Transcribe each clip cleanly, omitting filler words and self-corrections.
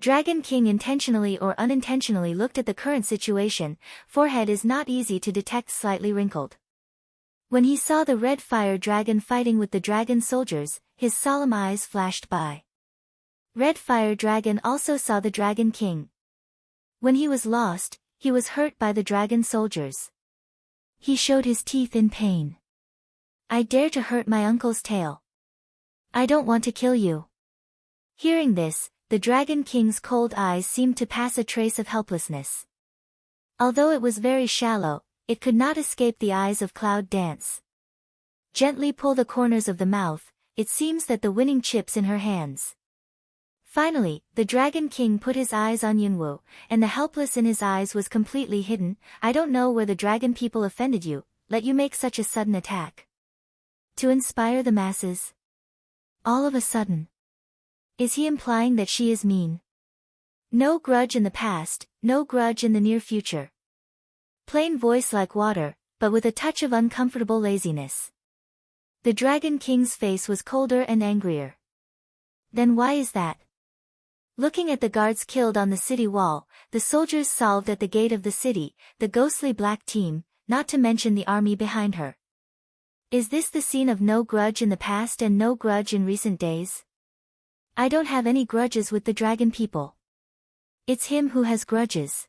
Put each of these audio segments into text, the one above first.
Dragon King intentionally or unintentionally looked at the current situation. Forehead is not easy to detect, slightly wrinkled. When he saw the red fire dragon fighting with the dragon soldiers, his solemn eyes flashed by. Red fire dragon also saw the Dragon King. When he was lost, he was hurt by the dragon soldiers. He showed his teeth in pain. I dare to hurt my uncle's tail. I don't want to kill you. Hearing this, the Dragon King's cold eyes seemed to pass a trace of helplessness. Although it was very shallow, it could not escape the eyes of Cloud Dance. Gently pull the corners of the mouth, it seems that the winning chip's in her hands. Finally, the Dragon King put his eyes on Yunwu, and the helpless in his eyes was completely hidden. I don't know where the dragon people offended you, let you make such a sudden attack. To inspire the masses? All of a sudden. Is he implying that she is mean? No grudge in the past, no grudge in the near future. Plain voice like water, but with a touch of uncomfortable laziness. The Dragon King's face was colder and angrier. Then why is that? Looking at the guards killed on the city wall, the soldiers solved at the gate of the city, the ghostly black team, not to mention the army behind her. Is this the scene of no grudge in the past and no grudge in recent days? I don't have any grudges with the dragon people. It's him who has grudges.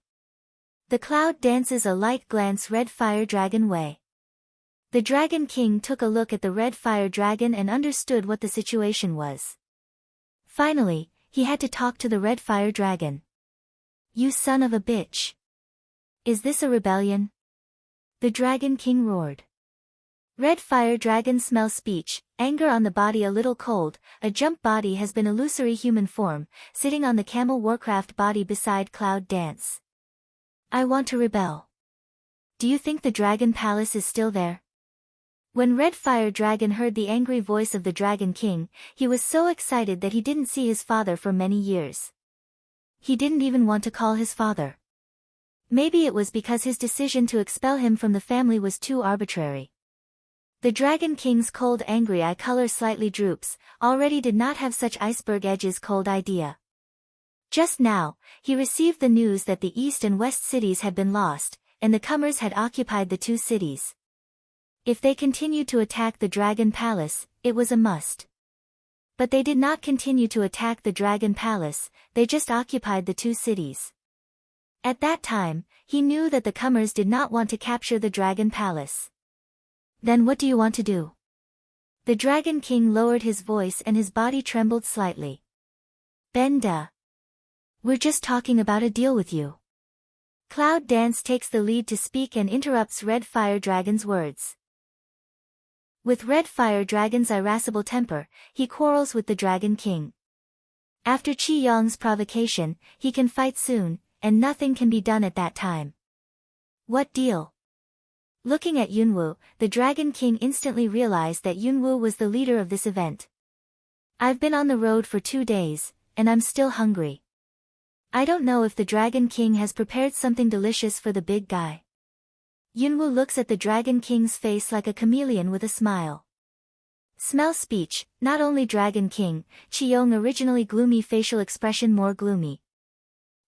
The Cloud dances a light glance red fire dragon way. The Dragon King took a look at the red fire dragon and understood what the situation was. Finally, he had to talk to the red fire dragon. You son of a bitch. Is this a rebellion? The Dragon King roared. Red fire dragon smell speech, anger on the body a little cold, a jump body has been illusory human form, sitting on the camel warcraft body beside Cloud Dance. I want to rebel. Do you think the dragon palace is still there? When Red Fire Dragon heard the angry voice of the Dragon King, he was so excited that he didn't see his father for many years. He didn't even want to call his father. Maybe it was because his decision to expel him from the family was too arbitrary. The Dragon King's cold angry eye color slightly droops, already did not have such iceberg edges cold idea. Just now, he received the news that the east and west cities had been lost, and the comers had occupied the two cities. If they continued to attack the Dragon Palace, it was a must. But they did not continue to attack the Dragon Palace, they just occupied the two cities. At that time, he knew that the comers did not want to capture the Dragon Palace. Then what do you want to do? The Dragon King lowered his voice and his body trembled slightly. Benda. We're just talking about a deal with you. Cloud Dance takes the lead to speak and interrupts Red Fire Dragon's words. With Red Fire Dragon's irascible temper, he quarrels with the Dragon King. After Qi Yong's provocation, he can fight soon, and nothing can be done at that time. What deal? Looking at Yunwu, the Dragon King instantly realized that Yunwu was the leader of this event. I've been on the road for 2 days, and I'm still hungry. I don't know if the Dragon King has prepared something delicious for the big guy. Yunwu looks at the Dragon King's face like a chameleon with a smile. Smell speech, not only Dragon King, Qiyong originally gloomy facial expression more gloomy.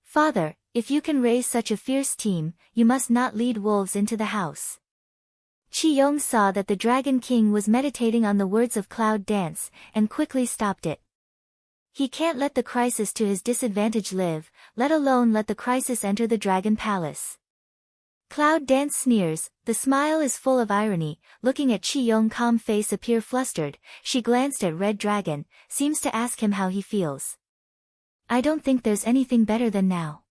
Father, if you can raise such a fierce team, you must not lead wolves into the house. Qiyong saw that the Dragon King was meditating on the words of Cloud Dance, and quickly stopped it. He can't let the crisis to his disadvantage live, let alone let the crisis enter the Dragon Palace. Cloud Dance sneers, the smile is full of irony, looking at Qiyong calm face appear flustered, she glanced at Red Dragon, seems to ask him how he feels. I don't think there's anything better than now.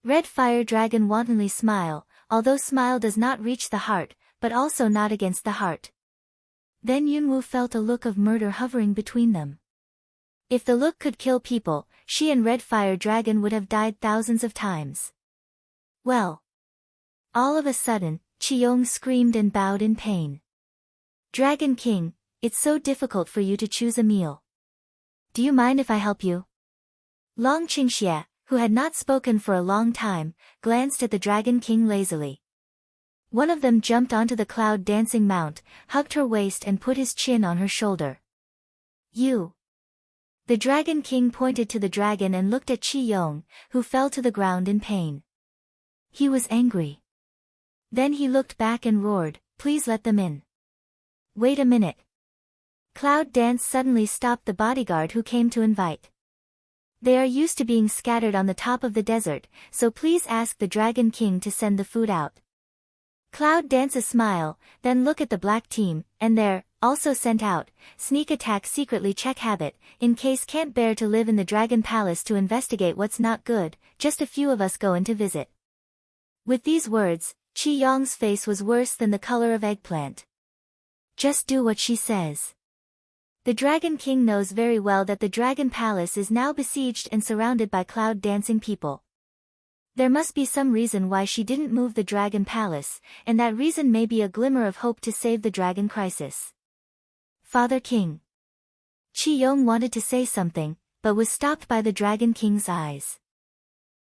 Red Fire Dragon wantonly smile, although smile does not reach the heart, but also not against the heart. Then Yunwu felt a look of murder hovering between them. If the look could kill people, she and Red Fire Dragon would have died thousands of times. Well. All of a sudden, Qiyong screamed and bowed in pain. Dragon King, it's so difficult for you to choose a meal. Do you mind if I help you? Long Qingxie, who had not spoken for a long time, glanced at the Dragon King lazily. One of them jumped onto the Cloud Dancing mount, hugged her waist and put his chin on her shoulder. You. The Dragon King pointed to the dragon and looked at Qi Yong, who fell to the ground in pain. He was angry. Then he looked back and roared, "Please let them in." "Wait a minute." Cloud Dance suddenly stopped the bodyguard who came to invite. "They are used to being scattered on the top of the desert, so please ask the Dragon King to send the food out." Cloud Dance a smile, then look at the black team, and there, also sent out, sneak attack secretly check habit, in case can't bear to live in the Dragon Palace to investigate what's not good, just a few of us go in to visit. With these words, Qi Yong's face was worse than the color of eggplant. Just do what she says. The Dragon King knows very well that the Dragon Palace is now besieged and surrounded by cloud dancing people. There must be some reason why she didn't move the Dragon Palace, and that reason may be a glimmer of hope to save the Dragon Crisis. "Father King." Qi Yong wanted to say something, but was stopped by the Dragon King's eyes.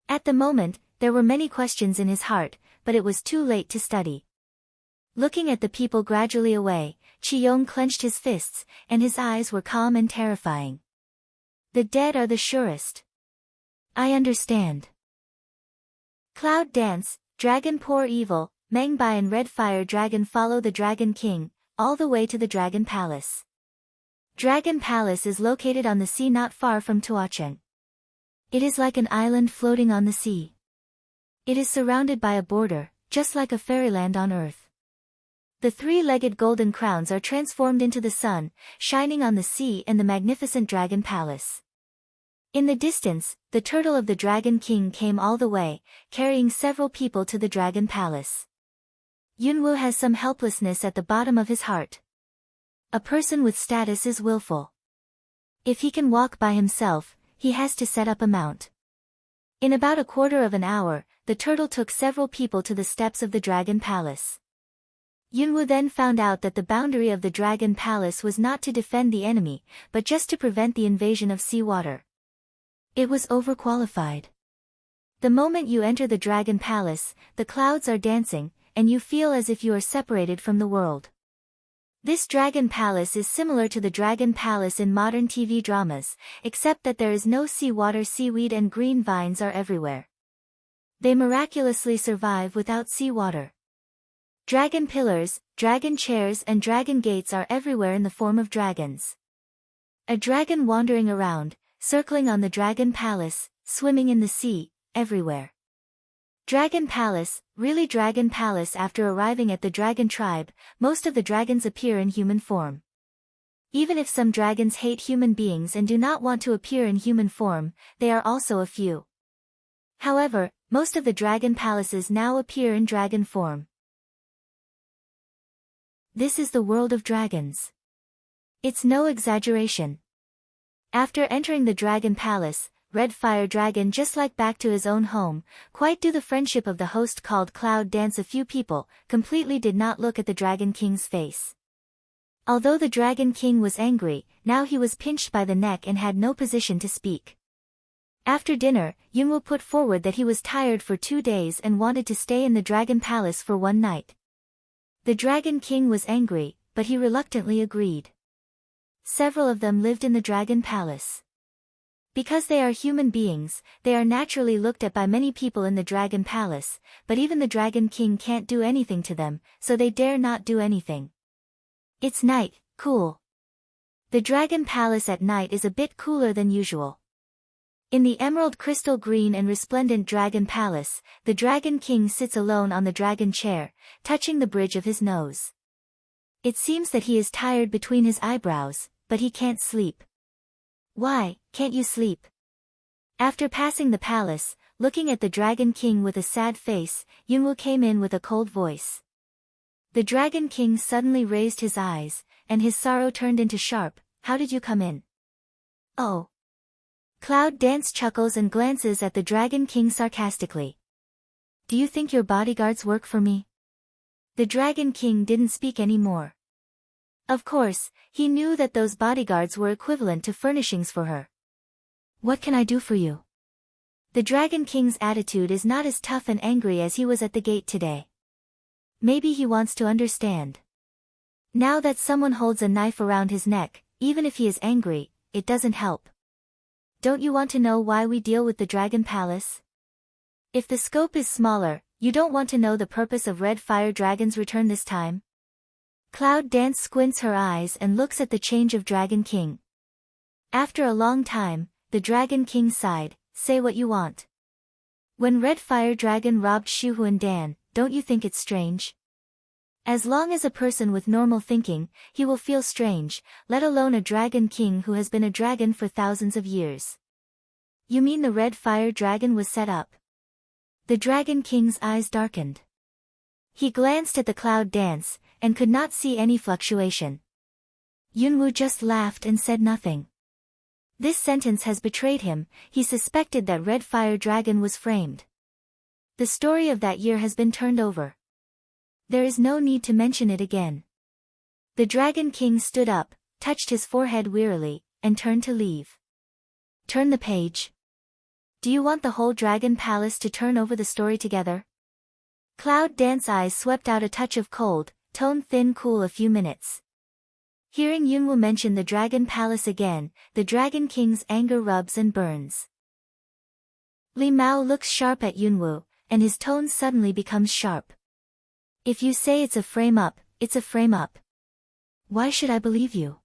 At the moment, there were many questions in his heart, but it was too late to study. Looking at the people gradually away, Qi Yong clenched his fists, and his eyes were calm and terrifying. "The dead are the surest." "I understand." Cloud Dance, Dragon Poor Evil, Mangbai and Red Fire Dragon follow the Dragon King, all the way to the Dragon Palace. Dragon Palace is located on the sea not far from Tuacheng. It is like an island floating on the sea. It is surrounded by a border, just like a fairyland on earth. The three-legged golden crowns are transformed into the sun, shining on the sea and the magnificent Dragon Palace. In the distance, the turtle of the Dragon King came all the way, carrying several people to the Dragon Palace. Yunwu has some helplessness at the bottom of his heart. A person with status is willful. If he can walk by himself, he has to set up a mount. In about a quarter of an hour, the turtle took several people to the steps of the Dragon Palace. Yunwu then found out that the boundary of the Dragon Palace was not to defend the enemy, but just to prevent the invasion of seawater. It was overqualified. The moment you enter the Dragon Palace, the clouds are dancing, and you feel as if you are separated from the world. This Dragon Palace is similar to the Dragon Palace in modern TV dramas, except that there is no seawater, seaweed and green vines are everywhere. They miraculously survive without seawater. Dragon pillars, dragon chairs and dragon gates are everywhere in the form of dragons. A dragon wandering around, circling on the Dragon Palace, swimming in the sea, everywhere. Dragon Palace, really Dragon Palace. After arriving at the Dragon Tribe, most of the dragons appear in human form. Even if some dragons hate human beings and do not want to appear in human form, they are also a few. However, most of the Dragon Palaces now appear in dragon form. This is the world of dragons. It's no exaggeration. After entering the Dragon Palace, Red Fire Dragon just like back to his own home, quite due the friendship of the host called Cloud Dance. A few people completely did not look at the Dragon King's face. Although the Dragon King was angry, now he was pinched by the neck and had no position to speak. After dinner, Yunwu put forward that he was tired for 2 days and wanted to stay in the Dragon Palace for one night. The Dragon King was angry, but he reluctantly agreed. Several of them lived in the Dragon Palace. Because they are human beings, they are naturally looked at by many people in the Dragon Palace, but even the Dragon King can't do anything to them, so they dare not do anything. It's night, cool. The Dragon Palace at night is a bit cooler than usual. In the emerald crystal green and resplendent Dragon Palace, the Dragon King sits alone on the dragon chair, touching the bridge of his nose. It seems that he is tired between his eyebrows, but he can't sleep. Why, can't you sleep? After passing the palace, looking at the Dragon King with a sad face, Yunwu came in with a cold voice. The Dragon King suddenly raised his eyes, and his sorrow turned into sharp, "How did you come in?" "Oh." Cloud Dance chuckles and glances at the Dragon King sarcastically. "Do you think your bodyguards work for me?" The Dragon King didn't speak anymore. Of course, he knew that those bodyguards were equivalent to furnishings for her. "What can I do for you?" The Dragon King's attitude is not as tough and angry as he was at the gate today. Maybe he wants to understand. Now that someone holds a knife around his neck, even if he is angry, it doesn't help. Don't you want to know why we deal with the Dragon Palace? If the scope is smaller, you don't want to know the purpose of Red Fire Dragon's return this time? Cloud Dance squints her eyes and looks at the change of Dragon King. After a long time, the Dragon King sighed, say what you want. When Red Fire Dragon robbed Shuhu and Dan, don't you think it's strange? As long as a person with normal thinking, he will feel strange, let alone a Dragon King who has been a dragon for thousands of years. You mean the Red Fire Dragon was set up? The Dragon King's eyes darkened. He glanced at the Cloud Dance, and could not see any fluctuation. Yunwu just laughed and said nothing. This sentence has betrayed him, he suspected that Red Fire Dragon was framed. The story of that year has been turned over. There is no need to mention it again. The Dragon King stood up, touched his forehead wearily, and turned to leave. Turn the page. Do you want the whole Dragon Palace to turn over the story together? Cloud Dance eyes swept out a touch of cold, tone thin cool a few minutes. Hearing Yunwu mention the Dragon Palace again, the Dragon King's anger rubs and burns. Li Mao looks sharp at Yunwu, and his tone suddenly becomes sharp. If you say it's a frame-up, it's a frame-up. Why should I believe you?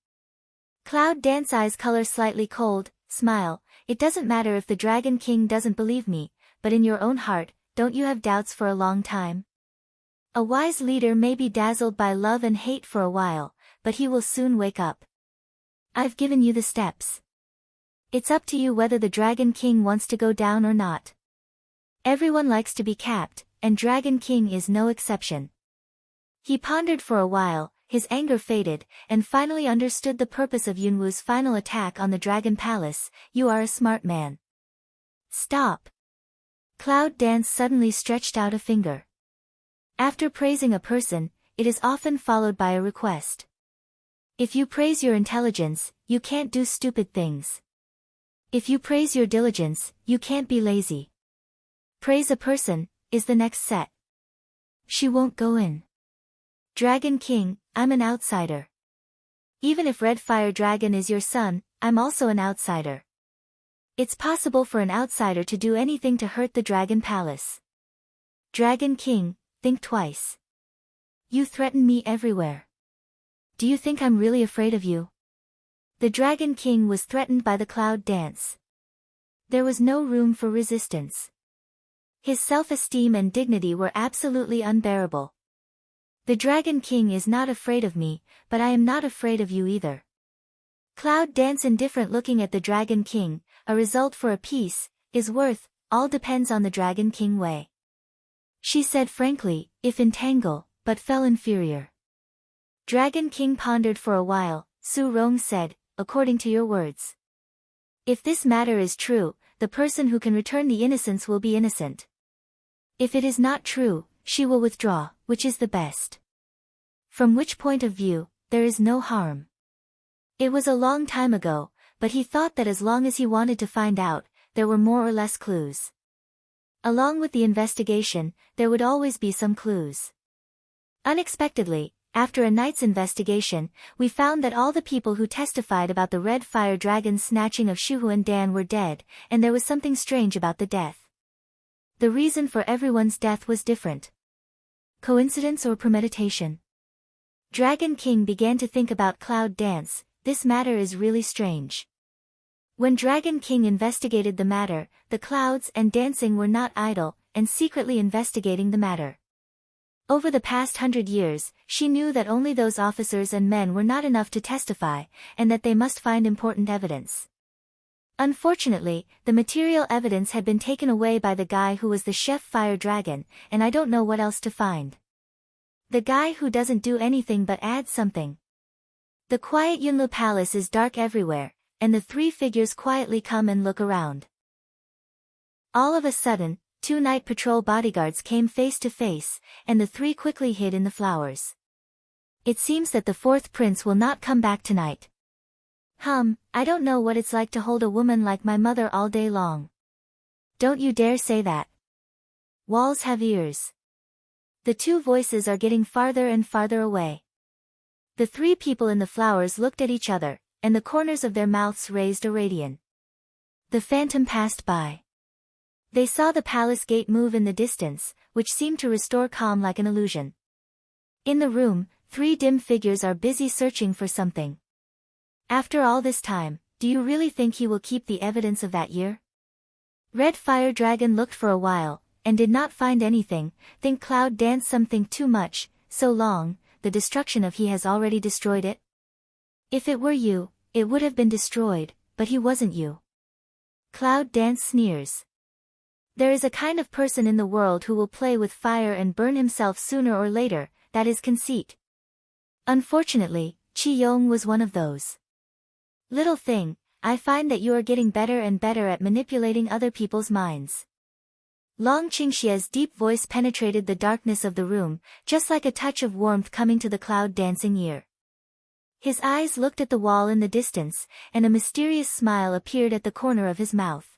Cloud Dance eyes color slightly cold, smile, it doesn't matter if the Dragon King doesn't believe me, but in your own heart, don't you have doubts for a long time? A wise leader may be dazzled by love and hate for a while, but he will soon wake up. I've given you the steps. It's up to you whether the Dragon King wants to go down or not. Everyone likes to be capped, and Dragon King is no exception. He pondered for a while, his anger faded, and finally understood the purpose of Yunwu's final attack on the Dragon Palace. You are a smart man. Stop. Cloud Dance suddenly stretched out a finger. After praising a person, it is often followed by a request. If you praise your intelligence, you can't do stupid things. If you praise your diligence, you can't be lazy. Praise a person, is the next set. She won't go in. Dragon King, I'm an outsider. Even if Red Fire Dragon is your son, I'm also an outsider. It's possible for an outsider to do anything to hurt the Dragon Palace. Dragon King, think twice. You threaten me everywhere. Do you think I'm really afraid of you? The Dragon King was threatened by the Cloud Dance. There was no room for resistance. His self-esteem and dignity were absolutely unbearable. The Dragon King is not afraid of me, but I am not afraid of you either. Cloud Dance indifferent looking at the Dragon King, a result for a piece, is worth, all depends on the Dragon King way. She said frankly, if entangle, but fell inferior. Dragon King pondered for a while, Su Rong said, according to your words. If this matter is true, the person who can return the innocence will be innocent. If it is not true, she will withdraw, which is the best. From which point of view, there is no harm. It was a long time ago, but he thought that as long as he wanted to find out, there were more or less clues. Along with the investigation, there would always be some clues. Unexpectedly, after a night's investigation, we found that all the people who testified about the Red Fire Dragon's snatching of Shuhu and Dan were dead, and there was something strange about the death. The reason for everyone's death was different. Coincidence or premeditation? Dragon King began to think about Cloud Dance. This matter is really strange. When Dragon King investigated the matter, the clouds and dancing were not idle, and secretly investigating the matter. Over the past 100 years, she knew that only those officers and men were not enough to testify, and that they must find important evidence. Unfortunately, the material evidence had been taken away by the guy who was the chef fire dragon, and I don't know what else to find. The guy who doesn't do anything but add something. The quiet Yunlu Palace is dark everywhere, and the three figures quietly come and look around. All of a sudden, 2 night patrol bodyguards came face to face, and the three quickly hid in the flowers. It seems that the 4th prince will not come back tonight. I don't know what it's like to hold a woman like my mother all day long. Don't you dare say that. Walls have ears. The 2 voices are getting farther and farther away. The 3 people in the flowers looked at each other, and the corners of their mouths raised a radian. The phantom passed by. They saw the palace gate move in the distance, which seemed to restore calm like an illusion. In the room, 3 dim figures are busy searching for something. After all this time, do you really think he will keep the evidence of that year? Red Fire Dragon looked for a while, and did not find anything. Think Cloud danced something too much, so long, the destruction of he has already destroyed it? If it were you, it would have been destroyed, but he wasn't you. Cloud Dance sneers. There is a kind of person in the world who will play with fire and burn himself sooner or later, that is conceit. Unfortunately, Chi Yong was one of those. Little thing, I find that you are getting better and better at manipulating other people's minds. Long Qingxie's deep voice penetrated the darkness of the room, just like a touch of warmth coming to the Cloud dancing ear. His eyes looked at the wall in the distance, and a mysterious smile appeared at the corner of his mouth.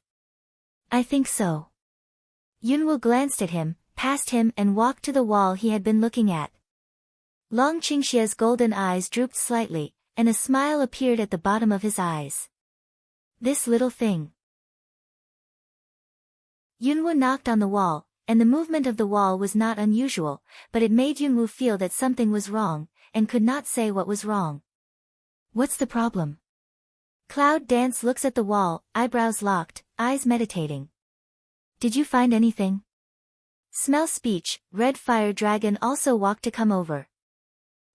I think so. Yunwu glanced at him, past him and walked to the wall he had been looking at. Long Qingxie's golden eyes drooped slightly, and a smile appeared at the bottom of his eyes. This little thing. Yunwu knocked on the wall, and the movement of the wall was not unusual, but it made Yunwu feel that something was wrong, and could not say what was wrong. What's the problem? Cloud Dance looks at the wall, eyebrows locked, eyes meditating. Did you find anything? Smell speech. Red Fire Dragon also walked to come over.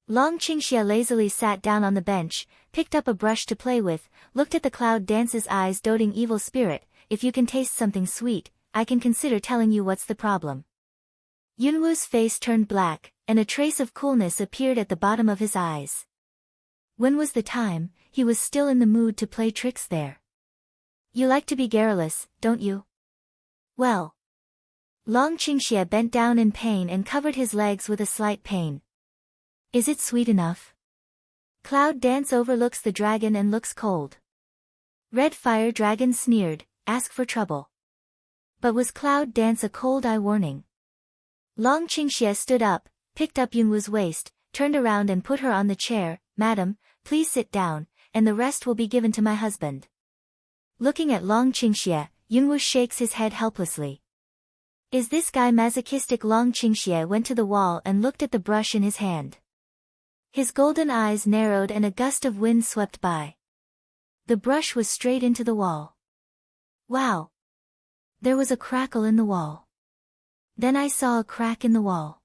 Long Qingxie lazily sat down on the bench, picked up a brush to play with, looked at the Cloud Dance's eyes, doting evil spirit, if you can taste something sweet, I can consider telling you what's the problem. Yunwu's face turned black, and a trace of coolness appeared at the bottom of his eyes. When was the time? He was still in the mood to play tricks there. You like to be garrulous, don't you? Well. Long Qingxie bent down in pain and covered his legs with a slight pain. Is it sweet enough? Cloud Dance overlooks the dragon and looks cold. Red Fire Dragon sneered, ask for trouble. But was Cloud Dance a cold eye warning? Long Qingxie stood up, picked up Yunwu's waist, turned around and put her on the chair. Madam, please sit down, and the rest will be given to my husband. Looking at Long Qingxie, Yunwu shakes his head helplessly. Is this guy masochistic? Long Qingxie went to the wall and looked at the brush in his hand. His golden eyes narrowed and a gust of wind swept by. The brush was straight into the wall. Wow! There was a crackle in the wall. Then I saw a crack in the wall.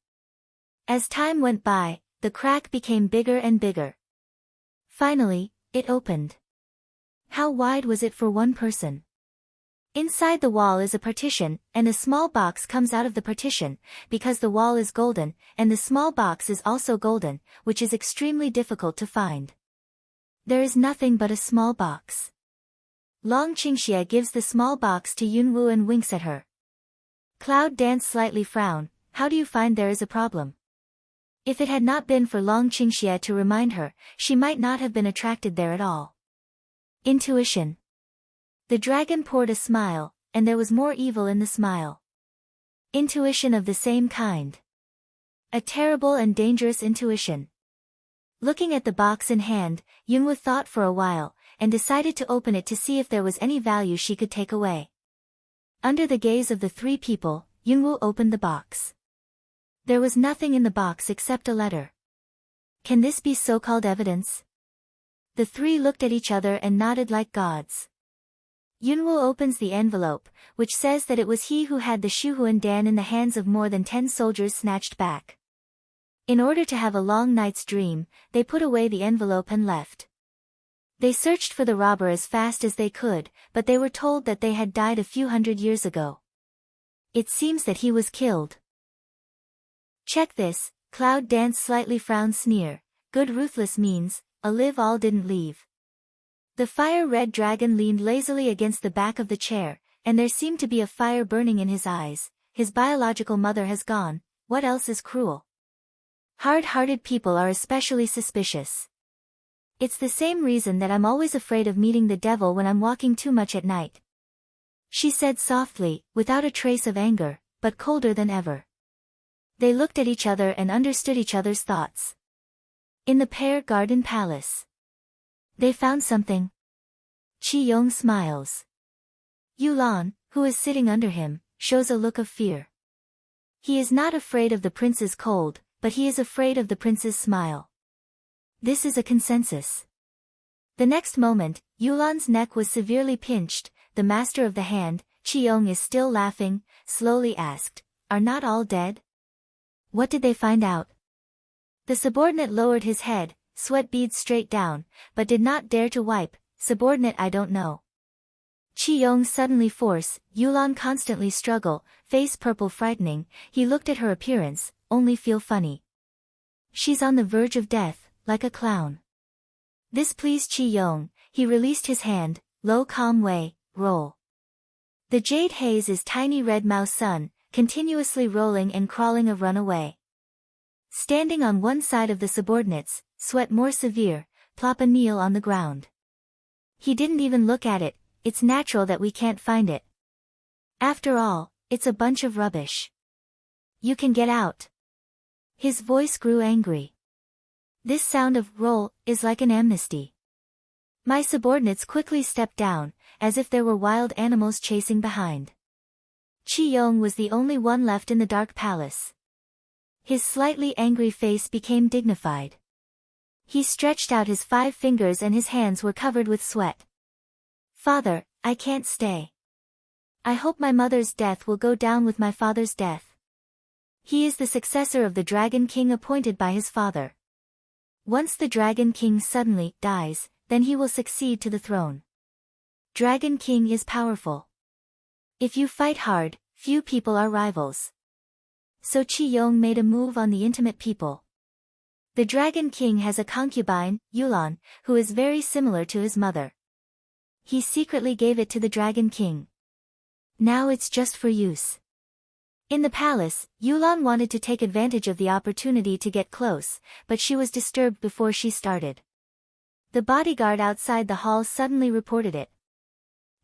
As time went by, the crack became bigger and bigger. Finally, it opened. How wide was it for one person? Inside the wall is a partition, and a small box comes out of the partition, because the wall is golden, and the small box is also golden, which is extremely difficult to find. There is nothing but a small box. Long Qingxie gives the small box to Yunwu and winks at her. Cloud Dance slightly frowned. How do you find there is a problem? If it had not been for Long Qingxie to remind her, she might not have been attracted there at all. Intuition. The dragon poured a smile, and there was more evil in the smile. Intuition of the same kind. A terrible and dangerous intuition. Looking at the box in hand, Yunwu thought for a while, and decided to open it to see if there was any value she could take away. Under the gaze of the 3 people, Yunwu opened the box. There was nothing in the box except a letter. Can this be so-called evidence? The 3 looked at each other and nodded like gods. Yunwu opens the envelope, which says that it was he who had the Shuhuan Dan in the hands of more than 10 soldiers snatched back. In order to have a long night's dream, they put away the envelope and left. They searched for the robber as fast as they could, but they were told that they had died a few hundred years ago. It seems that he was killed. Check this. Cloud Dance slightly frowned sneer. Good. Ruthless means, a live all didn't leave. The fire-red dragon leaned lazily against the back of the chair, and there seemed to be a fire burning in his eyes. His biological mother has gone. What else is cruel? Hard-hearted people are especially suspicious. It's the same reason that I'm always afraid of meeting the devil when I'm walking too much at night. She said softly, without a trace of anger, but colder than ever. They looked at each other and understood each other's thoughts. In the Pear Garden Palace. They found something. Chi Yong smiles. Yulan, who is sitting under him, shows a look of fear. He is not afraid of the prince's cold, but he is afraid of the prince's smile. This is a consensus. The next moment, Yulan's neck was severely pinched. The master of the hand, Qiyong, is still laughing, slowly asked, "Are not all dead? What did they find out?" The subordinate lowered his head, sweat beads straight down, but did not dare to wipe. "Subordinate, I don't know." Qiyong suddenly force, Yulan constantly struggle, face purple frightening. He looked at her appearance, only feel funny. She's on the verge of death, like a clown. This pleased Qiyong. He released his hand, low calm way, roll. The jade haze is tiny red mouse sun, continuously rolling and crawling a run away. Standing on one side of the subordinates, sweat more severe, plop a kneel on the ground. He didn't even look at it. It's natural that we can't find it. After all, it's a bunch of rubbish. You can get out. His voice grew angry. This sound of roll is like an amnesty. My subordinates quickly stepped down, as if there were wild animals chasing behind. Qiyong was the only one left in the dark palace. His slightly angry face became dignified. He stretched out his 5 fingers and his hands were covered with sweat. "Father, I can't stay. I hope my mother's death will go down with my father's death. He is the successor of the Dragon King appointed by his father. Once the Dragon King suddenly dies, then he will succeed to the throne. Dragon King is powerful. If you fight hard, few people are rivals." So Qiyong made a move on the intimate people. The Dragon King has a concubine, Yulan, who is very similar to his mother. He secretly gave it to the Dragon King. Now it's just for use. In the palace, Yulan wanted to take advantage of the opportunity to get close, but she was disturbed before she started. The bodyguard outside the hall suddenly reported it.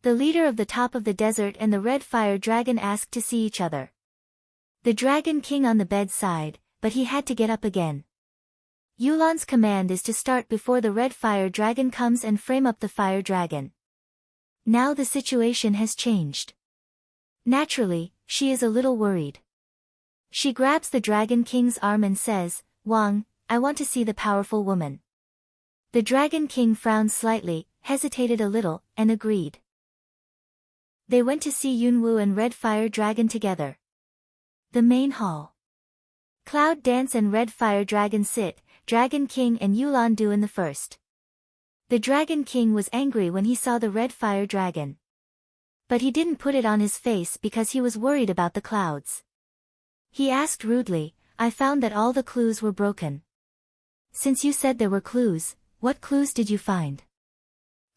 The leader of the top of the desert and the red fire dragon asked to see each other. The Dragon King on the bed sighed, but he had to get up again. Yulan's command is to start before the red fire dragon comes and frame up the fire dragon. Now the situation has changed. Naturally, she is a little worried. She grabs the Dragon King's arm and says, "Wang, I want to see the powerful woman." The Dragon King frowned slightly, hesitated a little, and agreed. They went to see Yunwu and Red Fire Dragon together. The main hall. Cloud Dance and Red Fire Dragon sit, Dragon King and Yulan do in the first. The Dragon King was angry when he saw the Red Fire Dragon. But he didn't put it on his face because he was worried about the clouds. He asked rudely, "I found that all the clues were broken. Since you said there were clues, what clues did you find?"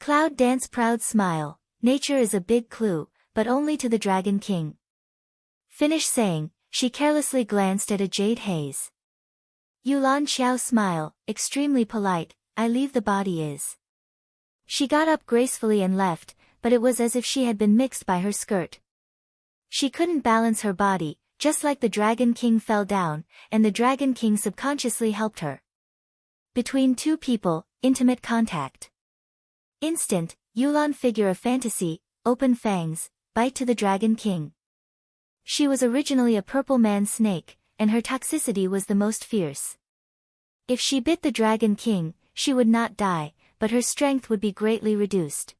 Cloud Dance proud smile, "Nature is a big clue, but only to the Dragon King." Finish saying, she carelessly glanced at a jade haze. Yulan Xiao smile, extremely polite, "I leave the body is." She got up gracefully and left, but it was as if she had been mixed by her skirt. She couldn't balance her body, just like the Dragon King fell down, and the Dragon King subconsciously helped her. Between two people, intimate contact. Instant, Yulan figure of fantasy, open fangs, bite to the Dragon King. She was originally a purple man snake, and her toxicity was the most fierce. If she bit the Dragon King, she would not die, but her strength would be greatly reduced.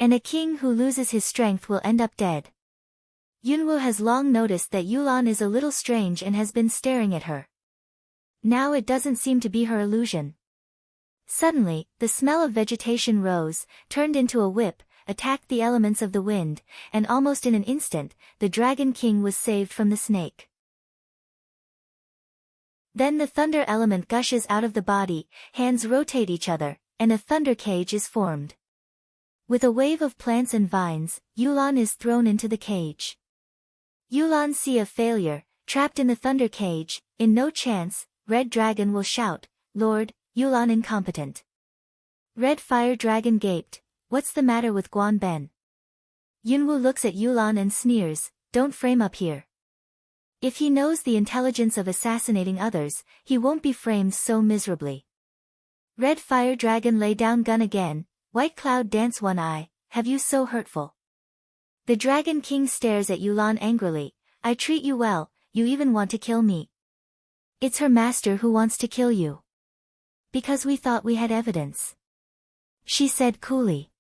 And a king who loses his strength will end up dead. Yunwu has long noticed that Yulan is a little strange and has been staring at her. Now it doesn't seem to be her illusion. Suddenly, the smell of vegetation rose, turned into a whip, attacked the elements of the wind, and almost in an instant, the Dragon King was saved from the snake. Then the thunder element gushes out of the body, hands rotate each other, and a thunder cage is formed. With a wave of plants and vines, Yulan is thrown into the cage. Yulan see a failure, trapped in the thunder cage, in no chance, Red Dragon will shout, "Lord, Yulan incompetent." Red Fire Dragon gaped, "What's the matter with Guan Ben?" Yunwu looks at Yulan and sneers, "Don't frame up here. If he knows the intelligence of assassinating others, he won't be framed so miserably." Red Fire Dragon lay down gun again, White Cloud Dance one eye, "Have you so hurtful?" The Dragon King stares at Yulan angrily. I treat you well, you even want to kill me. It's her master who wants to kill you. Because we thought we had evidence. She said coolly.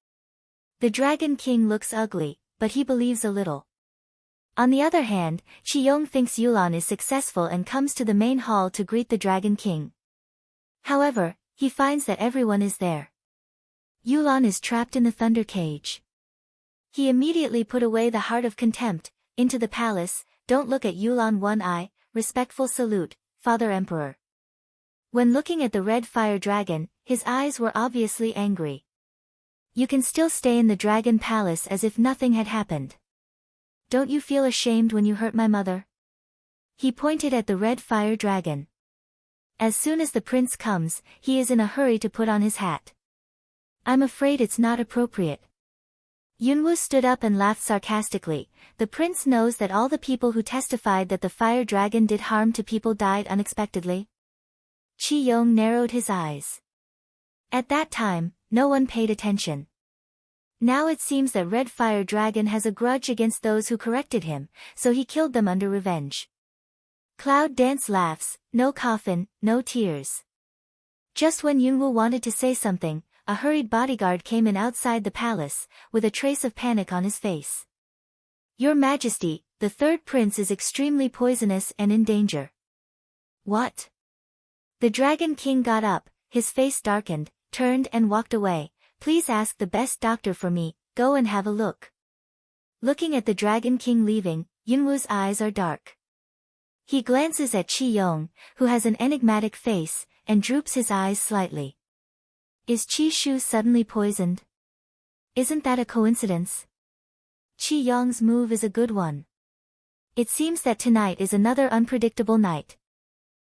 The Dragon King looks ugly, but he believes a little. On the other hand, Chi-Yong thinks Yulan is successful and comes to the main hall to greet the Dragon King. However, he finds that everyone is there. Yulan is trapped in the thunder cage. He immediately put away the heart of contempt, into the palace. Don't look at Yulan, one eye, respectful salute, Father Emperor. When looking at the red fire dragon, his eyes were obviously angry. You can still stay in the dragon palace as if nothing had happened. Don't you feel ashamed when you hurt my mother? He pointed at the red fire dragon. As soon as the prince comes, he is in a hurry to put on his hat. I'm afraid it's not appropriate. Yunwu stood up and laughed sarcastically. The prince knows that all the people who testified that the fire dragon did harm to people died unexpectedly. Chi-Yong narrowed his eyes. At that time, no one paid attention. Now it seems that Red Fire Dragon has a grudge against those who corrected him, so he killed them under revenge. Cloud Dance laughs, no coffin, no tears. Just when Yunwu wanted to say something, a hurried bodyguard came in outside the palace, with a trace of panic on his face. Your Majesty, the third prince is extremely poisonous and in danger. What? The Dragon King got up, his face darkened, turned and walked away. Please ask the best doctor for me, go and have a look. Looking at the Dragon King leaving, Yunwu's eyes are dark. He glances at Chi-Yong, who has an enigmatic face, and droops his eyes slightly. Is Chi-Shu suddenly poisoned? Isn't that a coincidence? Chi-Yong's move is a good one. It seems that tonight is another unpredictable night.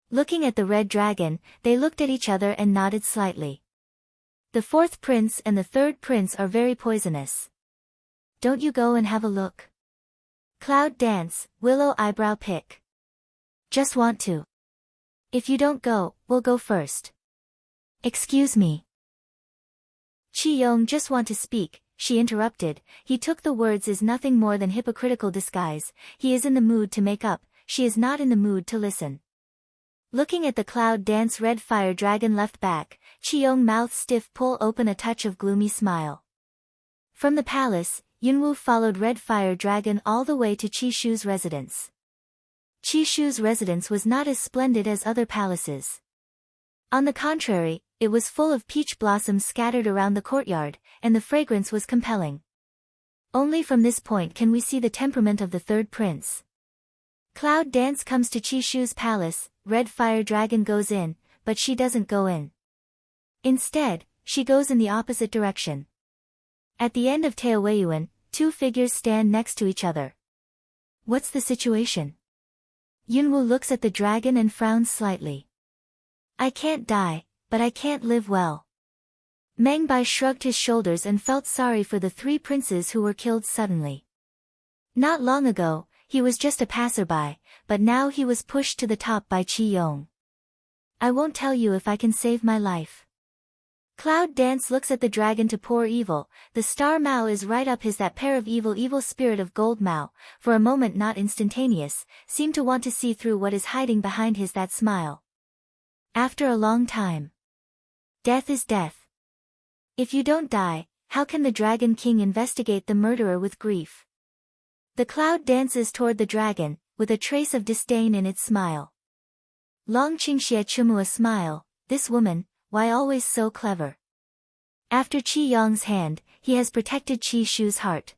Looking at the red dragon, they looked at each other and nodded slightly. The fourth prince and the third prince are very poisonous. Don't you go and have a look? Cloud Dance, Willow Eyebrow Pick. Just want to. If you don't go, we'll go first. Excuse me. Chi-Yong just want to speak, she interrupted. He took the words as nothing more than hypocritical disguise. He is in the mood to make up, she is not in the mood to listen. Looking at the Cloud Dance Red Fire Dragon left back, Chi-Yong mouth stiff pull open a touch of gloomy smile. From the palace, Yunwu followed Red Fire Dragon all the way to Chi-Shu's residence. Chi-Shu's residence was not as splendid as other palaces. On the contrary, it was full of peach blossoms scattered around the courtyard, and the fragrance was compelling. Only from this point can we see the temperament of the third prince. Cloud Dance comes to Chi-Shu's palace, Red Fire Dragon goes in, but she doesn't go in. Instead, she goes in the opposite direction. At the end of Taoweiyuan, two figures stand next to each other. What's the situation? Yunwu looks at the dragon and frowns slightly. I can't die, but I can't live well. Meng Bai shrugged his shoulders and felt sorry for the three princes who were killed suddenly. Not long ago, he was just a passerby, but now he was pushed to the top by Chi-Yong. I won't tell you if I can save my life. Cloud Dance looks at the dragon to pour evil. The star Mao is right up his that pair of evil spirit of gold Mao, for a moment not instantaneous, seemed to want to see through what is hiding behind his that smile. After a long time. Death is death. If you don't die, how can the Dragon King investigate the murderer with grief? The cloud dances toward the dragon, with a trace of disdain in its smile. Long Qingxie Chumua smile, this woman, why always so clever? After Chi-Yong's hand, he has protected Chi-Shu's heart.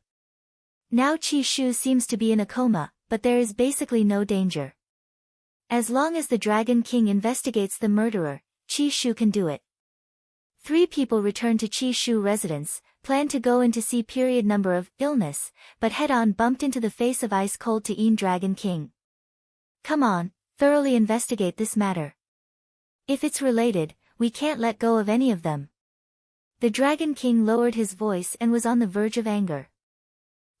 Now Chi-Shu seems to be in a coma, but there is basically no danger. As long as the Dragon King investigates the murderer, Chi-Shu can do it. Three people return to Chi-Shu residence, planned to go in to see period number of illness, but head-on bumped into the face of ice-cold Teen Dragon King. Come on, thoroughly investigate this matter. If it's related, we can't let go of any of them. The Dragon King lowered his voice and was on the verge of anger.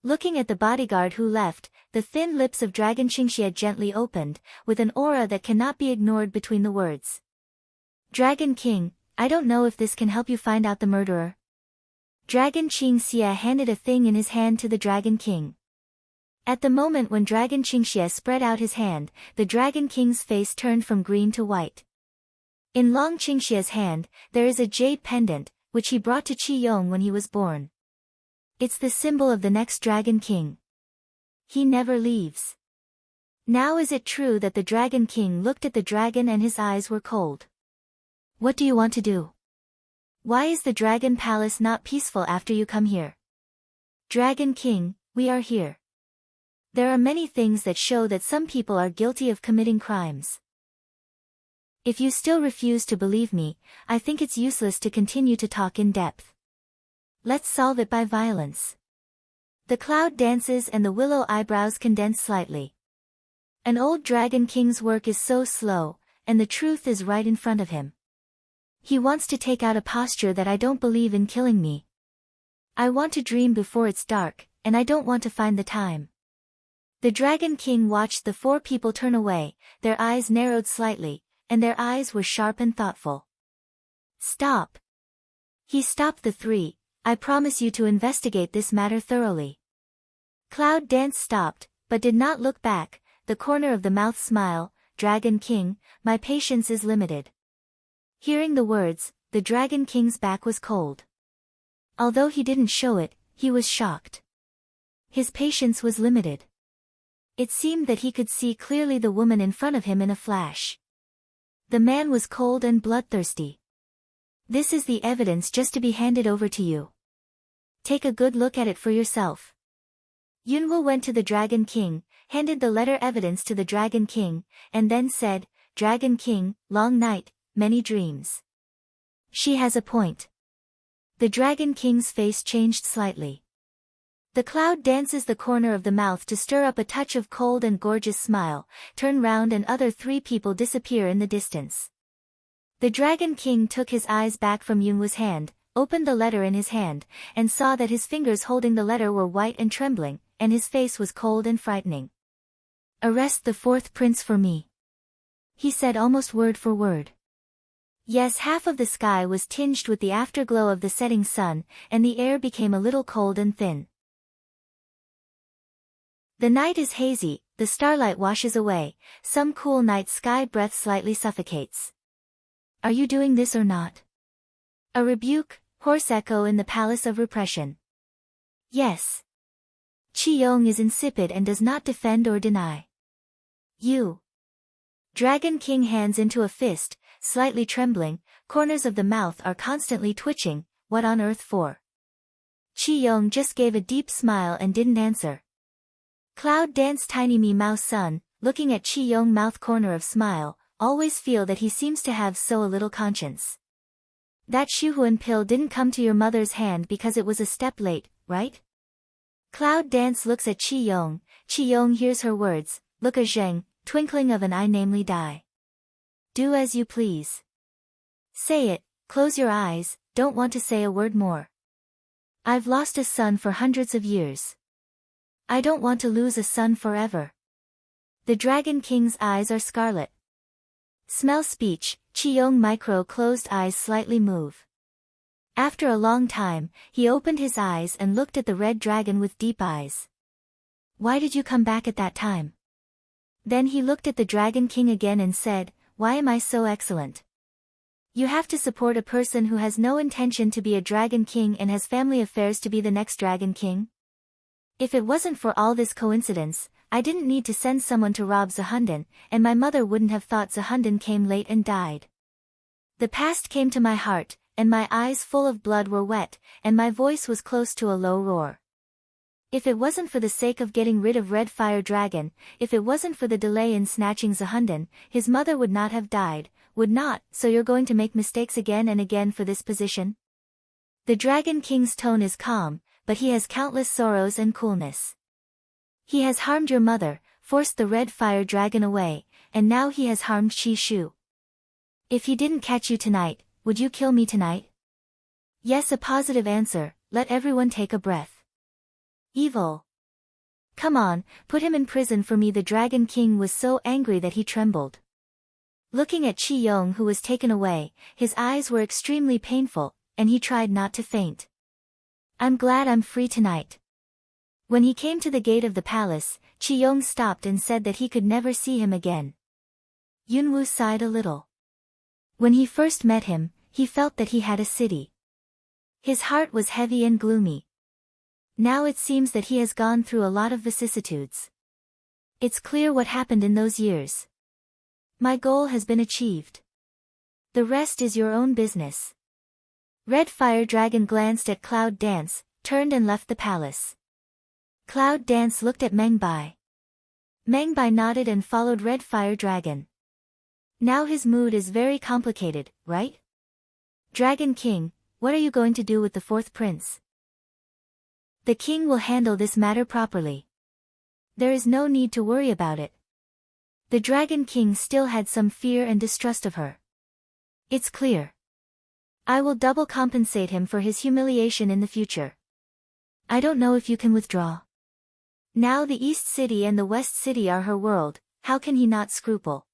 Looking at the bodyguard who left, the thin lips of Dragon Qingxie gently opened, with an aura that cannot be ignored between the words. Dragon King, I don't know if this can help you find out the murderer. Dragon Qingxia handed a thing in his hand to the Dragon King. At the moment when Dragon Qingxia spread out his hand, the Dragon King's face turned from green to white. In Long Qingxia's hand, there is a jade pendant, which he brought to Qi Yong when he was born. It's the symbol of the next Dragon King. He never leaves. Now is it true that the Dragon King looked at the dragon and his eyes were cold? What do you want to do? Why is the Dragon Palace not peaceful after you come here? Dragon King, we are here. There are many things that show that some people are guilty of committing crimes. If you still refuse to believe me, I think it's useless to continue to talk in depth. Let's solve it by violence. The cloud dances and the willow eyebrows condense slightly. An old Dragon King's work is so slow, and the truth is right in front of him. He wants to take out a posture that I don't believe in killing me. I want to dream before it's dark, and I don't want to find the time. The Dragon King watched the four people turn away, their eyes narrowed slightly, and their eyes were sharp and thoughtful. Stop. He stopped the three. I promise you to investigate this matter thoroughly. Cloud Dance stopped, but did not look back, the corner of the mouth smile, Dragon King, my patience is limited. Hearing the words, the Dragon King's back was cold. Although he didn't show it, he was shocked. His patience was limited. It seemed that he could see clearly the woman in front of him in a flash. The man was cold and bloodthirsty. This is the evidence just to be handed over to you. Take a good look at it for yourself. Yunwu went to the Dragon King, handed the letter evidence to the Dragon King, and then said, Dragon King, long night, many dreams. She has a point. The Dragon King's face changed slightly. The cloud dances the corner of the mouth to stir up a touch of cold and gorgeous smile, turn round and other three people disappear in the distance. The Dragon King took his eyes back from Yunwu's hand, opened the letter in his hand, and saw that his fingers holding the letter were white and trembling, and his face was cold and frightening. Arrest the fourth prince for me. He said almost word for word. Yes, half of the sky was tinged with the afterglow of the setting sun, and the air became a little cold and thin. The night is hazy, the starlight washes away, some cool night sky breath slightly suffocates. Are you doing this or not? A rebuke, hoarse echo in the palace of repression. Yes. Qi Yong is insipid and does not defend or deny. You. Dragon King hands into a fist, slightly trembling, corners of the mouth are constantly twitching, what on earth for? Qi Yong just gave a deep smile and didn't answer. Cloud Dance Tiny Me Mouse Son, looking at Qi Yong mouth corner of smile, always feel that he seems to have so a little conscience. That Shuhuan pill didn't come to your mother's hand because it was a step late, right? Cloud Dance looks at Qi Yong, Qi Yong hears her words, look a zheng, twinkling of an eye namely die. Do as you please. Say it, close your eyes, don't want to say a word more. I've lost a son for hundreds of years. I don't want to lose a son forever. The Dragon King's eyes are scarlet. Smell speech, Qi Yong micro closed eyes slightly move. After a long time, he opened his eyes and looked at the red dragon with deep eyes. Why did you come back at that time? Then he looked at the Dragon King again and said, why am I so excellent? You have to support a person who has no intention to be a Dragon King and has family affairs to be the next Dragon King? If it wasn't for all this coincidence, I didn't need to send someone to rob Zahundan, and my mother wouldn't have thought Zahundan came late and died. The past came to my heart, and my eyes full of blood were wet, and my voice was close to a low roar. If it wasn't for the sake of getting rid of Red Fire Dragon, if it wasn't for the delay in snatching Zahundan, his mother would not have died, would not, so you're going to make mistakes again and again for this position? The Dragon King's tone is calm, but he has countless sorrows and coolness. He has harmed your mother, forced the Red Fire Dragon away, and now he has harmed Qi Shu. If he didn't catch you tonight, would you kill me tonight? Yes, a positive answer, let everyone take a breath. Evil. Come on, put him in prison for me. The Dragon King was so angry that he trembled. Looking at Qi Yong who was taken away, his eyes were extremely painful, and he tried not to faint. I'm glad I'm free tonight. When he came to the gate of the palace, Chi-yong stopped and said that he could never see him again. Yunwoo sighed a little. When he first met him, he felt that he had a city. His heart was heavy and gloomy. Now it seems that he has gone through a lot of vicissitudes. It's clear what happened in those years. My goal has been achieved. The rest is your own business. Red Fire Dragon glanced at Cloud Dance, turned and left the palace. Cloud Dance looked at Mengbai. Mengbai nodded and followed Red Fire Dragon. Now his mood is very complicated, right? Dragon King, what are you going to do with the fourth prince? The king will handle this matter properly. There is no need to worry about it. The Dragon King still had some fear and distrust of her. It's clear. I will double compensate him for his humiliation in the future. I don't know if you can withdraw. Now the East City and the West City are her world, how can he not scruple?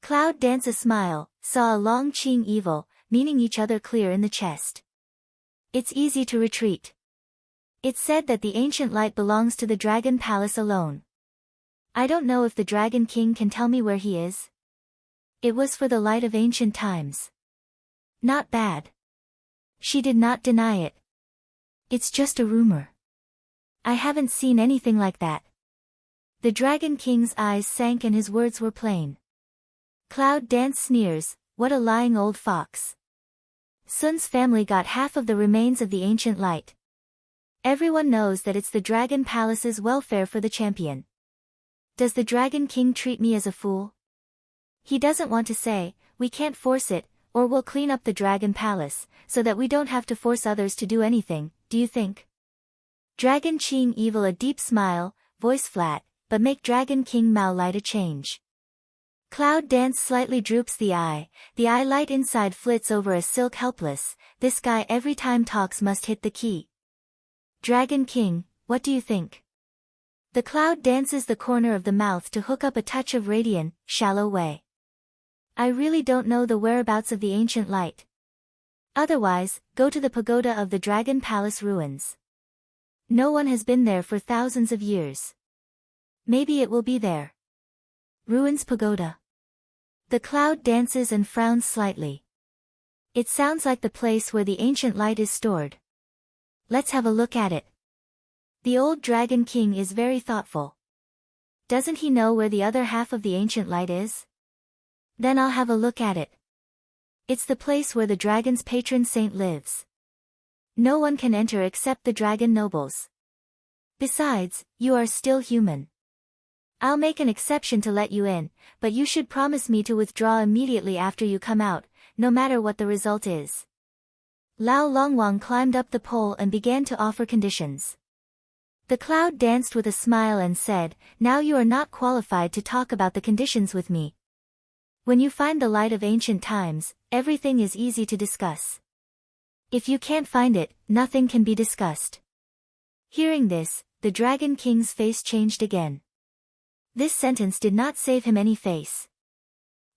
Cloud Dance a smile, saw a long Qing evil, meaning each other clear in the chest. It's easy to retreat. It's said that the ancient light belongs to the Dragon Palace alone. I don't know if the Dragon King can tell me where he is. It was for the light of ancient times. Not bad. She did not deny it. It's just a rumor. I haven't seen anything like that. The Dragon King's eyes sank and his words were plain. Cloud Dance sneers, what a lying old fox. Sun's family got half of the remains of the ancient light. Everyone knows that it's the Dragon Palace's welfare for the champion. Does the Dragon King treat me as a fool? He doesn't want to say, we can't force it, or we'll clean up the Dragon Palace, so that we don't have to force others to do anything, do you think? Dragon Qing evil a deep smile, voice flat, but make Dragon King Mao light a change. Cloud Dance slightly droops the eye light inside flits over a silk helpless, this guy every time talks must hit the key. Dragon King, what do you think? The cloud dances the corner of the mouth to hook up a touch of radiant, shallow way. I really don't know the whereabouts of the ancient light. Otherwise, go to the pagoda of the Dragon Palace ruins. No one has been there for thousands of years. Maybe it will be there. Ruins Pagoda. The cloud dances and frowns slightly. It sounds like the place where the ancient light is stored. Let's have a look at it. The old Dragon King is very thoughtful. Doesn't he know where the other half of the ancient light is? Then I'll have a look at it. It's the place where the dragon's patron saint lives. No one can enter except the dragon nobles. Besides, you are still human. I'll make an exception to let you in, but you should promise me to withdraw immediately after you come out, no matter what the result is. Lao Longwang climbed up the pole and began to offer conditions. The cloud danced with a smile and said, now you are not qualified to talk about the conditions with me. When you find the light of ancient times, everything is easy to discuss. If you can't find it, nothing can be discussed. Hearing this, the Dragon King's face changed again. This sentence did not save him any face.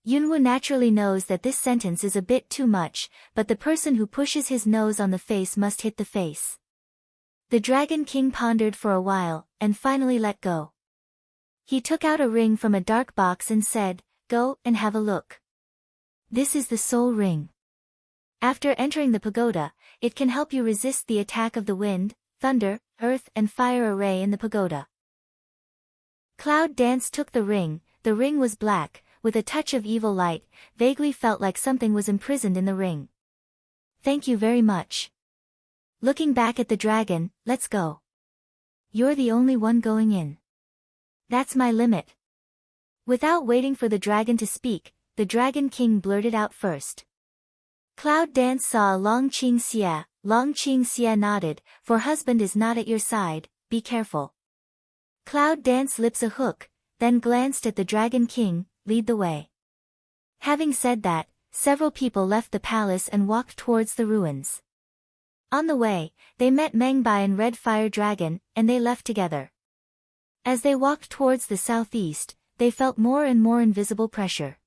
Yunwoo naturally knows that this sentence is a bit too much, but the person who pushes his nose on the face must hit the face. The Dragon King pondered for a while, and finally let go. He took out a ring from a dark box and said, go and have a look. This is the soul ring. After entering the pagoda, it can help you resist the attack of the wind, thunder, earth and fire array in the pagoda. Cloud Dance took the ring was black, with a touch of evil light, vaguely felt like something was imprisoned in the ring. Thank you very much. Looking back at the dragon, let's go. You're the only one going in. That's my limit. Without waiting for the dragon to speak, the Dragon King blurted out first. Cloud Dance saw Long Qing Xia nodded, for husband is not at your side, be careful. Cloud Dance lips a hook, then glanced at the Dragon King, lead the way. Having said that, several people left the palace and walked towards the ruins. On the way, they met Mengbai and Red Fire Dragon, and they left together. As they walked towards the southeast, they felt more and more invisible pressure.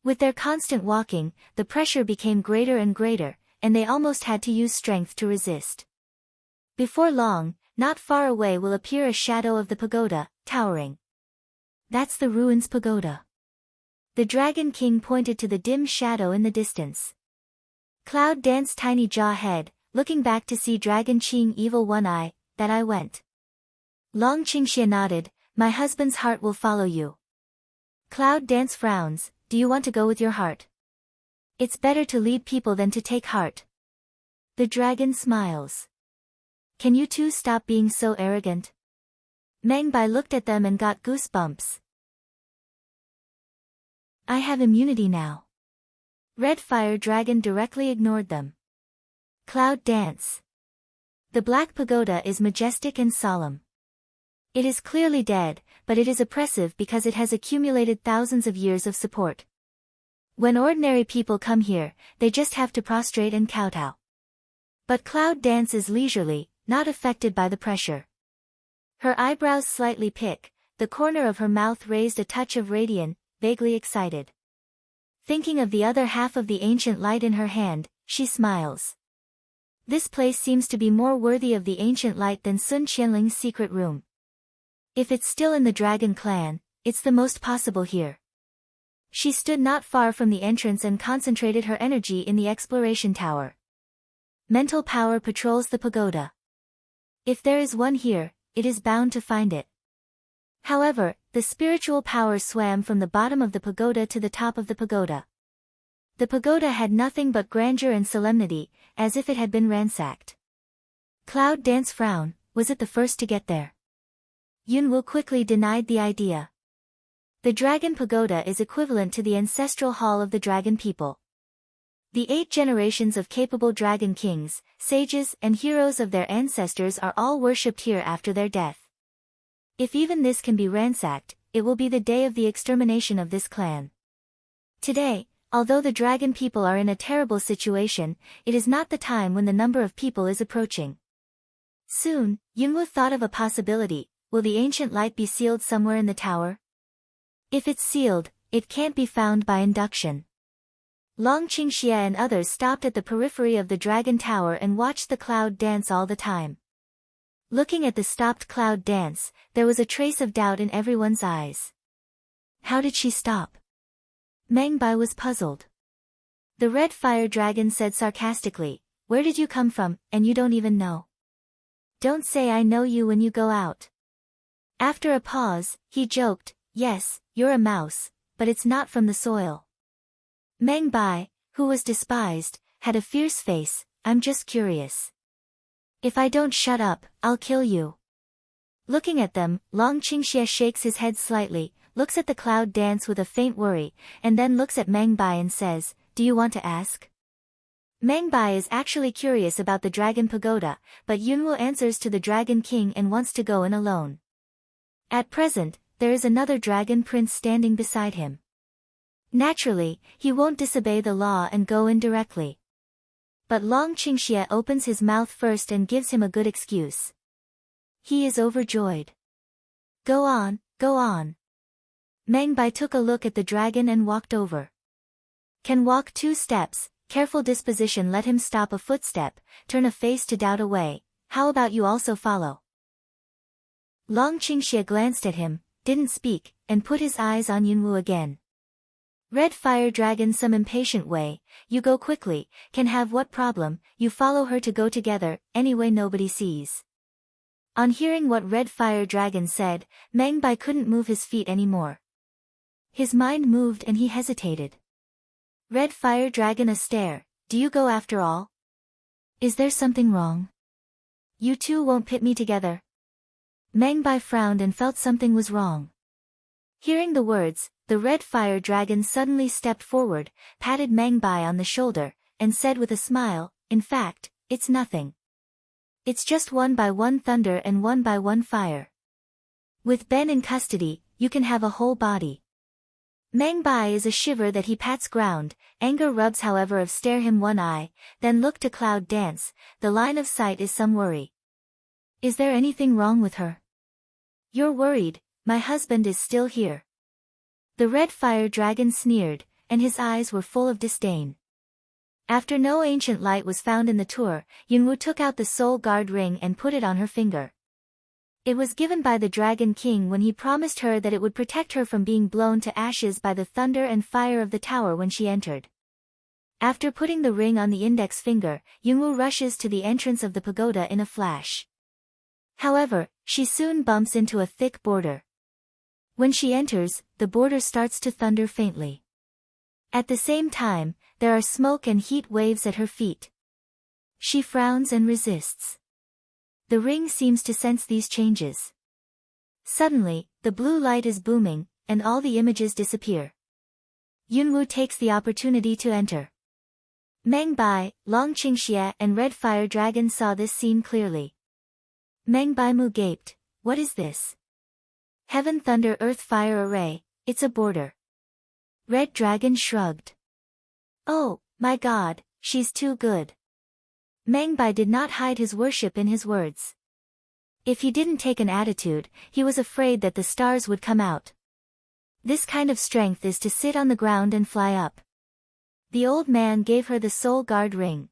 With their constant walking, the pressure became greater and greater, and they almost had to use strength to resist. Before long, not far away will appear a shadow of the pagoda, towering. That's the ruins pagoda. The Dragon King pointed to the dim shadow in the distance. Cloud danced tiny jaw head, looking back to see Dragon Qing evil one eye, that I went. Long Qingxie nodded, my husband's heart will follow you. Cloud dance frowns, do you want to go with your heart? It's better to lead people than to take heart. The dragon smiles. Can you two stop being so arrogant? Meng Bai looked at them and got goosebumps. I have immunity now. Red Fire Dragon directly ignored them. Cloud dance. The Black Pagoda is majestic and solemn. It is clearly dead, but it is oppressive because it has accumulated thousands of years of support. When ordinary people come here, they just have to prostrate and kowtow. But Cloud dance is leisurely, not affected by the pressure. Her eyebrows slightly pick, the corner of her mouth raised a touch of radiance, vaguely excited. Thinking of the other half of the ancient light in her hand, she smiles. This place seems to be more worthy of the ancient light than Sun Qianling's secret room. If it's still in the Dragon Clan, it's the most possible here. She stood not far from the entrance and concentrated her energy in the exploration tower. Mental power patrols the pagoda. If there is one here, it is bound to find it. However, the spiritual power swam from the bottom of the pagoda to the top of the pagoda. The pagoda had nothing but grandeur and solemnity, as if it had been ransacked. Cloud dance frown, was it the first to get there? Yunwu quickly denied the idea. The Dragon Pagoda is equivalent to the ancestral hall of the dragon people. The 8 generations of capable dragon kings, sages and heroes of their ancestors are all worshipped here after their death. If even this can be ransacked, it will be the day of the extermination of this clan. Today, although the dragon people are in a terrible situation, it is not the time when the number of people is approaching. Soon, Yunwu thought of a possibility. Will the ancient light be sealed somewhere in the tower? If it's sealed, it can't be found by induction. Long Qingxie and others stopped at the periphery of the dragon tower and watched the cloud dance all the time. Looking at the stopped cloud dance, there was a trace of doubt in everyone's eyes. How did she stop? Meng Bai was puzzled. The Red Fire Dragon said sarcastically, where did you come from, and you don't even know? Don't say I know you when you go out. After a pause, he joked, yes, you're a mouse, but it's not from the soil. Meng Bai, who was despised, had a fierce face, I'm just curious. If I don't shut up, I'll kill you. Looking at them, Long Qingxie shakes his head slightly, looks at the cloud dance with a faint worry, and then looks at Meng Bai and says, do you want to ask? Meng Bai is actually curious about the Dragon Pagoda, but Yunwu answers to the Dragon King and wants to go in alone. At present, there is another dragon prince standing beside him. Naturally, he won't disobey the law and go in directly. But Long Qingxie opens his mouth first and gives him a good excuse. He is overjoyed. Go on, go on. Meng Bai took a look at the dragon and walked over. Can walk 2 steps, careful disposition let him stop a footstep, turn a face to doubt away, how about you also follow? Long Qingxie glanced at him, didn't speak, and put his eyes on Yunwu again. Red Fire Dragon some impatient way, you go quickly, can have what problem, you follow her to go together, anyway nobody sees. On hearing what Red Fire Dragon said, Meng Bai couldn't move his feet anymore. His mind moved and he hesitated. Red Fire Dragon a stare, do you go after all? Is there something wrong? You two won't pit me together? Meng Bai frowned and felt something was wrong. Hearing the words, the Red Fire Dragon suddenly stepped forward, patted Meng Bai on the shoulder, and said with a smile, in fact, it's nothing. It's just 1 by 1 thunder and 1 by 1 fire. With Ben in custody, you can have a whole body. Meng Bai is a shiver that he pats ground, anger rubs however of stare him one eye, then look to Cloud dance, the line of sight is some worry. Is there anything wrong with her? You're worried, my husband is still here. The Red Fire Dragon sneered, and his eyes were full of disdain. After no ancient light was found in the tour, Yunwu took out the soul guard ring and put it on her finger. It was given by the Dragon King when he promised her that it would protect her from being blown to ashes by the thunder and fire of the tower when she entered. After putting the ring on the index finger, Yunwu rushes to the entrance of the pagoda in a flash. However, she soon bumps into a thick border. When she enters, the border starts to thunder faintly. At the same time, there are smoke and heat waves at her feet. She frowns and resists. The ring seems to sense these changes. Suddenly, the blue light is booming, and all the images disappear. Yunwu takes the opportunity to enter. Meng Bai, Long Qingxie and Red Fire Dragon saw this scene clearly. Meng Baimu gaped, "What is this? Heaven Thunder Earth Fire Array, it's a border." Red Dragon shrugged. "Oh, my god, she's too good." Meng Bai did not hide his worship in his words. If he didn't take an attitude, he was afraid that the stars would come out. This kind of strength is to sit on the ground and fly up. The old man gave her the soul guard ring.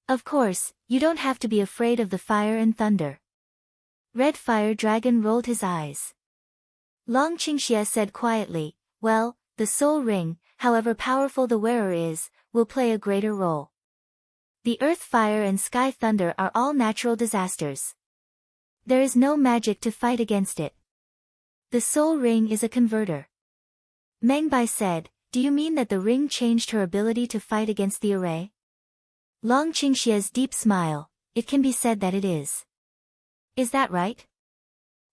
"Of course, you don't have to be afraid of the fire and thunder." Red Fire Dragon rolled his eyes. Long Qingxie said quietly, "Well, the soul ring, however powerful the wearer is, will play a greater role. The earth fire and sky thunder are all natural disasters. There is no magic to fight against it. The soul ring is a converter." Meng Bai said, "Do you mean that the ring changed her ability to fight against the array?" Long Qingxie's deep smile, "It can be said that it is." "Is that right?"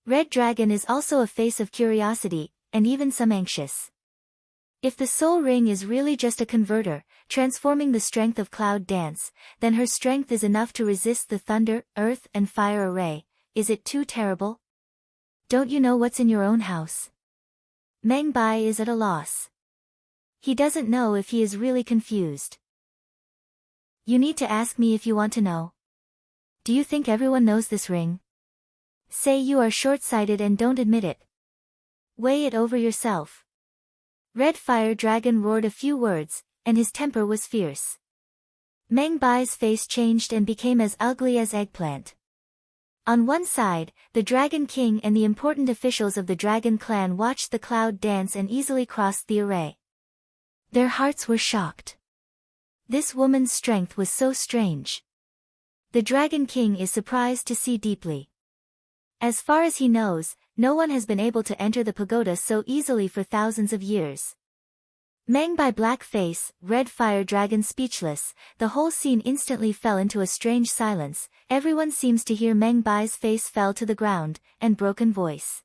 Red Dragon is also a face of curiosity, and even some anxious. If the soul ring is really just a converter, transforming the strength of Cloud Dance, then her strength is enough to resist the thunder, earth and fire array. Is it too terrible? Don't you know what's in your own house? Meng Bai is at a loss. He doesn't know if he is really confused. "You need to ask me if you want to know. Do you think everyone knows this ring? Say you are short-sighted and don't admit it. Weigh it over yourself." Red Fire Dragon roared a few words, and his temper was fierce. Meng Bai's face changed and became as ugly as eggplant. On one side, the Dragon King and the important officials of the Dragon Clan watched the Cloud Dance and easily crossed the array. Their hearts were shocked. This woman's strength was so strange. The Dragon King is surprised to see deeply. As far as he knows, no one has been able to enter the pagoda so easily for thousands of years. Meng Bai black face, Red Fire Dragon speechless, the whole scene instantly fell into a strange silence. Everyone seems to hear Meng Bai's face fell to the ground, and broken voice.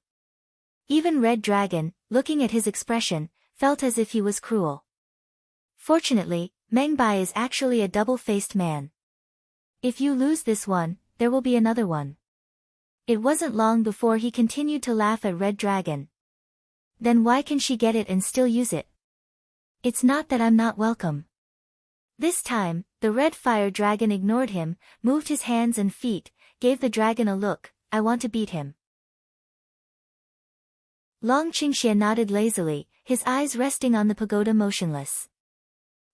Even Red Dragon, looking at his expression, felt as if he was cruel. Fortunately, Meng Bai is actually a double-faced man. If you lose this one, there will be another one. It wasn't long before he continued to laugh at Red Dragon. "Then why can she get it and still use it? It's not that I'm not welcome." This time, the Red Fire Dragon ignored him, moved his hands and feet, gave the dragon a look, "I want to beat him." Long Qingxie nodded lazily, his eyes resting on the pagoda motionless.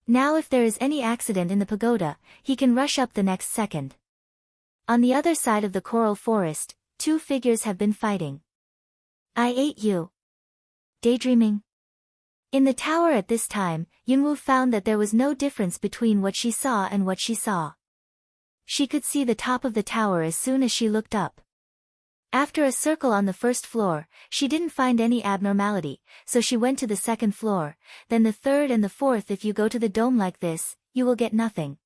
Now if there is any accident in the pagoda, he can rush up the next second. On the other side of the coral forest, two figures have been fighting. "I ate you." Daydreaming? In the tower at this time, Yunwu found that there was no difference between what she saw and what she saw. She could see the top of the tower as soon as she looked up. After a circle on the first floor, she didn't find any abnormality, so she went to the second floor, then the third and the fourth. If you go to the dome like this, you will get nothing.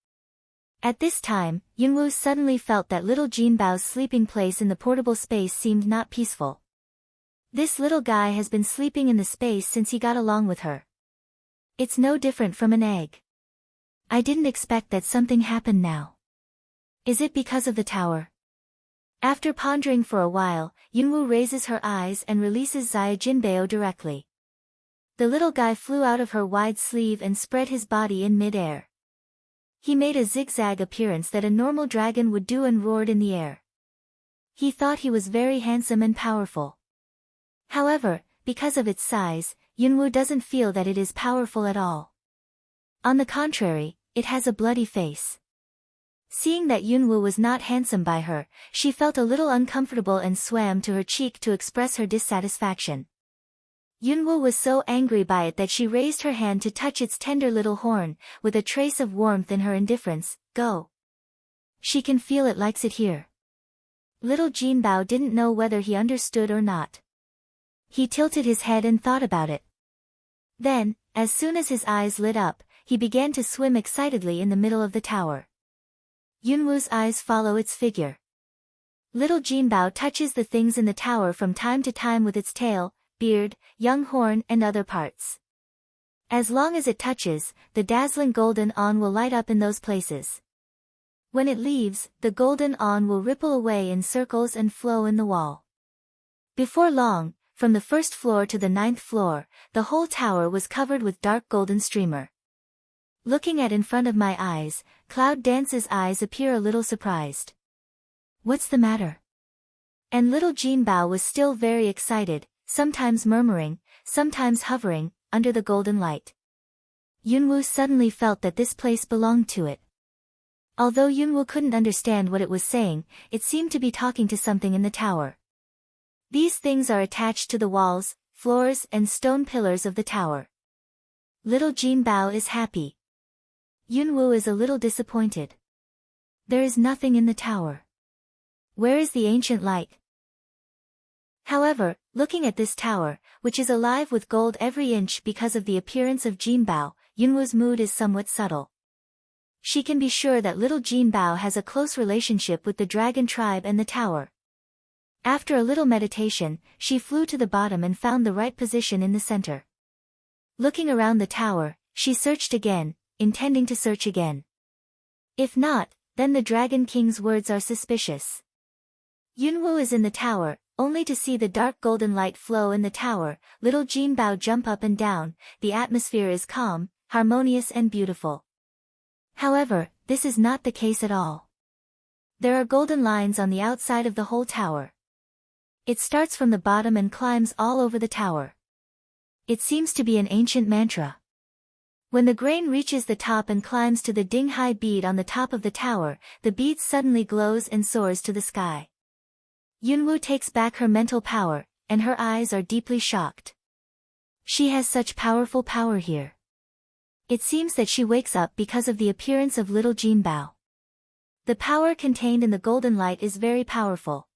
At this time, Yunwu suddenly felt that little Jinbao's sleeping place in the portable space seemed not peaceful. This little guy has been sleeping in the space since he got along with her. It's no different from an egg. I didn't expect that something happened now. Is it because of the tower? After pondering for a while, Yunwu raises her eyes and releases Xia Jinbao directly. The little guy flew out of her wide sleeve and spread his body in mid-air. He made a zigzag appearance that a normal dragon would do and roared in the air. He thought he was very handsome and powerful. However, because of its size, Yunwu doesn't feel that it is powerful at all. On the contrary, it has a bloody face. Seeing that Yunwoo was not handsome by her, she felt a little uncomfortable and swam to her cheek to express her dissatisfaction. Yunwoo was so angry by it that she raised her hand to touch its tender little horn, with a trace of warmth in her indifference. Go. She can feel it likes it here. Little Jinbao didn't know whether he understood or not. He tilted his head and thought about it. Then, as soon as his eyes lit up, he began to swim excitedly in the middle of the tower. Yunwoo's eyes follow its figure. Little Jinbao touches the things in the tower from time to time with its tail, beard, young horn and other parts. As long as it touches, the dazzling golden on will light up in those places. When it leaves, the golden on will ripple away in circles and flow in the wall. Before long, from the first floor to the 9th floor, the whole tower was covered with dark golden streamer. Looking at in front of my eyes, Cloud Dance's eyes appear a little surprised. What's the matter? And little Jinbao was still very excited, sometimes murmuring, sometimes hovering, under the golden light. Yunwoo suddenly felt that this place belonged to it. Although Yunwoo couldn't understand what it was saying, it seemed to be talking to something in the tower. These things are attached to the walls, floors and stone pillars of the tower. Little Jinbao is happy. Yunwoo is a little disappointed. There is nothing in the tower. Where is the ancient light? However, looking at this tower, which is alive with gold every inch because of the appearance of Jinbao, Yunwoo's mood is somewhat subtle. She can be sure that little Jinbao has a close relationship with the dragon tribe and the tower. After a little meditation, she flew to the bottom and found the right position in the center. Looking around the tower, she searched again, intending to search again. If not, then the Dragon King's words are suspicious. Yunwoo is in the tower, only to see the dark golden light flow in the tower, little Jinbao jump up and down, the atmosphere is calm, harmonious and beautiful. However, this is not the case at all. There are golden lines on the outside of the whole tower. It starts from the bottom and climbs all over the tower. It seems to be an ancient mantra. When the grain reaches the top and climbs to the Dinghai bead on the top of the tower, the bead suddenly glows and soars to the sky. Yunwoo takes back her mental power, and her eyes are deeply shocked. She has such powerful power here. It seems that she wakes up because of the appearance of little Jinbao. The power contained in the golden light is very powerful.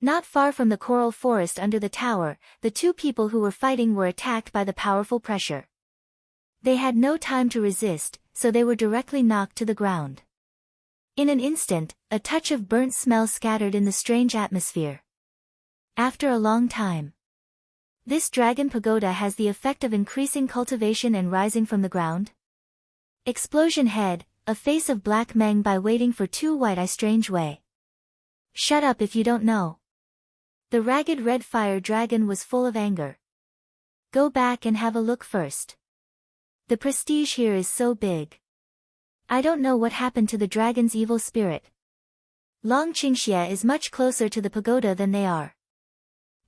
Not far from the coral forest under the tower, the two people who were fighting were attacked by the powerful pressure. They had no time to resist, so they were directly knocked to the ground. In an instant, a touch of burnt smell scattered in the strange atmosphere. After a long time, this dragon pagoda has the effect of increasing cultivation and rising from the ground. Explosion head, a face of black Meng by waiting for two white I strange way. Shut up if you don't know. The ragged red fire dragon was full of anger. Go back and have a look first. The prestige here is so big. I don't know what happened to the dragon's evil spirit. Long Qingxie is much closer to the pagoda than they are.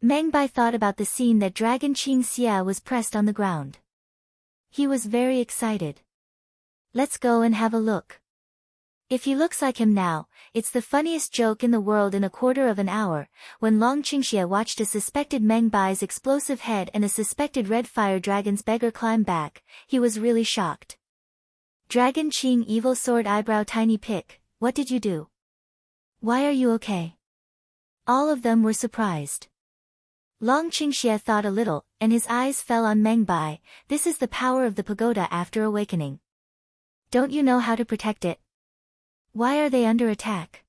Meng Bai thought about the scene that Dragon Qingxie was pressed on the ground. He was very excited. Let's go and have a look. If he looks like him now, it's the funniest joke in the world. In a quarter of an hour, when Long Qingxie watched a suspected Meng Bai's explosive head and a suspected red fire dragon's beggar climb back, he was really shocked. Dragon Qing evil sword eyebrow tiny pick, what did you do? Why are you okay? All of them were surprised. Long Qingxie thought a little, and his eyes fell on Meng Bai. This is the power of the pagoda after awakening. Don't you know how to protect it? Why are they under attack?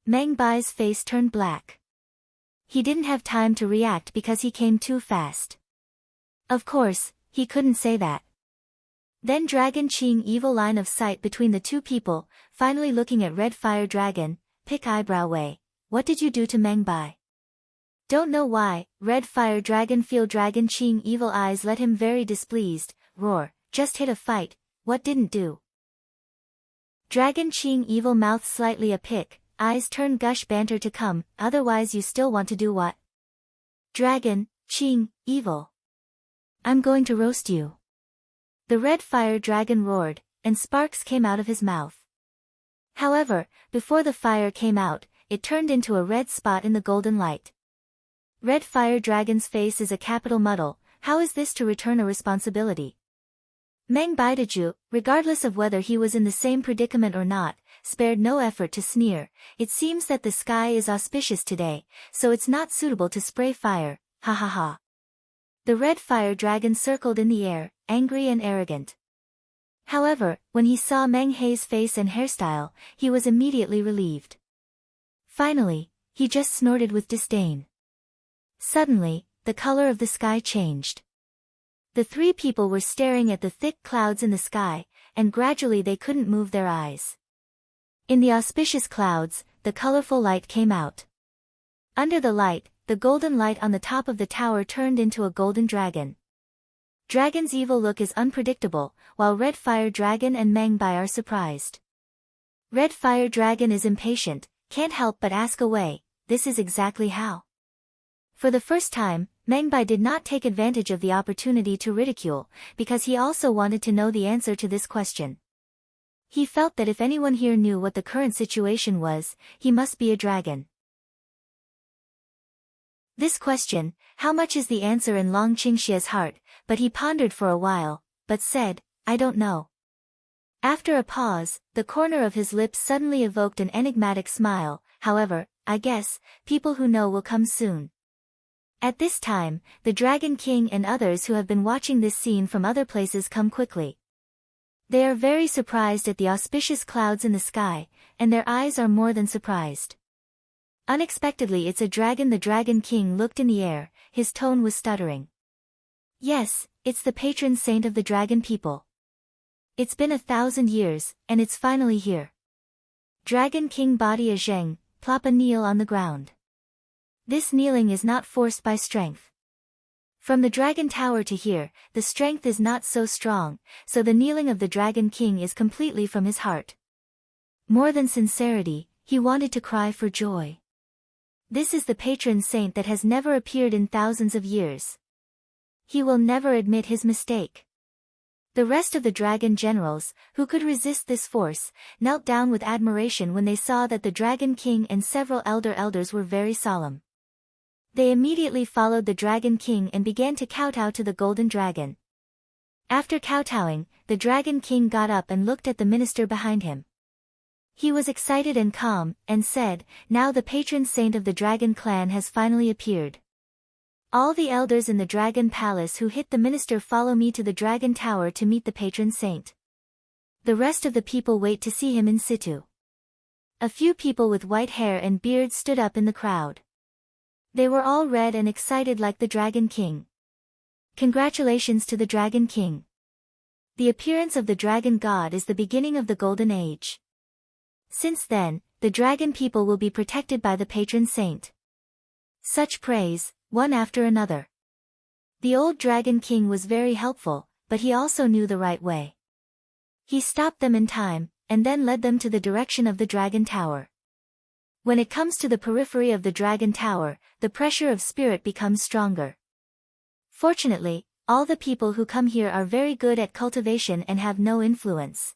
Meng Bai's face turned black. He didn't have time to react because he came too fast. Of course, he couldn't say that. Then Dragon Qing evil line of sight between the two people, finally looking at red fire dragon, pick eyebrow way. What did you do to Meng Bai? Don't know why, red fire dragon feel Dragon Qing evil eyes let him very displeased, roar, just hit a fight, what didn't do? Dragon Qing evil mouth slightly a pick, eyes turn gush banter to come, otherwise you still want to do what? Dragon, Qing, evil. I'm going to roast you. The red fire dragon roared, and sparks came out of his mouth. However, before the fire came out, it turned into a red spot in the golden light. Red Fire Dragon's face is a capital muddle. How is this to return a responsibility? Meng Baidaju, regardless of whether he was in the same predicament or not, spared no effort to sneer. It seems that the sky is auspicious today, so it's not suitable to spray fire, ha ha ha. The Red Fire Dragon circled in the air, angry and arrogant. However, when he saw Meng Hei's face and hairstyle, he was immediately relieved. Finally, he just snorted with disdain. Suddenly, the color of the sky changed. The three people were staring at the thick clouds in the sky, and gradually they couldn't move their eyes. In the auspicious clouds, the colorful light came out. Under the light, the golden light on the top of the tower turned into a golden dragon. Dragon's evil look is unpredictable, while Red Fire Dragon and Meng Bai are surprised. Red Fire Dragon is impatient, can't help but ask away, this is exactly how. For the first time, Meng Bai did not take advantage of the opportunity to ridicule, because he also wanted to know the answer to this question. He felt that if anyone here knew what the current situation was, he must be a dragon. This question, how much is the answer in Long Qingxia's heart, but he pondered for a while, but said, I don't know. After a pause, the corner of his lips suddenly evoked an enigmatic smile. However, I guess, people who know will come soon. At this time, the Dragon King and others who have been watching this scene from other places come quickly. They are very surprised at the auspicious clouds in the sky, and their eyes are more than surprised. Unexpectedly, it's a dragon. The Dragon King looked in the air, his tone was stuttering. Yes, it's the patron saint of the dragon people. It's been 1,000 years, and it's finally here. Dragon King body a zheng, plop a kneel on the ground. This kneeling is not forced by strength. From the Dragon Tower to here, the strength is not so strong, so the kneeling of the Dragon King is completely from his heart. More than sincerity, he wanted to cry for joy. This is the patron saint that has never appeared in thousands of years. He will never admit his mistake. The rest of the dragon generals, who could resist this force, knelt down with admiration when they saw that the Dragon King and several elders were very solemn. They immediately followed the Dragon King and began to kowtow to the Golden Dragon. After kowtowing, the Dragon King got up and looked at the minister behind him. He was excited and calm, and said, now the patron saint of the Dragon Clan has finally appeared. All the elders in the Dragon Palace who hit the minister follow me to the Dragon Tower to meet the patron saint. The rest of the people wait to see him in situ. A few people with white hair and beards stood up in the crowd. They were all red and excited like the Dragon King. Congratulations to the Dragon King. The appearance of the Dragon God is the beginning of the Golden Age. Since then, the dragon people will be protected by the patron saint. Such praise, one after another. The old Dragon King was very helpful, but he also knew the right way. He stopped them in time, and then led them to the direction of the Dragon Tower. When it comes to the periphery of the Dragon Tower, the pressure of spirit becomes stronger. Fortunately, all the people who come here are very good at cultivation and have no influence.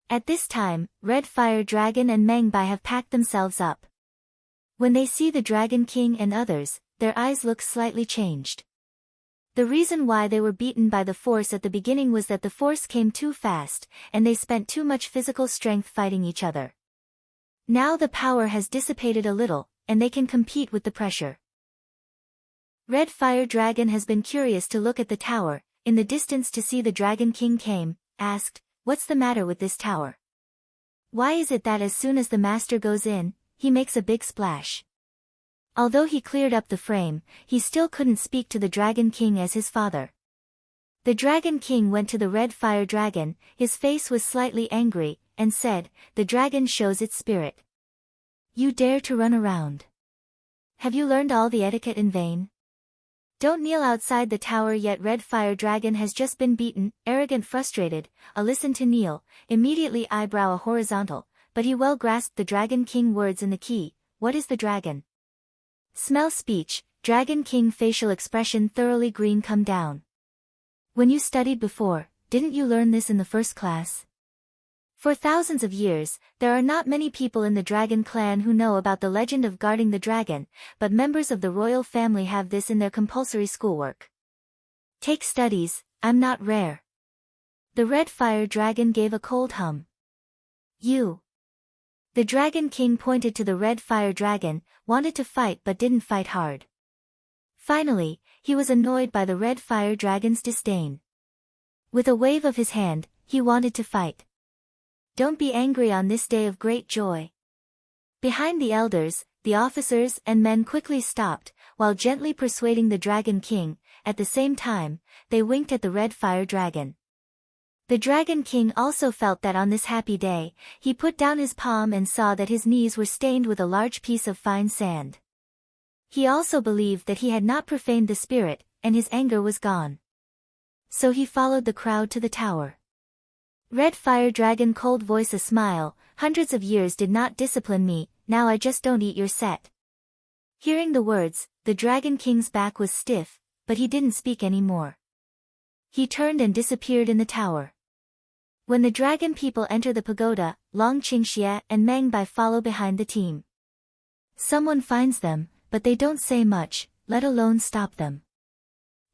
At this time, Red Fire Dragon and Meng Bai have packed themselves up. When they see the Dragon King and others, their eyes look slightly changed. The reason why they were beaten by the force at the beginning was that the force came too fast, and they spent too much physical strength fighting each other. Now the power has dissipated a little, and they can compete with the pressure. Red Fire Dragon has been curious to look at the tower. In the distance to see the Dragon King came, asked, what's the matter with this tower? Why is it that as soon as the master goes in, he makes a big splash? Although he cleared up the frame, he still couldn't speak to the Dragon King as his father. The Dragon King went to the Red Fire Dragon, his face was slightly angry, and said, the dragon shows its spirit. You dare to run around. Have you learned all the etiquette in vain? Don't kneel outside the tower yet. Red Fire Dragon has just been beaten, arrogant, frustrated, listen to kneel, immediately eyebrow a horizontal, but he well grasped the Dragon King words in the key, what is the dragon? Smell speech, Dragon King facial expression thoroughly green come down. When you studied before, didn't you learn this in the first class? For thousands of years, there are not many people in the dragon clan who know about the legend of guarding the dragon, but members of the royal family have this in their compulsory schoolwork. Take studies, I'm not rare. The red fire dragon gave a cold hum. You. The dragon king pointed to the red fire dragon, wanted to fight but didn't fight hard. Finally, he was annoyed by the red fire dragon's disdain. With a wave of his hand, he wanted to fight. Don't be angry on this day of great joy. Behind the elders, the officers and men quickly stopped, while gently persuading the dragon king. At the same time, they winked at the red fire dragon. The dragon king also felt that on this happy day, he put down his palm and saw that his knees were stained with a large piece of fine sand. He also believed that he had not profaned the spirit, and his anger was gone. So he followed the crowd to the tower. Red fire dragon cold voice a smile, hundreds of years did not discipline me, now I just don't eat your set. Hearing the words, the dragon king's back was stiff, but he didn't speak any more. He turned and disappeared in the tower. When the dragon people enter the pagoda, Long Qingxie and Meng Bai follow behind the team. Someone finds them, but they don't say much, let alone stop them.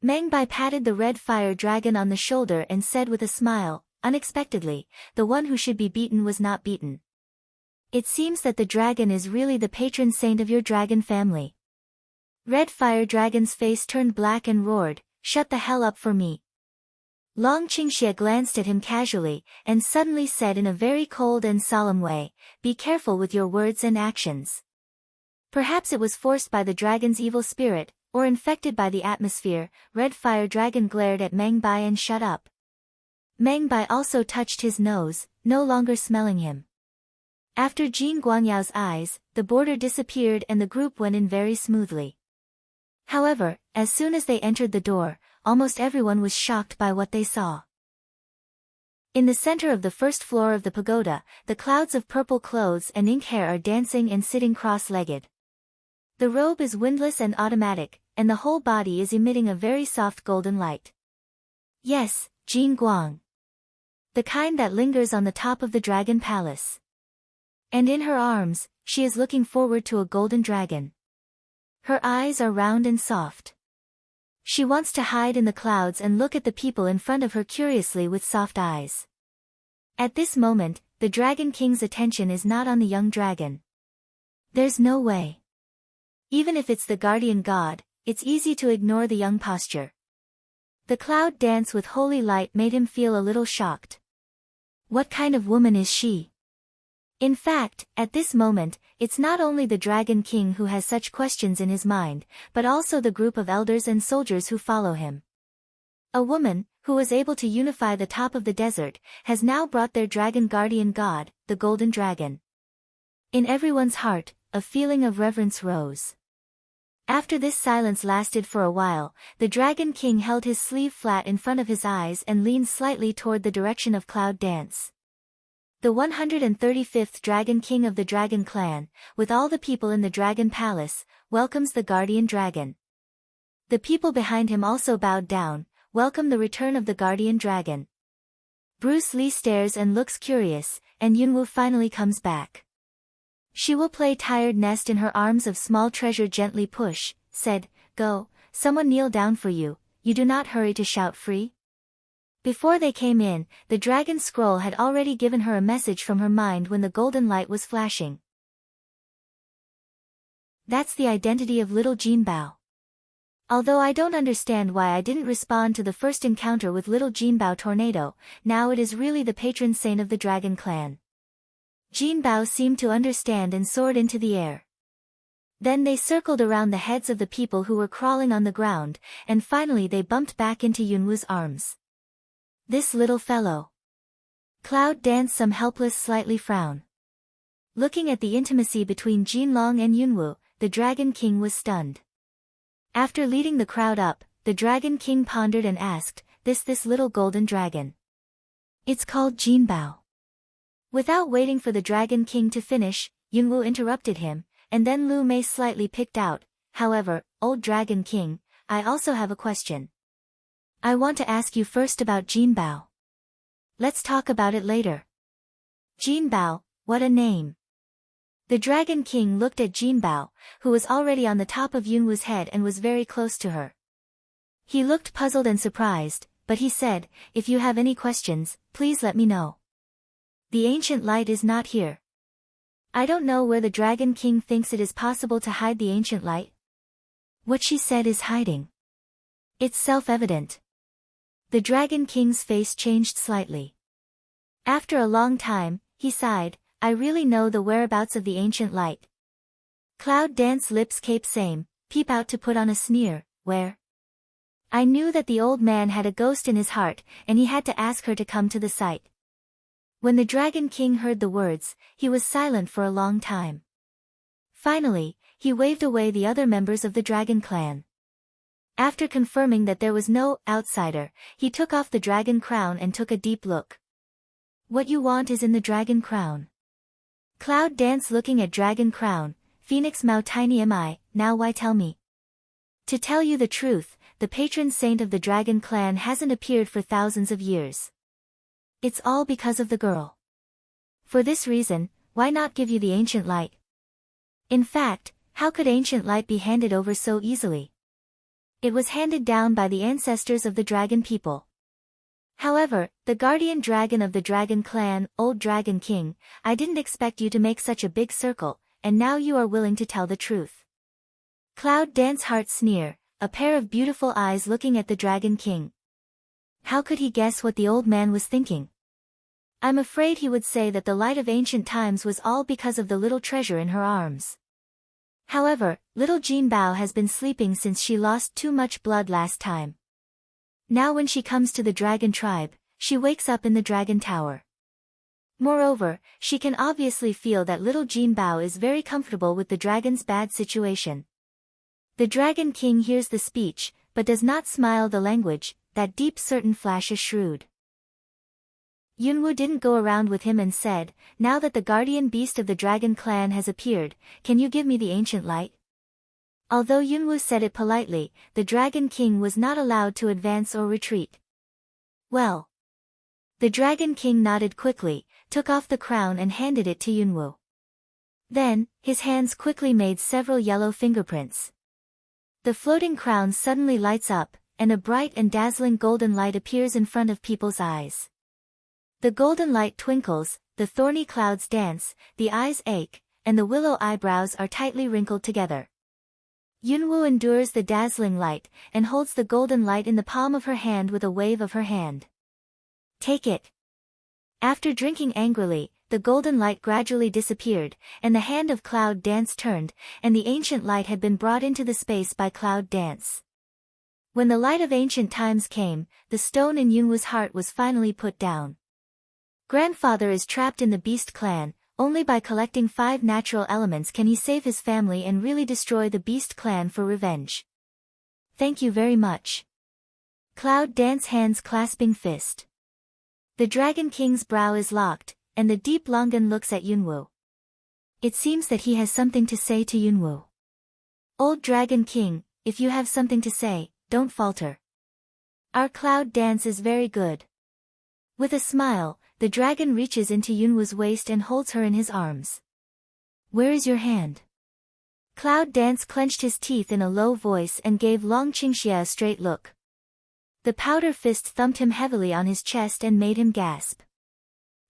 Meng Bai patted the red fire dragon on the shoulder and said with a smile, unexpectedly, the one who should be beaten was not beaten. It seems that the dragon is really the patron saint of your dragon family. Red fire dragon's face turned black and roared, shut the hell up for me. Long Qingxie glanced at him casually, and suddenly said in a very cold and solemn way, be careful with your words and actions. Perhaps it was forced by the dragon's evil spirit, or infected by the atmosphere. Red fire dragon glared at Meng Bai and shut up. Meng Bai also touched his nose, no longer smelling him. After Jin Guangyao's eyes, the border disappeared and the group went in very smoothly. However, as soon as they entered the door, almost everyone was shocked by what they saw. In the center of the first floor of the pagoda, the clouds of purple clothes and ink hair are dancing and sitting cross-legged. The robe is windless and automatic, and the whole body is emitting a very soft golden light. Yes, Jin Guang. The kind that lingers on the top of the dragon palace. And in her arms, she is looking forward to a golden dragon. Her eyes are round and soft. She wants to hide in the clouds and look at the people in front of her curiously with soft eyes. At this moment, the Dragon King's attention is not on the young dragon. There's no way. Even if it's the guardian god, it's easy to ignore the young posture. The cloud dance with holy light made him feel a little shocked. What kind of woman is she? In fact, at this moment, it's not only the Dragon King who has such questions in his mind, but also the group of elders and soldiers who follow him. A woman, who was able to unify the top of the desert, has now brought their dragon guardian god, the golden dragon. In everyone's heart, a feeling of reverence rose. After this silence lasted for a while, the Dragon King held his sleeve flat in front of his eyes and leaned slightly toward the direction of cloud dance. The 135th Dragon King of the Dragon Clan, with all the people in the Dragon Palace, welcomes the guardian dragon. The people behind him also bowed down, welcome the return of the guardian dragon. Bruce Lee stares and looks curious, and Yunwu finally comes back. She will play tired nest in her arms of small treasure gently push, said, go, someone kneel down for you, you do not hurry to shout free. Before they came in, the dragon scroll had already given her a message from her mind when the golden light was flashing. That's the identity of little Jinbao. Although I don't understand why I didn't respond to the first encounter with little Jinbao Tornado, now it is really the patron saint of the Dragon Clan. Jinbao seemed to understand and soared into the air. Then they circled around the heads of the people who were crawling on the ground, and finally they bumped back into Yunwu's arms. This little fellow. Cloud danced some helpless slightly frown. Looking at the intimacy between Jinlong and Yunwu, the Dragon King was stunned. After leading the crowd up, the Dragon King pondered and asked, this little golden dragon. It's called Jinbao. Without waiting for the Dragon King to finish, Yunwu interrupted him, and then Lu Mei slightly picked out, however, old Dragon King, I also have a question. I want to ask you first about Jinbao. Let's talk about it later. Jinbao, what a name. The Dragon King looked at Jinbao, who was already on the top of Yunwu's head and was very close to her. He looked puzzled and surprised, but he said, if you have any questions, please let me know. The ancient light is not here. I don't know where the Dragon King thinks it is possible to hide the ancient light. What she said is hiding. It's self-evident. The Dragon King's face changed slightly. After a long time, he sighed, I really know the whereabouts of the ancient light. Cloud Dance's lips cape same, peep out to put on a sneer, where? I knew that the old man had a ghost in his heart, and he had to ask her to come to the site. When the Dragon King heard the words, he was silent for a long time. Finally, he waved away the other members of the Dragon clan. After confirming that there was no outsider, he took off the dragon crown and took a deep look. What you want is in the dragon crown. Cloud Dance looking at dragon crown, Phoenix Mao tiny am I, now why tell me? To tell you the truth, the patron saint of the dragon clan hasn't appeared for thousands of years. It's all because of the girl. For this reason, why not give you the ancient light? In fact, how could ancient light be handed over so easily? It was handed down by the ancestors of the dragon people. However, the guardian dragon of the dragon clan, Old Dragon King, I didn't expect you to make such a big circle, and now you are willing to tell the truth. Cloud Dance heart sneer, a pair of beautiful eyes looking at the Dragon King. How could he guess what the old man was thinking? I'm afraid he would say that the light of ancient times was all because of the little treasure in her arms. However, little Jinbao has been sleeping since she lost too much blood last time. Now when she comes to the dragon tribe, she wakes up in the dragon tower. Moreover, she can obviously feel that little Jinbao is very comfortable with the dragon's bad situation. The Dragon King hears the speech, but does not smile the language, that deep certain flash is shrewd. Yunwu didn't go around with him and said, now that the guardian beast of the dragon clan has appeared, can you give me the ancient light? Although Yunwu said it politely, the Dragon King was not allowed to advance or retreat. Well. The Dragon King nodded quickly, took off the crown and handed it to Yunwu. Then, his hands quickly made several yellow fingerprints. The floating crown suddenly lights up, and a bright and dazzling golden light appears in front of people's eyes. The golden light twinkles, the thorny clouds dance, the eyes ache, and the willow eyebrows are tightly wrinkled together. Yunwu endures the dazzling light, and holds the golden light in the palm of her hand with a wave of her hand. Take it. After drinking angrily, the golden light gradually disappeared, and the hand of Cloud Dance turned, and the ancient light had been brought into the space by Cloud Dance. When the light of ancient times came, the stone in Yunwu's heart was finally put down. Grandfather is trapped in the Beast Clan, only by collecting 5 natural elements can he save his family and really destroy the Beast Clan for revenge. Thank you very much. Cloud Dance hands clasping fist. The Dragon King's brow is locked, and the deep Longan looks at Yunwu. It seems that he has something to say to Yunwu. Old Dragon King, if you have something to say, don't falter. Our Cloud Dance is very good. With a smile, the dragon reaches into Yunwu's waist and holds her in his arms. Where is your hand? Cloud Dance clenched his teeth in a low voice and gave Long Qingxia a straight look. The powder fist thumped him heavily on his chest and made him gasp.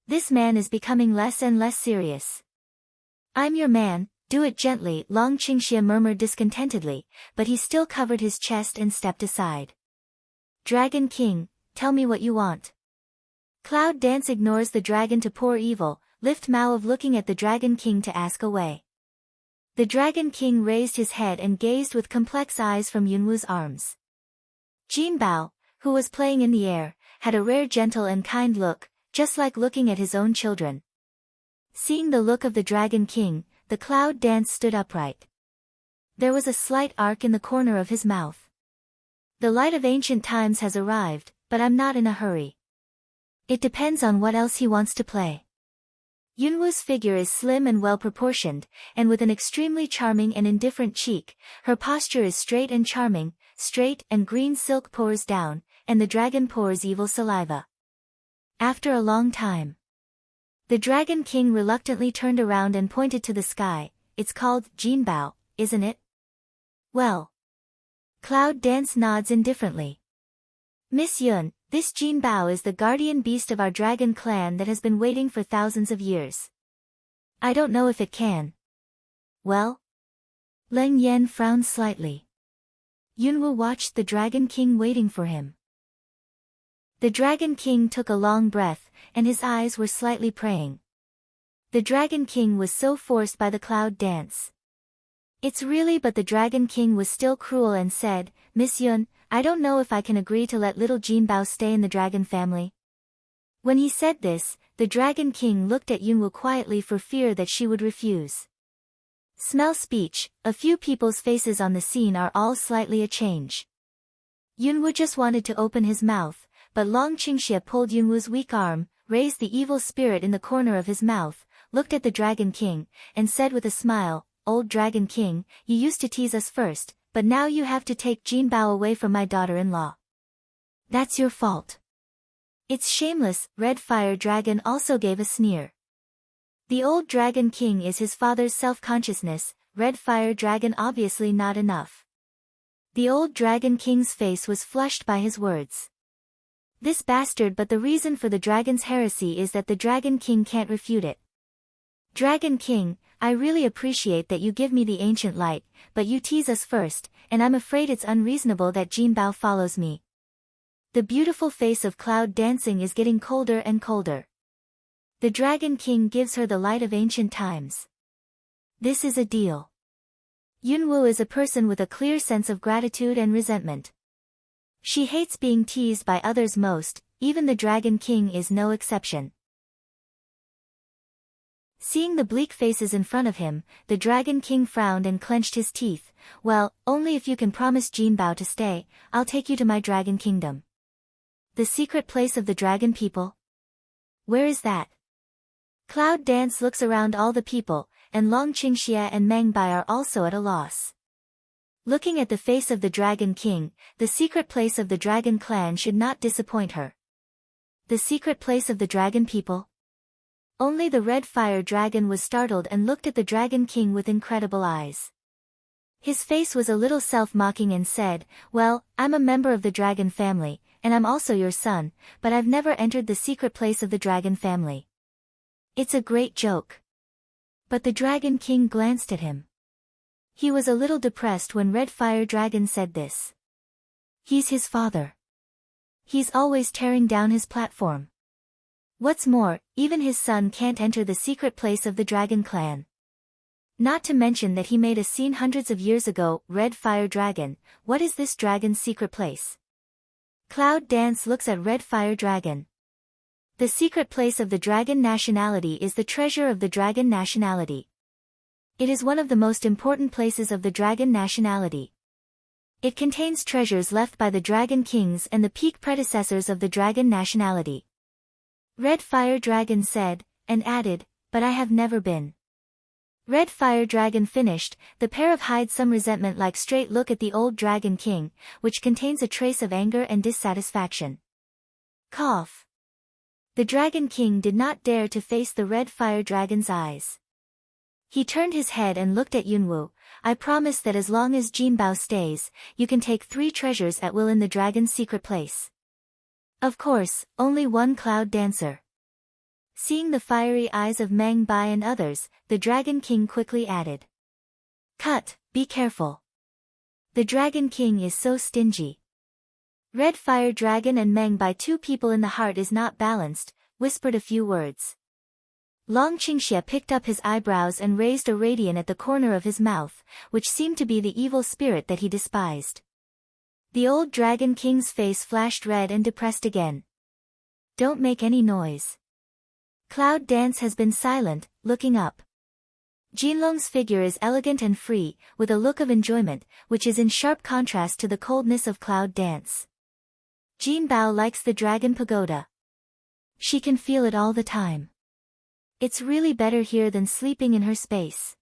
This man is becoming less and less serious. I'm your man, do it gently, Long Qingxia murmured discontentedly, but he still covered his chest and stepped aside. Dragon King, tell me what you want. Cloud Dance ignores the dragon to pour evil, lift Mao of looking at the Dragon King to ask away. The Dragon King raised his head and gazed with complex eyes from Yunwu's arms. Jinbao, who was playing in the air, had a rare gentle and kind look, just like looking at his own children. Seeing the look of the Dragon King, the Cloud Dance stood upright. There was a slight arc in the corner of his mouth. The light of ancient times has arrived, but I'm not in a hurry. It depends on what else he wants to play. Yunwu's figure is slim and well-proportioned, and with an extremely charming and indifferent cheek, her posture is straight and charming, straight and green silk pours down, and the dragon pours evil saliva. After a long time. The Dragon King reluctantly turned around and pointed to the sky. It's called Jinbao, isn't it? Well. Cloud Dance nods indifferently. Miss Yun, this Jinbao is the guardian beast of our dragon clan that has been waiting for thousands of years. I don't know if it can. Well? Leng Yan frowned slightly. Yunwu watched the Dragon King waiting for him. The Dragon King took a long breath, and his eyes were slightly praying. The Dragon King was so forced by the cloud dance. It's really but the Dragon King was still cruel and said, Miss Yun, I don't know if I can agree to let little Jinbao stay in the dragon family. When he said this, the Dragon King looked at Yunwu quietly for fear that she would refuse. Smell speech, a few people's faces on the scene are all slightly a change. Yunwu just wanted to open his mouth, but Long Qingxie pulled Yunwu's weak arm, raised the evil spirit in the corner of his mouth, looked at the Dragon King, and said with a smile, Old Dragon King, you used to tease us first, but now you have to take Jinbao away from my daughter-in-law. That's your fault. It's shameless. Red Fire Dragon also gave a sneer. The old Dragon King is his father's self-consciousness, Red Fire Dragon obviously not enough. The old Dragon King's face was flushed by his words. This bastard, but the reason for the dragon's heresy is that the Dragon King can't refute it. Dragon King, I really appreciate that you give me the ancient light, but you tease us first, and I'm afraid it's unreasonable that Jinbao follows me. The beautiful face of Cloud Dancing is getting colder and colder. The Dragon King gives her the light of ancient times. This is a deal. Yunwu is a person with a clear sense of gratitude and resentment. She hates being teased by others most, even the Dragon King is no exception. Seeing the bleak faces in front of him, the Dragon King frowned and clenched his teeth. Well, only if you can promise Jinbao to stay, I'll take you to my Dragon Kingdom. The secret place of the dragon people? Where is that? Cloud Dance looks around all the people, and Long Qingxie and Meng Bai are also at a loss. Looking at the face of the Dragon King, the secret place of the Dragon Clan should not disappoint her. The secret place of the dragon people? Only the Red Fire Dragon was startled and looked at the Dragon King with incredible eyes. His face was a little self-mocking and said, Well, I'm a member of the dragon family, and I'm also your son, but I've never entered the secret place of the dragon family. It's a great joke. But the Dragon King glanced at him. He was a little depressed when Red Fire Dragon said this. He's his father. He's always tearing down his platform. What's more, even his son can't enter the secret place of the Dragon Clan. Not to mention that he made a scene hundreds of years ago. Red Fire Dragon, what is this dragon's secret place? Cloud Dance looks at Red Fire Dragon. The secret place of the dragon nationality is the treasure of the dragon nationality. It is one of the most important places of the dragon nationality. It contains treasures left by the Dragon Kings and the peak predecessors of the dragon nationality. Red Fire Dragon said, and added, but I have never been. Red Fire Dragon finished, the pair of hide some resentment like straight look at the old Dragon King, which contains a trace of anger and dissatisfaction. Cough. The Dragon King did not dare to face the Red Fire Dragon's eyes. He turned his head and looked at Yunwu. I promise that as long as Jinbao stays, you can take 3 treasures at will in the dragon's secret place. Of course, only one Cloud Dancer. Seeing the fiery eyes of Meng Bai and others, the Dragon King quickly added. Cut, be careful. The Dragon King is so stingy. Red Fire Dragon and Meng Bai, 2 people in the heart is not balanced, whispered a few words. Long Qingxie picked up his eyebrows and raised a radian at the corner of his mouth, which seemed to be the evil spirit that he despised. The old Dragon King's face flashed red and depressed again. Don't make any noise. Cloud Dance has been silent, looking up. Jinlong's figure is elegant and free, with a look of enjoyment, which is in sharp contrast to the coldness of Cloud Dance. Jinbao likes the Dragon Pagoda. She can feel it all the time. It's really better here than sleeping in her space.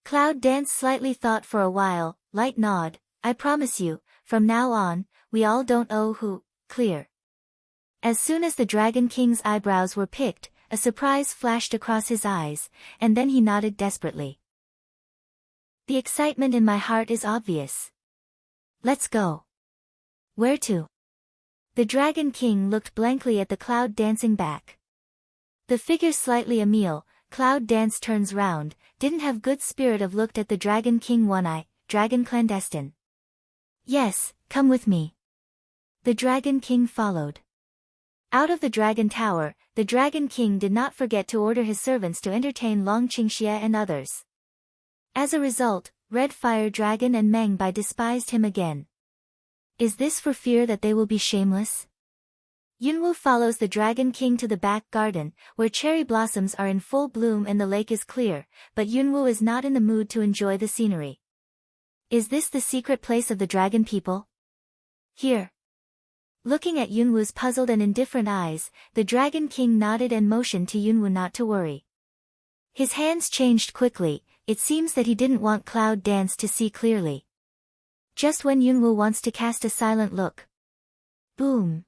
Cloud Dance slightly thought for a while, light nod, I promise you, from now on, we all don't owe who, clear. As soon as the Dragon King's eyebrows were picked, a surprise flashed across his eyes, and then he nodded desperately. The excitement in my heart is obvious. Let's go. Where to? The Dragon King looked blankly at the Cloud dancing back. The figure slightly Emil, Cloud Dance turns round, didn't have good spirit of looked at the Dragon King one-eye, Dragon clandestine. Yes, come with me. The Dragon King followed. Out of the Dragon Tower, the Dragon King did not forget to order his servants to entertain Long Qingxie and others. As a result, Red Fire Dragon and Meng Bai despised him again. Is this for fear that they will be shameless? Yunwu follows the Dragon King to the back garden, where cherry blossoms are in full bloom and the lake is clear, but Yunwu is not in the mood to enjoy the scenery. Is this the secret place of the dragon people? Here. Looking at Yunwu's puzzled and indifferent eyes, the Dragon King nodded and motioned to Yunwu not to worry. His hands changed quickly, it seems that he didn't want Cloud Dance to see clearly. Just when Yunwu wants to cast a silent look. Boom!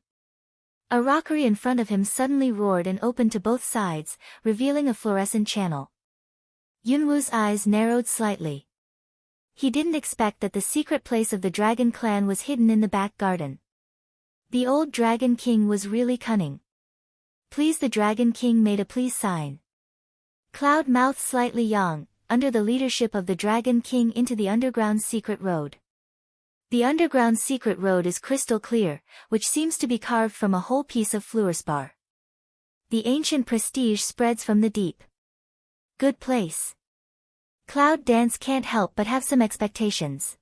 A rockery in front of him suddenly roared and opened to both sides, revealing a fluorescent channel. Yunwu's eyes narrowed slightly. He didn't expect that the secret place of the Dragon Clan was hidden in the back garden. The old Dragon King was really cunning. Please, the Dragon King made a please sign. Cloud mouthed slightly yawned, under the leadership of the Dragon King into the underground secret road. The underground secret road is crystal clear, which seems to be carved from a whole piece of fluorspar. The ancient prestige spreads from the deep. Good place. Cloud Dance can't help but have some expectations.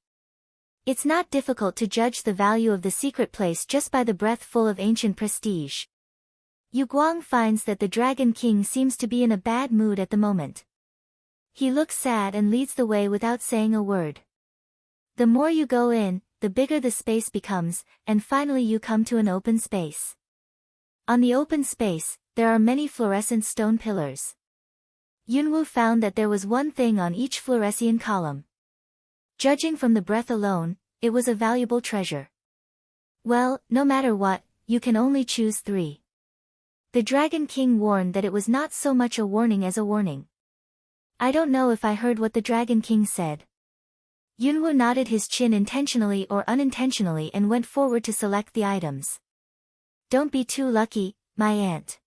It's not difficult to judge the value of the secret place just by the breath full of ancient prestige. Yu Guang finds that the Dragon King seems to be in a bad mood at the moment. He looks sad and leads the way without saying a word. The more you go in, the bigger the space becomes, and finally you come to an open space. On the open space, there are many fluorescent stone pillars. Yunwu found that there was one thing on each fluorescent column. Judging from the breath alone, it was a valuable treasure. Well, no matter what, you can only choose 3. The Dragon King warned that it was not so much a warning as a warning. I don't know if I heard what the Dragon King said. Yunwu nodded his chin intentionally or unintentionally and went forward to select the items. Don't be too lucky, my aunt.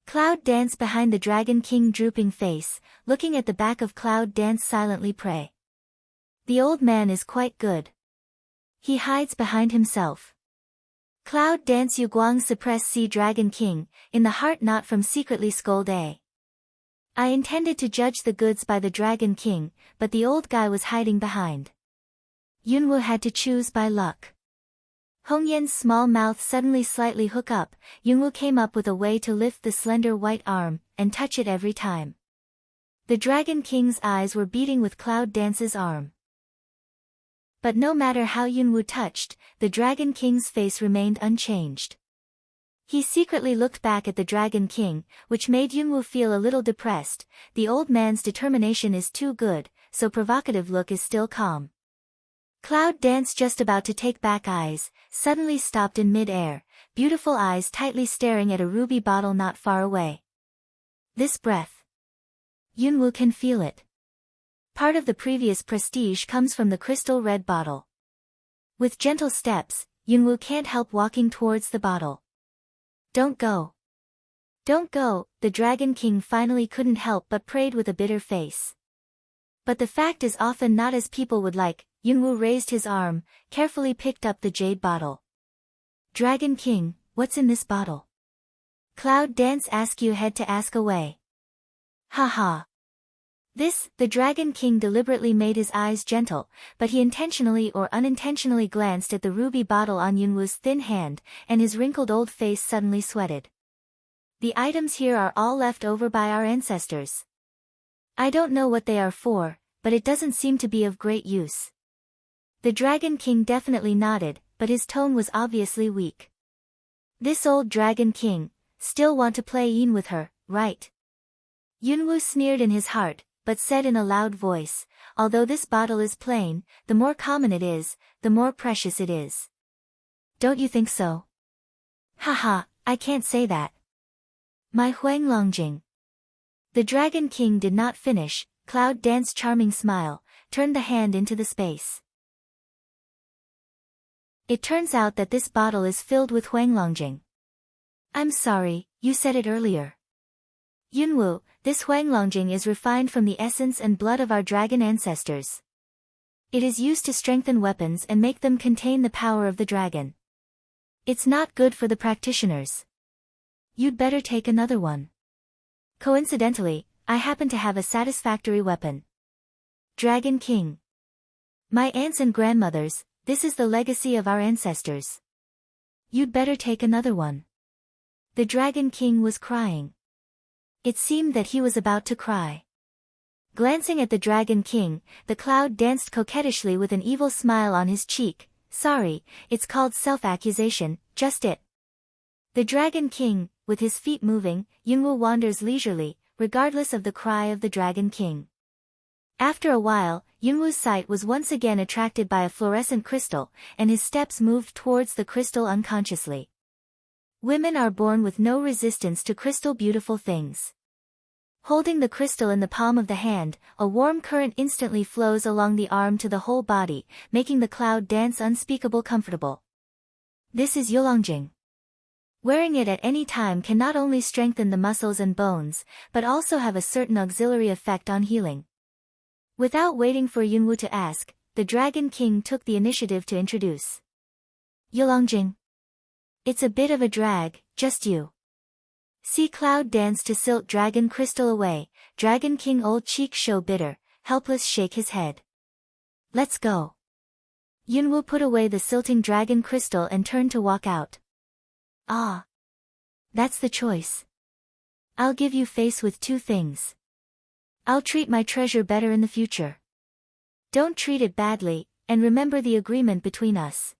Cloud Dance behind the Dragon King drooping face, looking at the back of Cloud Dance silently pray. The old man is quite good. He hides behind himself. Cloud Dance Yu Guang suppress see Dragon King, in the heart not from secretly scold I intended to judge the goods by the Dragon King, but the old guy was hiding behind. Yunwu had to choose by luck. Hongyan's small mouth suddenly slightly hook up, Yunwu came up with a way to lift the slender white arm, and touch it every time. The Dragon King's eyes were beating with Cloud Dance's arm. But no matter how Yunwu touched, the Dragon King's face remained unchanged. He secretly looked back at the Dragon King, which made Yunwu feel a little depressed. The old man's determination is too good, so provocative look is still calm. Cloud Dance just about to take back eyes, suddenly stopped in mid-air, beautiful eyes tightly staring at a ruby bottle not far away. This breath. Yunwu can feel it. Part of the previous prestige comes from the crystal red bottle. With gentle steps, Yunwu can't help walking towards the bottle. Don't go. Don't go, the Dragon King finally couldn't help but prayed with a bitter face. But the fact is often not as people would like. Yunwu raised his arm, carefully picked up the jade bottle. Dragon King, what's in this bottle? Cloud Dance ask you had to ask away. Ha. The Dragon King deliberately made his eyes gentle, but he intentionally or unintentionally glanced at the ruby bottle on Yunwu's thin hand, and his wrinkled old face suddenly sweated. The items here are all left over by our ancestors. I don't know what they are for, but it doesn't seem to be of great use. The Dragon King definitely nodded, but his tone was obviously weak. This old Dragon King, still want to play Yin with her, right? Yunwu sneered in his heart, but said in a loud voice, although this bottle is plain, the more common it is, the more precious it is. Don't you think so? Haha, I can't say that. My Huanglongjing. The Dragon King did not finish. Cloud Dance's charming smile turned the hand into the space. It turns out that this bottle is filled with Huanglongjing. I'm sorry, you said it earlier. Yunwu, this Huanglongjing is refined from the essence and blood of our dragon ancestors. It is used to strengthen weapons and make them contain the power of the dragon. It's not good for the practitioners. You'd better take another one. Coincidentally, I happen to have a satisfactory weapon. Dragon King. My aunts and grandmothers, this is the legacy of our ancestors. You'd better take another one. The Dragon King was crying. It seemed that he was about to cry. Glancing at the Dragon King, the Cloud danced coquettishly with an evil smile on his cheek. Sorry, it's called self-accusation, just it. The Dragon King, with his feet moving, Yunwu wanders leisurely, regardless of the cry of the Dragon King. After a while, Yunwu's sight was once again attracted by a fluorescent crystal, and his steps moved towards the crystal unconsciously. Women are born with no resistance to crystal beautiful things. Holding the crystal in the palm of the hand, a warm current instantly flows along the arm to the whole body, making the Cloud dance unspeakable comfortable. This is Yulongjing. Wearing it at any time can not only strengthen the muscles and bones, but also have a certain auxiliary effect on healing. Without waiting for Yunwu to ask, the Dragon King took the initiative to introduce. Yulongjing. It's a bit of a drag, just you. See Cloud dance to silt Dragon Crystal away, Dragon King old cheek show bitter, helpless shake his head. Let's go. Yunwu put away the silting Dragon Crystal and turned to walk out. Ah. That's the choice. I'll give you face with two things. I'll treat my treasure better in the future. Don't treat it badly, and remember the agreement between us.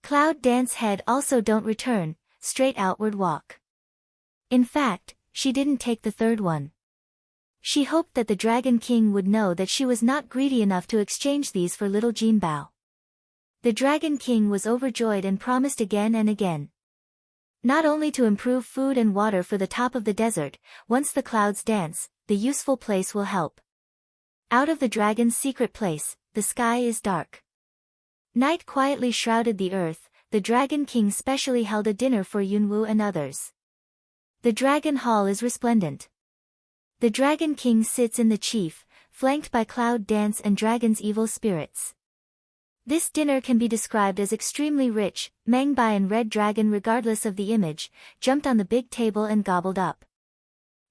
Cloud dance head also don't return, straight outward walk. In fact, she didn't take the third one. She hoped that the Dragon King would know that she was not greedy enough to exchange these for little Jinbao. The Dragon King was overjoyed and promised again and again. Not only to improve food and water for the top of the desert, once the clouds dance, the useful place will help. Out of the dragon's secret place, the sky is dark. Night quietly shrouded the earth. The Dragon King specially held a dinner for Yunwu and others. The Dragon Hall is resplendent. The Dragon King sits in the chief, flanked by Cloud dance and Dragon's evil spirits. This dinner can be described as extremely rich. Mangbai and Red Dragon, regardless of the image, jumped on the big table and gobbled up.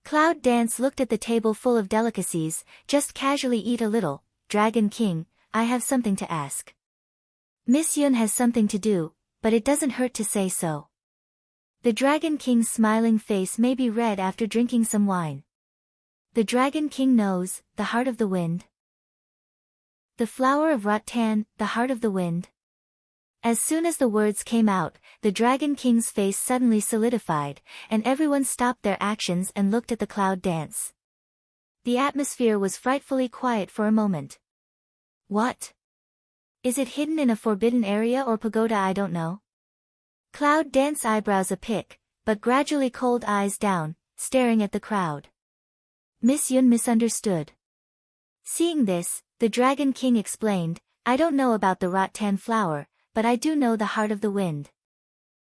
Cloud dance looked at the table full of delicacies. Just casually eat a little. Dragon King, I have something to ask. Miss Yun has something to do, but it doesn't hurt to say so. The Dragon King's smiling face may be red after drinking some wine. The Dragon King knows, the heart of the wind. The flower of rattan, the heart of the wind. As soon as the words came out, the Dragon King's face suddenly solidified, and everyone stopped their actions and looked at the Cloud dance. The atmosphere was frightfully quiet for a moment. What? Is it hidden in a forbidden area or pagoda? I don't know. Cloud dance eyebrows a pick, but gradually cold eyes down, staring at the crowd. Miss Yun misunderstood. Seeing this, the Dragon King explained, I don't know about the rattan flower, but I do know the heart of the wind.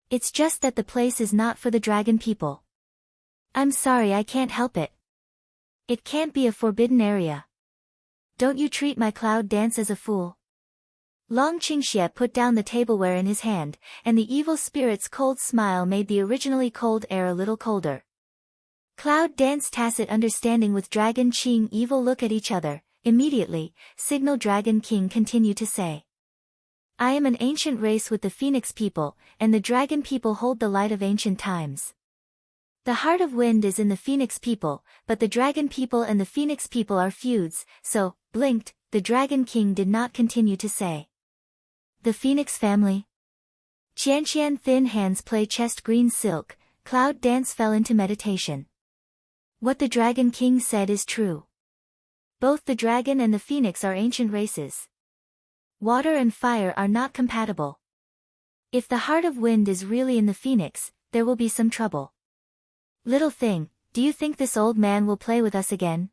It's just that the place is not for the dragon people. I'm sorry, I can't help it. It can't be a forbidden area. Don't you treat my Cloud dance as a fool. Long Qingxie put down the tableware in his hand, and the evil spirit's cold smile made the originally cold air a little colder. Cloud danced tacit understanding with Dragon Qing evil look at each other. Immediately, Signal Dragon King continued to say. I am an ancient race with the Phoenix people, and the Dragon people hold the light of ancient times. The heart of wind is in the Phoenix people, but the Dragon people and the Phoenix people are feuds, so, blinked, the Dragon King did not continue to say. The Phoenix family? Qianqian thin hands play chest green silk. Cloud dance fell into meditation. What the Dragon King said is true. Both the dragon and the phoenix are ancient races. Water and fire are not compatible. If the heart of wind is really in the phoenix, there will be some trouble. Little thing, do you think this old man will play with us again?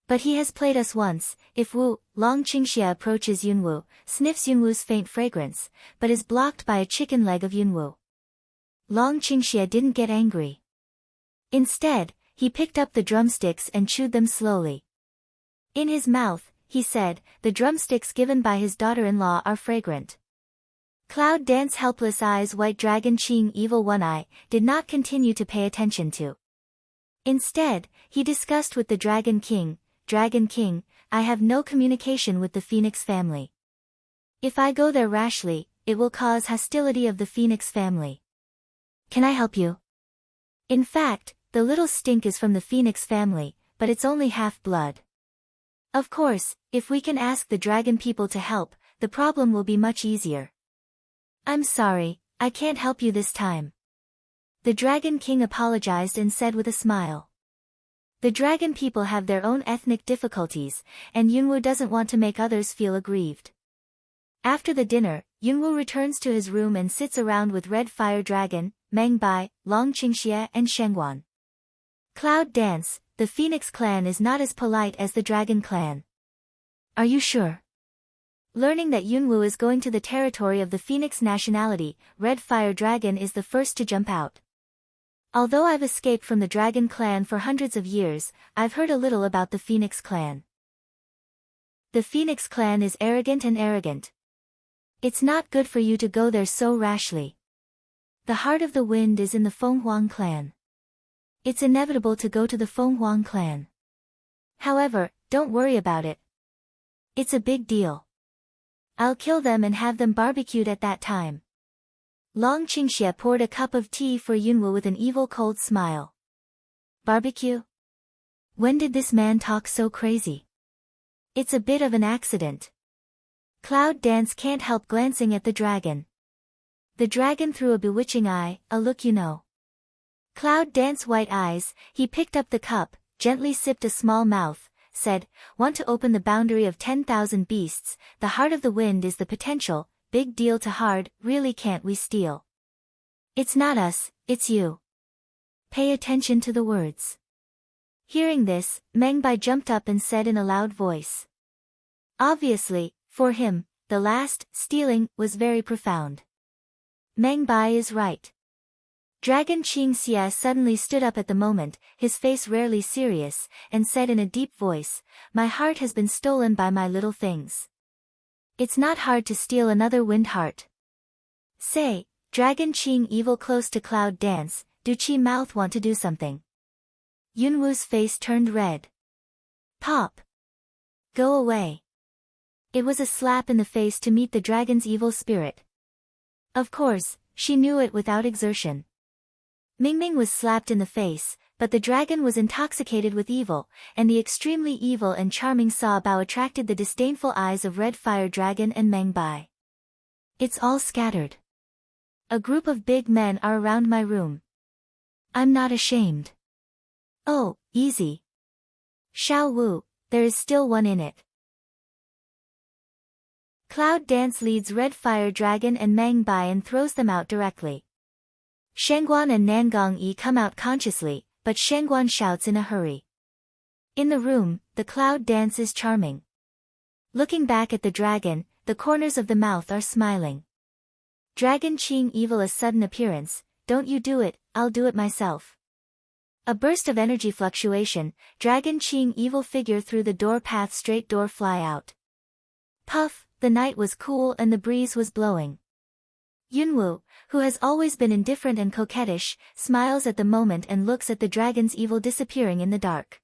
But he has played us once. If Wu, Long Qingxia approaches Yunwu, sniffs Yunwu's faint fragrance, but is blocked by a chicken leg of Yunwu. Long Qingxia didn't get angry. Instead, he picked up the drumsticks and chewed them slowly. In his mouth, he said, the drumsticks given by his daughter-in-law are fragrant. Cloud Dance helpless eyes white dragon Qing evil one eye, did not continue to pay attention to. Instead, he discussed with the Dragon King, Dragon King, I have no communication with the Phoenix family. If I go there rashly, it will cause hostility of the Phoenix family. Can I help you? In fact, the little stink is from the Phoenix family, but it's only half-blood. Of course, if we can ask the dragon people to help, the problem will be much easier. I'm sorry, I can't help you this time. The Dragon King apologized and said with a smile. The dragon people have their own ethnic difficulties, and Yunwu doesn't want to make others feel aggrieved. After the dinner, Yunwu returns to his room and sits around with Red Fire Dragon, Meng Bai, Long Qingxia and Shengguan. Cloud Dance, the Phoenix clan is not as polite as the Dragon clan. Are you sure? Learning that Yunwu is going to the territory of the Phoenix nationality, Red Fire Dragon is the first to jump out. Although I've escaped from the Dragon clan for hundreds of years, I've heard a little about the Phoenix clan. The Phoenix clan is arrogant and arrogant. It's not good for you to go there so rashly. The heart of the wind is in the Fenghuang clan. It's inevitable to go to the Fenghuang clan. However, don't worry about it. It's a big deal. I'll kill them and have them barbecued at that time. Long Qingxia poured a cup of tea for Yunwu with an evil cold smile. Barbecue? When did this man talk so crazy? It's a bit of an accident. Cloud Dance can't help glancing at the dragon. The dragon threw a bewitching eye, a look you know. Cloud Dance white eyes, he picked up the cup, gently sipped a small mouth, said, want to open the boundary of 10,000 beasts, the heart of the wind is the potential, big deal to hard, really can't we steal? It's not us, it's you. Pay attention to the words. Hearing this, Meng Bai jumped up and said in a loud voice. Obviously, for him, the last, stealing, was very profound. Meng Bai is right. Dragon Qing Xia suddenly stood up at the moment, his face rarely serious, and said in a deep voice, my heart has been stolen by my little things. It's not hard to steal another wind heart. Say, Dragon Qing evil close to Cloud Dance, do Chi mouth want to do something? Yunwu's face turned red. Pop! Go away. It was a slap in the face to meet the dragon's evil spirit. Of course, she knew it without exertion. Mingming was slapped in the face, but the dragon was intoxicated with evil, and the extremely evil and charming Sa Bao attracted the disdainful eyes of Red Fire Dragon and Meng Bai. It's all scattered. A group of big men are around my room. I'm not ashamed. Oh, easy. Xiao Wu, there is still one in it. Cloud Dance leads Red Fire Dragon and Meng Bai and throws them out directly. Shengguan and Nangong Yi come out consciously, but Shengguan shouts in a hurry. In the room, the Cloud Dance is charming. Looking back at the dragon, the corners of the mouth are smiling. Dragon Qing evil a sudden appearance, don't you do it, I'll do it myself. A burst of energy fluctuation, Dragon Qing evil figure through the door path straight door fly out. Puff, the night was cool and the breeze was blowing. Yunwu, who has always been indifferent and coquettish, smiles at the moment and looks at the dragon's evil disappearing in the dark.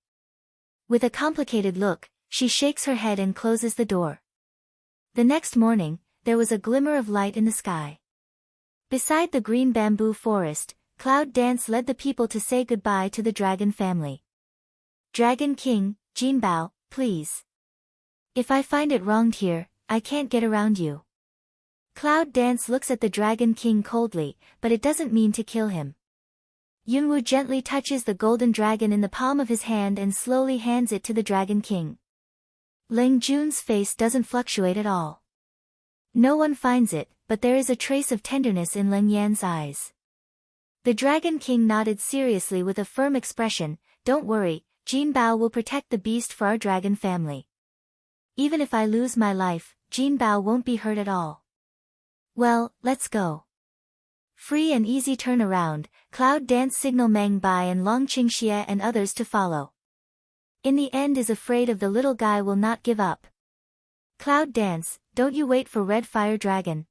With a complicated look, she shakes her head and closes the door. The next morning, there was a glimmer of light in the sky. Beside the green bamboo forest, Cloud Dance led the people to say goodbye to the dragon family. Dragon King, Jinbao, please. If I find it wronged here, I can't get around you. Cloud Dance looks at the Dragon King coldly, but it doesn't mean to kill him. Yunwu gently touches the golden dragon in the palm of his hand and slowly hands it to the Dragon King. Leng Jun's face doesn't fluctuate at all. No one finds it, but there is a trace of tenderness in Leng Yan's eyes. The Dragon King nodded seriously with a firm expression. Don't worry, Jin Bao will protect the beast for our dragon family. Even if I lose my life, Jin Bao won't be hurt at all. Well, let's go. Free and easy turnaround, Cloud Dance signal Meng Bai and Long Qingxie and others to follow. In the end is afraid of the little guy will not give up. Cloud Dance, don't you wait for Red Fire Dragon?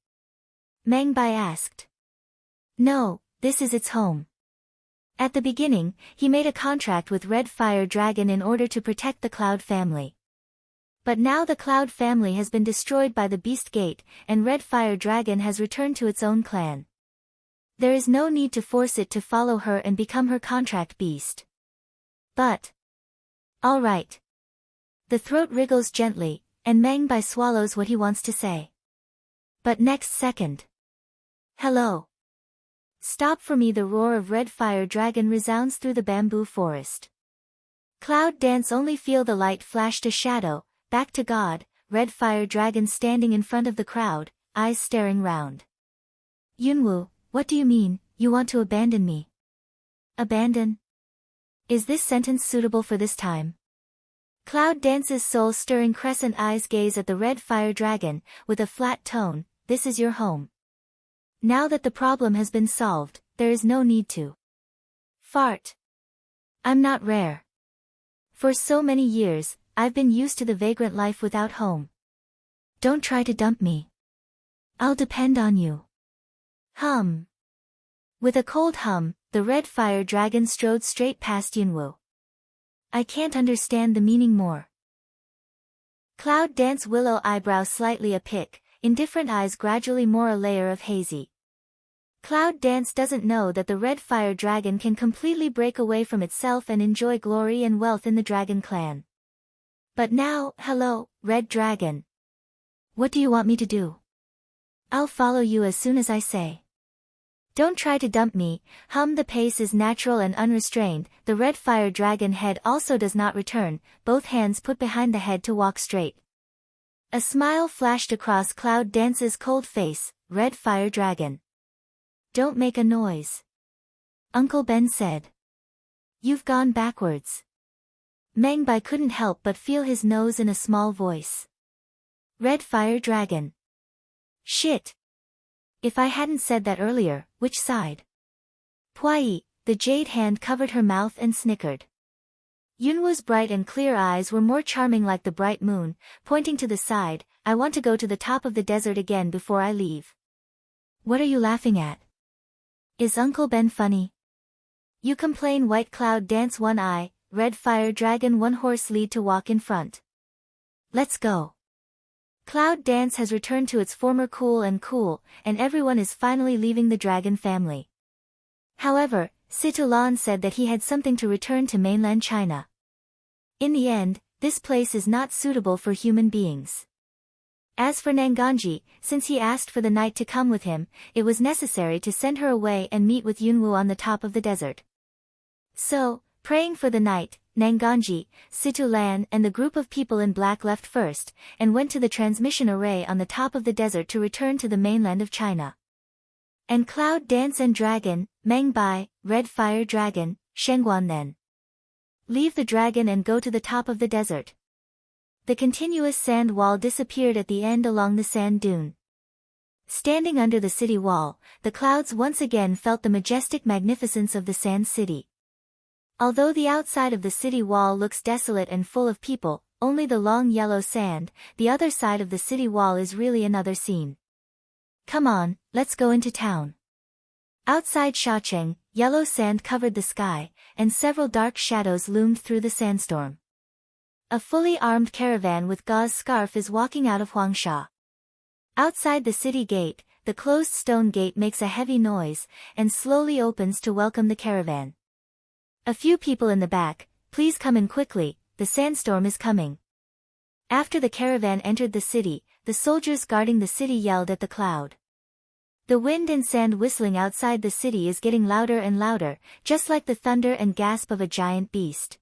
Meng Bai asked. No, this is its home. At the beginning, he made a contract with Red Fire Dragon in order to protect the Cloud family. But now the Cloud family has been destroyed by the Beast Gate, and Red Fire Dragon has returned to its own clan. There is no need to force it to follow her and become her contract beast. But... all right. The throat wriggles gently, and Meng Bai swallows what he wants to say. But next second. Hello. Stop for me. The roar of Red Fire Dragon resounds through the bamboo forest. Cloud Dance only feel the light flashed a shadow, back to God, Red Fire Dragon standing in front of the crowd, eyes staring round. Yunwu, what do you mean, you want to abandon me? Abandon? Is this sentence suitable for this time? Cloud Dance's soul-stirring crescent eyes gaze at the Red Fire Dragon, with a flat tone. This is your home. Now that the problem has been solved, there is no need to fart. I'm not rare. For so many years, I've been used to the vagrant life without home. Don't try to dump me. I'll depend on you. Hum. With a cold hum, the Red Fire Dragon strode straight past Yunwu. I can't understand the meaning more. Cloud Dance willow eyebrow slightly a pick, indifferent eyes gradually more a layer of hazy. Cloud Dance doesn't know that the Red Fire Dragon can completely break away from itself and enjoy glory and wealth in the Dragon Clan. But now, hello, Red Dragon. What do you want me to do? I'll follow you as soon as I say. Don't try to dump me. The pace is natural and unrestrained. The Red Fire Dragon head also does not return, both hands put behind the head to walk straight. A smile flashed across Cloud Dance's cold face. Red Fire Dragon. Don't make a noise. Uncle Ben said. You've gone backwards. Meng Bai couldn't help but feel his nose in a small voice. Red Fire Dragon. Shit. If I hadn't said that earlier, which side? Pwai, the jade hand covered her mouth and snickered. Yunwu's bright and clear eyes were more charming like the bright moon, pointing to the side. I want to go to the top of the desert again before I leave. What are you laughing at? Is Uncle Ben funny? You complain. White Cloud Dance one eye, Red Fire Dragon one horse lead to walk in front. Let's go. Cloud Dance has returned to its former cool, and everyone is finally leaving the dragon family. However, Situlan said that he had something to return to mainland China. In the end, this place is not suitable for human beings. As for Nanganji, since he asked for the knight to come with him, it was necessary to send her away and meet with Yunwu on the top of the desert. So, praying for the knight, Nanganji, Situlan and the group of people in black left first, and went to the transmission array on the top of the desert to return to the mainland of China. And Cloud Dance and Dragon, Meng Bai, Red Fire Dragon, Shengguan then. Leave the dragon and go to the top of the desert. The continuous sand wall disappeared at the end along the sand dune. Standing under the city wall, the clouds once again felt the majestic magnificence of the sand city. Although the outside of the city wall looks desolate and full of people, only the long yellow sand, the other side of the city wall is really another scene. Come on, let's go into town. Outside Shaocheng, yellow sand covered the sky, and several dark shadows loomed through the sandstorm. A fully armed caravan with gauze scarf is walking out of Huangsha. Outside the city gate, the closed stone gate makes a heavy noise, and slowly opens to welcome the caravan. A few people in the back, please come in quickly, the sandstorm is coming. After the caravan entered the city, the soldiers guarding the city yelled at the cloud. The wind and sand whistling outside the city is getting louder and louder, just like the thunder and gasp of a giant beast.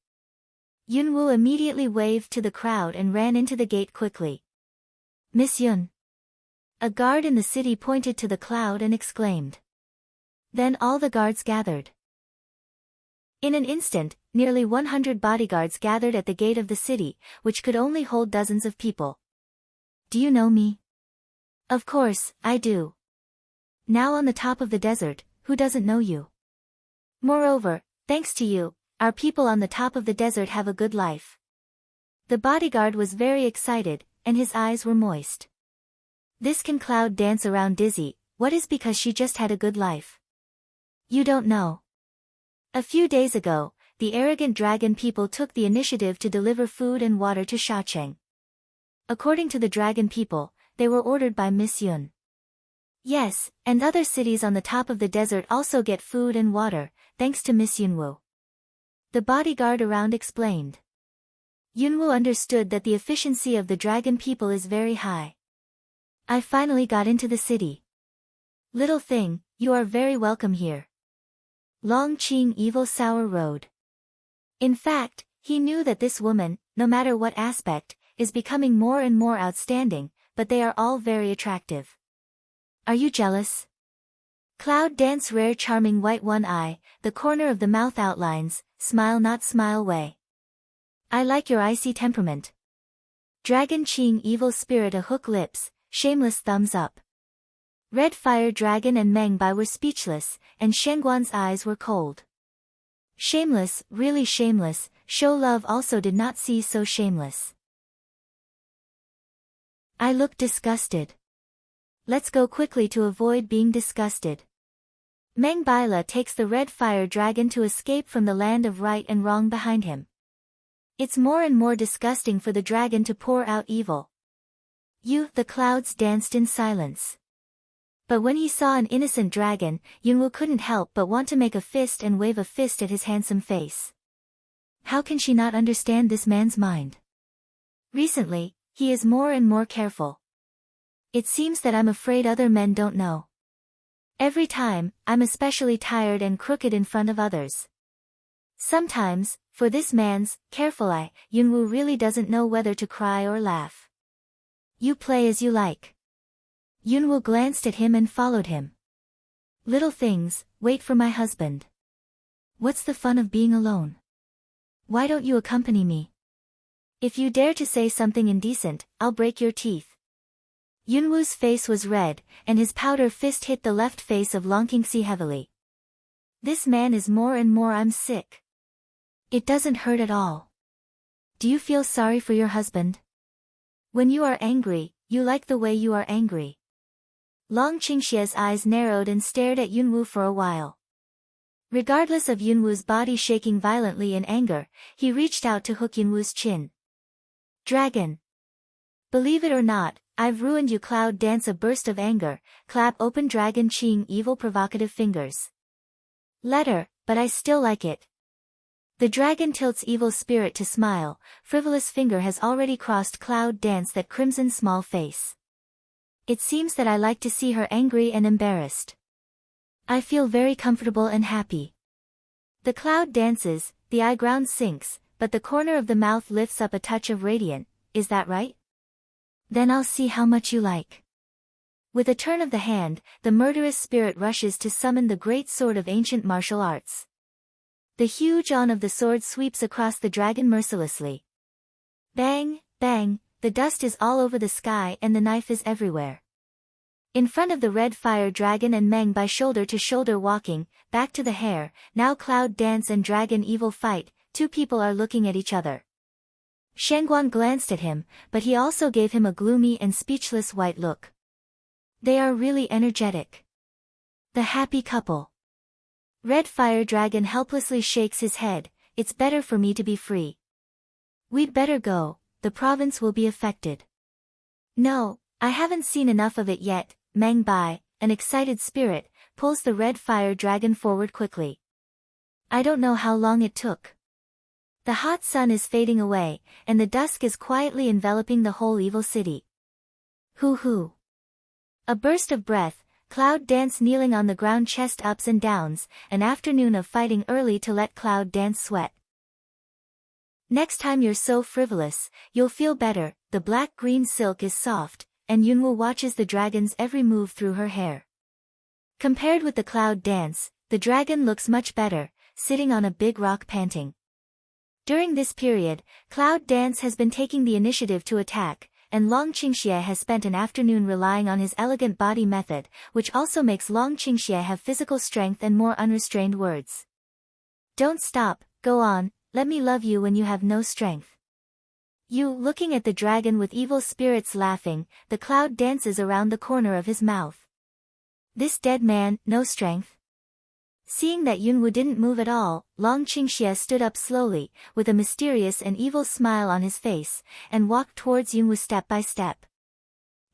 Yunwu immediately waved to the crowd and ran into the gate quickly. Miss Yun. A guard in the city pointed to the cloud and exclaimed. Then all the guards gathered. In an instant, nearly 100 bodyguards gathered at the gate of the city, which could only hold dozens of people. Do you know me? Of course, I do. Now on the top of the desert, who doesn't know you? Moreover, thanks to you, our people on the top of the desert have a good life. The bodyguard was very excited, and his eyes were moist. This can Cloud dance around dizzy, what is because she just had a good life? You don't know. A few days ago, the arrogant dragon people took the initiative to deliver food and water to Shacheng. According to the dragon people, they were ordered by Miss Yun. Yes, and other cities on the top of the desert also get food and water, thanks to Miss Yunwu. The bodyguard around explained. Yunwu understood that the efficiency of the dragon people is very high. I finally got into the city. Little thing, you are very welcome here. Longqing Evil Sour Road. In fact, he knew that this woman, no matter what aspect, is becoming more and more outstanding, but they are all very attractive. Are you jealous? Cloud dance rare charming white one eye, the corner of the mouth outlines, smile not smile way. I like your icy temperament. Dragon Qing evil spirit a hook lips, shameless thumbs up. Red Fire Dragon and Meng Bai were speechless, and Shengguan's eyes were cold. Shameless, really shameless, show love also did not see so shameless. I look disgusted. Let's go quickly to avoid being disgusted. Meng Baila takes the Red Fire Dragon to escape from the land of right and wrong behind him. It's more and more disgusting for the dragon to pour out evil. The clouds danced in silence. But when he saw an innocent dragon, Yunwu couldn't help but want to make a fist and wave a fist at his handsome face. How can she not understand this man's mind? Recently, he is more and more careful. It seems that I'm afraid other men don't know. Every time, I'm especially tired and crooked in front of others. Sometimes, for this man's careful eye, Yunwu really doesn't know whether to cry or laugh. You play as you like. Yunwu glanced at him and followed him. Little things, wait for my husband. What's the fun of being alone? Why don't you accompany me? If you dare to say something indecent, I'll break your teeth. Yunwu's face was red, and his powder fist hit the left face of Longqingxi heavily. This man is more and more I'm sick. It doesn't hurt at all. Do you feel sorry for your husband? When you are angry, you like the way you are angry. Long Qingxia's eyes narrowed and stared at Yunwu for a while. Regardless of Yunwu's body shaking violently in anger, he reached out to hook Yunwu's chin. Dragon. Believe it or not, I've ruined you. Cloud dance a burst of anger, clap open Dragon Qing evil provocative fingers. Letter, but I still like it. The dragon tilts evil spirit to smile, frivolous finger has already crossed Cloud dance that crimson small face. It seems that I like to see her angry and embarrassed. I feel very comfortable and happy. The cloud dances, the eye-ground sinks, but the corner of the mouth lifts up a touch of radiant, is that right? Then I'll see how much you like. With a turn of the hand, the murderous spirit rushes to summon the great sword of ancient martial arts. The huge on of the sword sweeps across the dragon mercilessly. Bang, bang, the dust is all over the sky and the knife is everywhere. In front of the Red Fire Dragon and Meng Bai shoulder to shoulder walking, back to the hair, now Cloud dance and Dragon evil fight, two people are looking at each other. Shengguan glanced at him, but he also gave him a gloomy and speechless white look. They are really energetic. The happy couple. Red Fire Dragon helplessly shakes his head, it's better for me to be free. We'd better go, the province will be affected. No, I haven't seen enough of it yet. Meng Bai, an excited spirit, pulls the Red Fire Dragon forward quickly. I don't know how long it took. The hot sun is fading away, and the dusk is quietly enveloping the whole evil city. Hoo. A burst of breath, Cloud dance kneeling on the ground chest ups and downs, an afternoon of fighting early to let Cloud dance sweat. Next time you're so frivolous, you'll feel better. The black-green silk is soft, and Yunwu watches the dragon's every move through her hair. Compared with the cloud dance, the dragon looks much better, sitting on a big rock panting. During this period, Cloud Dance has been taking the initiative to attack, and Long Qingxie has spent an afternoon relying on his elegant body method, which also makes Long Qingxie have physical strength and more unrestrained words. Don't stop, go on, let me love you when you have no strength. You, looking at the dragon with evil spirits laughing, the cloud dances around the corner of his mouth. This dead man, no strength? Seeing that Yunwu didn't move at all, Long Qingxie stood up slowly, with a mysterious and evil smile on his face, and walked towards Yunwu step by step.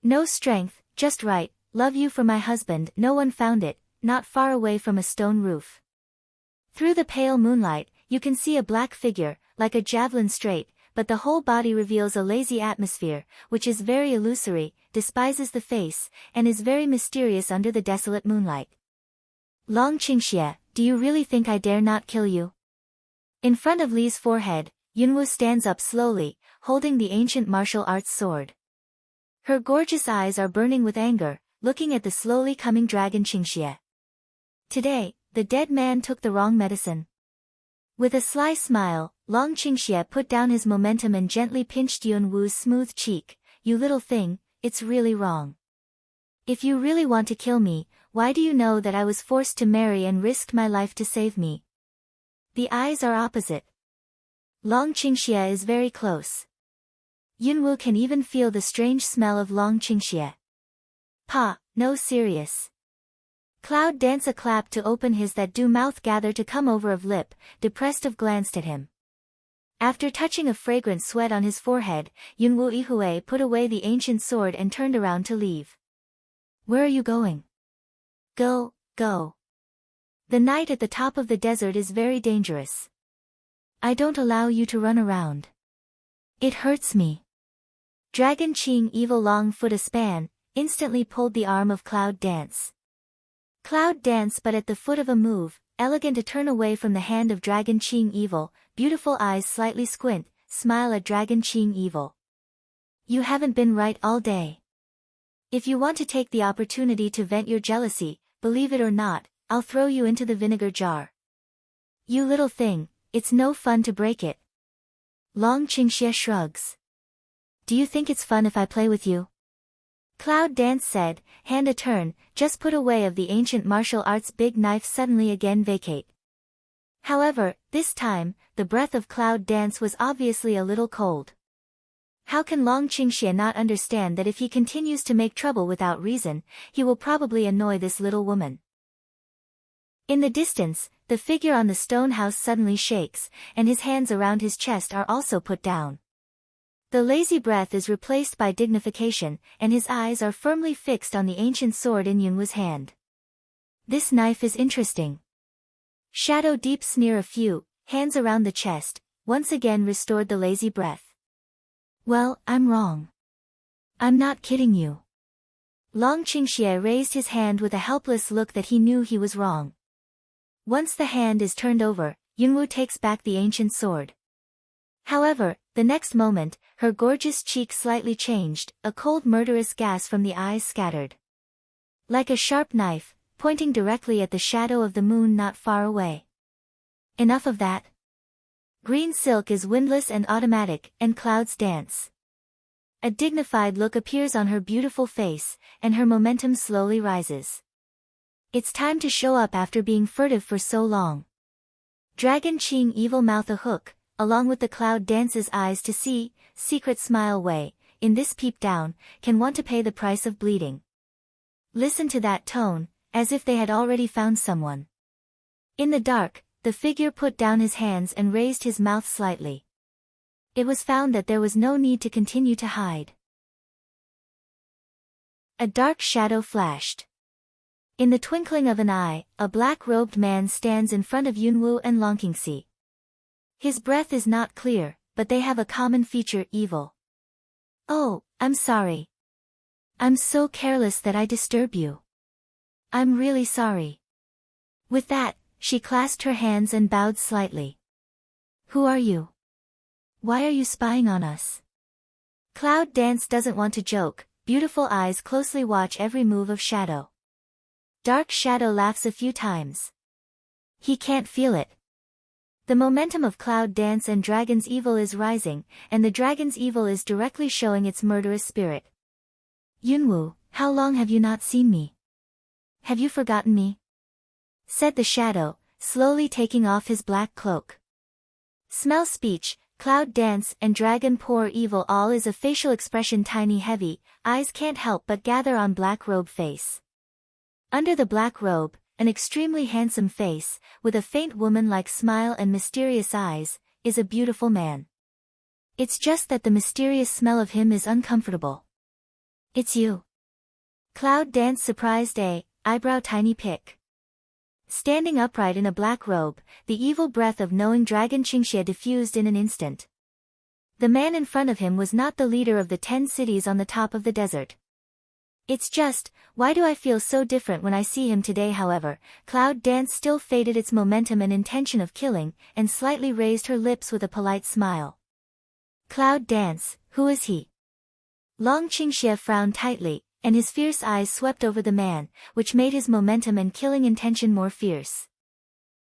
No strength, just right, love you for my husband, no one found it, not far away from a stone roof. Through the pale moonlight, you can see a black figure, like a javelin straight, but the whole body reveals a lazy atmosphere, which is very illusory, despises the face, and is very mysterious under the desolate moonlight. Long Qingxie, do you really think I dare not kill you? In front of Li's forehead, Yunwu stands up slowly, holding the ancient martial arts sword. Her gorgeous eyes are burning with anger, looking at the slowly coming dragon Qingxie. Today, the dead man took the wrong medicine. With a sly smile, Long Qingxie put down his momentum and gently pinched Yunwu's smooth cheek. You little thing, it's really wrong. If you really want to kill me, why do you know that I was forced to marry and risked my life to save me? The eyes are opposite. Long Qingxie is very close. Yunwu can even feel the strange smell of Long Qingxie. Pa, no serious. Cloud Dance a clap to open his that do mouth gather to come over of lip, depressed of glanced at him. After touching a fragrant sweat on his forehead, Yunwu Yihui put away the ancient sword and turned around to leave. Where are you going? Go, go. The night at the top of the desert is very dangerous. I don't allow you to run around. It hurts me. Dragon Qing Evil Long Foot a span, instantly pulled the arm of Cloud Dance. Cloud Dance but at the foot of a move, elegant to turn away from the hand of Dragon Qing Evil, beautiful eyes slightly squint, smile at Dragon Qing Evil. You haven't been right all day. If you want to take the opportunity to vent your jealousy, believe it or not, I'll throw you into the vinegar jar. You little thing, it's no fun to break it. Long Qingxie shrugs. Do you think it's fun if I play with you? Cloud Dance said, hand a turn, just put away of the ancient martial arts big knife suddenly again vacate. However, this time, the breath of Cloud Dance was obviously a little cold. How can Long Qingxie not understand that if he continues to make trouble without reason, he will probably annoy this little woman? In the distance, the figure on the stone house suddenly shakes, and his hands around his chest are also put down. The lazy breath is replaced by dignification, and his eyes are firmly fixed on the ancient sword in Yunwu's hand. This knife is interesting. Shadow deep sneer a few, hands around the chest, once again restored the lazy breath. Well, I'm wrong. I'm not kidding you. Long Qingxie raised his hand with a helpless look that he knew he was wrong. Once the hand is turned over, Yunwu takes back the ancient sword. However, the next moment, her gorgeous cheek slightly changed, a cold murderous gas from the eyes scattered. Like a sharp knife, pointing directly at the shadow of the moon not far away. Enough of that. Green silk is windless and automatic, and clouds dance. A dignified look appears on her beautiful face, and her momentum slowly rises. It's time to show up after being furtive for so long. Dragon Qing Evil mouth a hook, along with the Cloud Dance's eyes to see, secret smile way, in this peep down, can want to pay the price of bleeding. Listen to that tone, as if they had already found someone. In the dark, the figure put down his hands and raised his mouth slightly. It was found that there was no need to continue to hide. A dark shadow flashed. In the twinkling of an eye, a black-robed man stands in front of Yunwu and Long Qingxie. His breath is not clear, but they have a common feature: evil. Oh, I'm sorry. I'm so careless that I disturb you. I'm really sorry. With that, she clasped her hands and bowed slightly. Who are you? Why are you spying on us? Cloud Dance doesn't want to joke, beautiful eyes closely watch every move of Shadow. Dark Shadow laughs a few times. He can't feel it. The momentum of Cloud Dance and Dragon's evil is rising, and the dragon's evil is directly showing its murderous spirit. Yunwoo, how long have you not seen me? Have you forgotten me? Said the shadow, slowly taking off his black cloak. Smell speech, Cloud Dance and Dragon Poor Evil all is a facial expression tiny heavy, eyes can't help but gather on black robe face. Under the black robe, an extremely handsome face, with a faint woman-like smile and mysterious eyes, is a beautiful man. It's just that the mysterious smell of him is uncomfortable. It's you. Cloud Dance surprised eyebrow tiny pick. Standing upright in a black robe, the evil breath of knowing Dragon Qingxie diffused in an instant. The man in front of him was not the leader of the 10 cities on the top of the desert. It's just, why do I feel so different when I see him today? However, Cloud Dance still faded its momentum and intention of killing, and slightly raised her lips with a polite smile. Cloud Dance, who is he? Long Qingxie frowned tightly, and his fierce eyes swept over the man, which made his momentum and killing intention more fierce.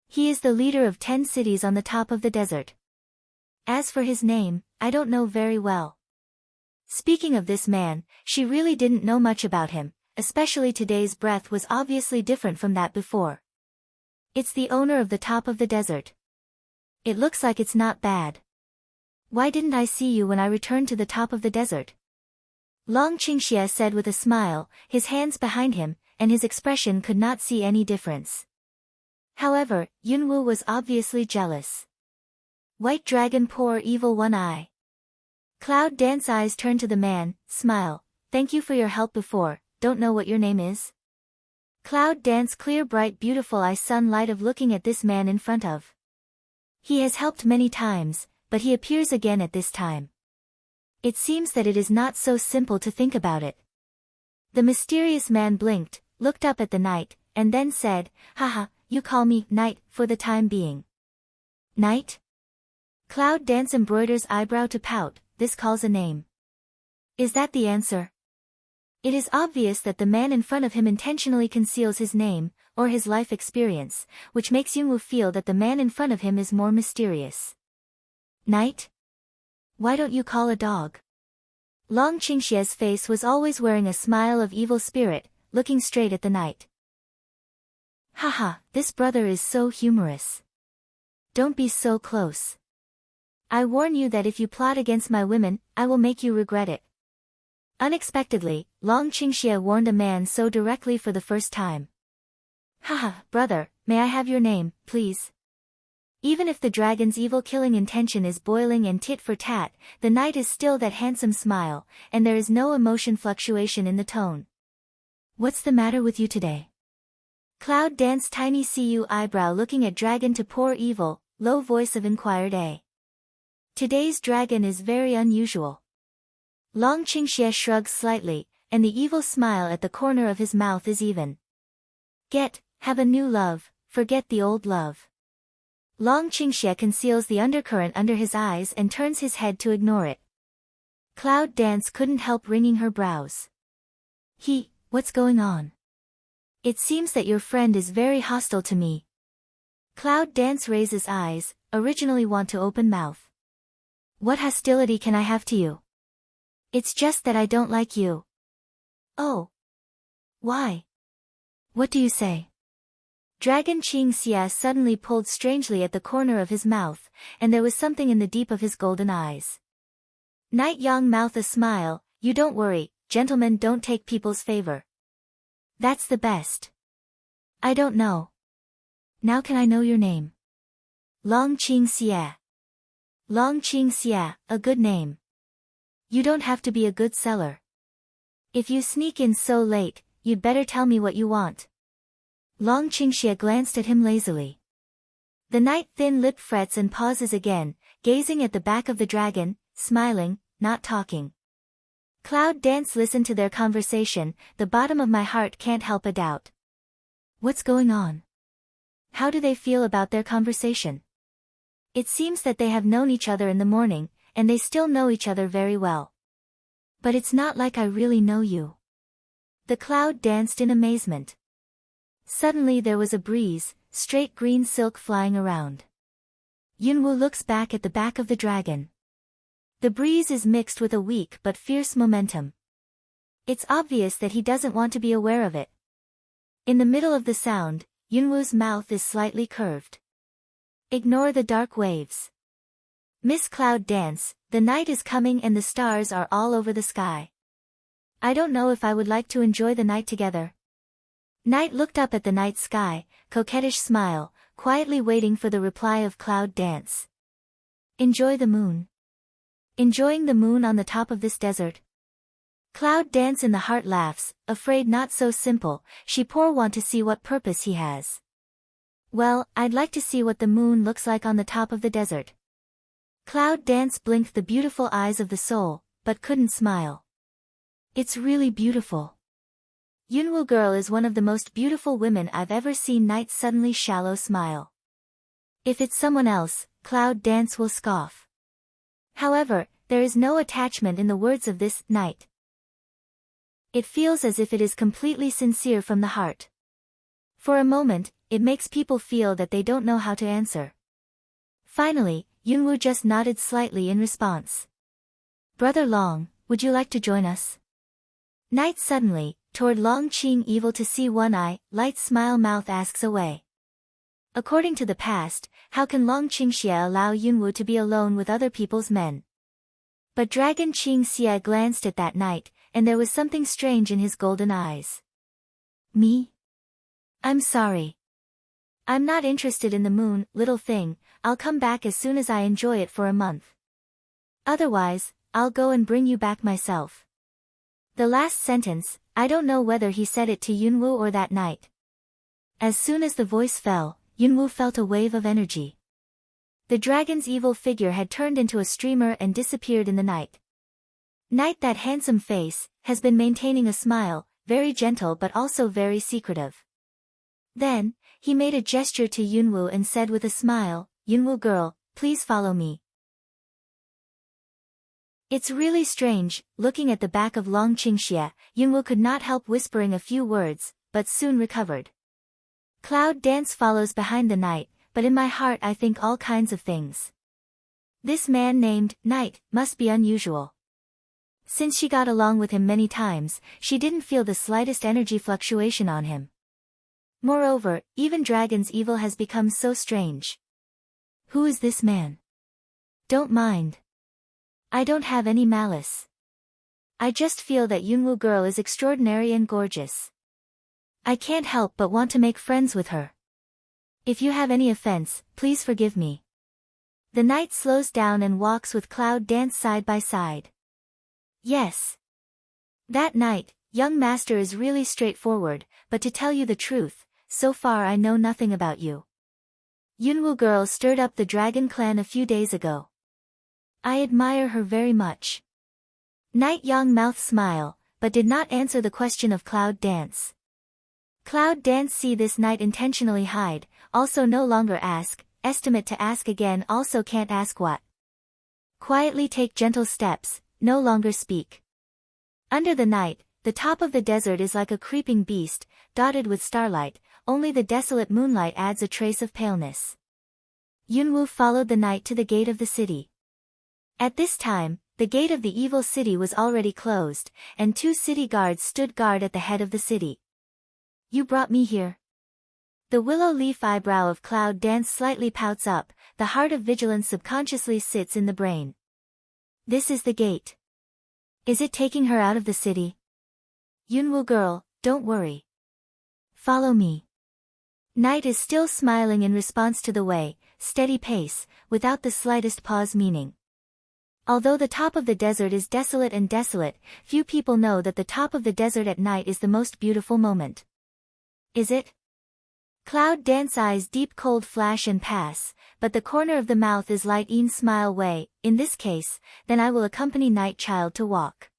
He is the leader of 10 cities on the top of the desert. As for his name, I don't know very well. Speaking of this man, she really didn't know much about him, especially today's breath was obviously different from that before. It's the owner of the top of the desert. It looks like it's not bad. Why didn't I see you when I returned to the top of the desert? Long Qingxie said with a smile, his hands behind him, and his expression could not see any difference. However, Yunwoo was obviously jealous. White Dragon Poor Evil One Eye. Cloud Dance eyes turned to the man, smile, thank you for your help before, don't know what your name is? Cloud Dance clear bright beautiful eye sunlight of looking at this man in front of. He has helped many times, but he appears again at this time. It seems that it is not so simple to think about it. The mysterious man blinked, looked up at the knight, and then said, haha, you call me knight for the time being. Knight? Cloud Dance embroiders eyebrow to pout, this calls a name. Is that the answer? It is obvious that the man in front of him intentionally conceals his name, or his life experience, which makes Yunwoo feel that the man in front of him is more mysterious. Knight? Why don't you call a dog? Long Qingxie's face was always wearing a smile of evil spirit, looking straight at the knight. Haha, this brother is so humorous. Don't be so close. I warn you that if you plot against my women, I will make you regret it. Unexpectedly, Long Qingxie warned a man so directly for the first time. Haha, brother, may I have your name, please? Even if the dragon's evil killing intention is boiling and tit for tat, the knight is still that handsome smile, and there is no emotion fluctuation in the tone. What's the matter with you today? Cloud Dance tiny cu eyebrow looking at dragon to poor evil, low voice of inquired a. Today's dragon is very unusual. Long Qingxie shrugs slightly, and the evil smile at the corner of his mouth is even. Have a new love, forget the old love. Long Qingxie conceals the undercurrent under his eyes and turns his head to ignore it. Cloud Dance couldn't help wringing her brows. What's going on? It seems that your friend is very hostile to me. Cloud Dance raises eyes, originally want to open mouth. What hostility can I have to you? It's just that I don't like you. Oh. Why? What do you say? Dragon Qingxie suddenly pulled strangely at the corner of his mouth, and there was something in the deep of his golden eyes. Knight Yang mouth a smile, you don't worry, gentlemen don't take people's favor. That's the best. I don't know. Now can I know your name? Long Qingxie. Long Qingxie, a good name. You don't have to be a good seller. If you sneak in so late, you'd better tell me what you want. Long Qingxie glanced at him lazily. The knight thin lip frets and pauses again, gazing at the back of the dragon, smiling, not talking. Cloud Dance listened to their conversation, the bottom of my heart can't help a doubt. What's going on? How do they feel about their conversation? It seems that they have known each other in the morning, and they still know each other very well. But it's not like I really know you. The cloud danced in amazement. Suddenly there was a breeze, straight green silk flying around. Yunwoo looks back at the back of the dragon. The breeze is mixed with a weak but fierce momentum. It's obvious that he doesn't want to be aware of it. In the middle of the sound, Yunwoo's mouth is slightly curved. Ignore the dark waves. Miss Cloud Dance, the night is coming and the stars are all over the sky. I don't know if I would like to enjoy the night together. Night looked up at the night sky, coquettish smile, quietly waiting for the reply of Cloud Dance. Enjoy the moon. Enjoying the moon on the top of this desert? Cloud Dance in the heart laughs, afraid not so simple, she poor want to see what purpose he has. Well, I'd like to see what the moon looks like on the top of the desert. Cloud Dance blinked the beautiful eyes of the soul, but couldn't smile. It's really beautiful. Yunwoo girl is one of the most beautiful women I've ever seen. Night suddenly shallow smile. If it's someone else, Cloud Dance will scoff. However, there is no attachment in the words of this night. It feels as if it is completely sincere from the heart. For a moment, it makes people feel that they don't know how to answer. Finally, Yunwoo just nodded slightly in response. Brother Long, would you like to join us? Night suddenly, toward Long Qing evil to see one eye, light smile mouth asks away. According to the past, how can Long Qingxie allow Yunwoo to be alone with other people's men? But Dragon Qingxie glanced at that night, and there was something strange in his golden eyes. Me? I'm sorry. I'm not interested in the moon, little thing, I'll come back as soon as I enjoy it for a month. Otherwise, I'll go and bring you back myself. The last sentence, I don't know whether he said it to Yunwoo or that night. As soon as the voice fell, Yunwoo felt a wave of energy. The dragon's evil figure had turned into a streamer and disappeared in the night. Night, that handsome face, has been maintaining a smile, very gentle but also very secretive. Then, he made a gesture to Yunwoo and said with a smile, Yunwoo girl, please follow me. It's really strange, looking at the back of Long Qingxie, Yunwoo could not help whispering a few words, but soon recovered. Cloud Dance follows behind the night, but in my heart I think all kinds of things. This man named Night must be unusual. Since she got along with him many times, she didn't feel the slightest energy fluctuation on him. Moreover, even Dragon's evil has become so strange. Who is this man? Don't mind. I don't have any malice. I just feel that Yunwoo girl is extraordinary and gorgeous. I can't help but want to make friends with her. If you have any offense, please forgive me. The night slows down and walks with Cloud Dance side by side. Yes. That night, young master is really straightforward, but to tell you the truth, so far I know nothing about you. Yunwoo girl stirred up the dragon clan a few days ago. I admire her very much. Night Yang mouth smile, but did not answer the question of Cloud Dance. Cloud Dance see this night intentionally hide, also no longer ask, estimate to ask again also can't ask what. Quietly take gentle steps, no longer speak. Under the night, the top of the desert is like a creeping beast, dotted with starlight, only the desolate moonlight adds a trace of paleness. Yunwoo followed the night to the gate of the city. At this time, the gate of the evil city was already closed, and 2 city guards stood guard at the head of the city. You brought me here. The willow leaf eyebrow of Cloud Dance slightly pouts up, the heart of vigilance subconsciously sits in the brain. This is the gate. Is it taking her out of the city? Yunwoo girl, don't worry. Follow me. Night is still smiling in response to the way, steady pace, without the slightest pause meaning. Although the top of the desert is desolate and desolate, few people know that the top of the desert at night is the most beautiful moment. Is it? Cloud Dance eyes deep cold flash and pass, but the corner of the mouth is light smile way, in this case, then I will accompany Night Child to walk.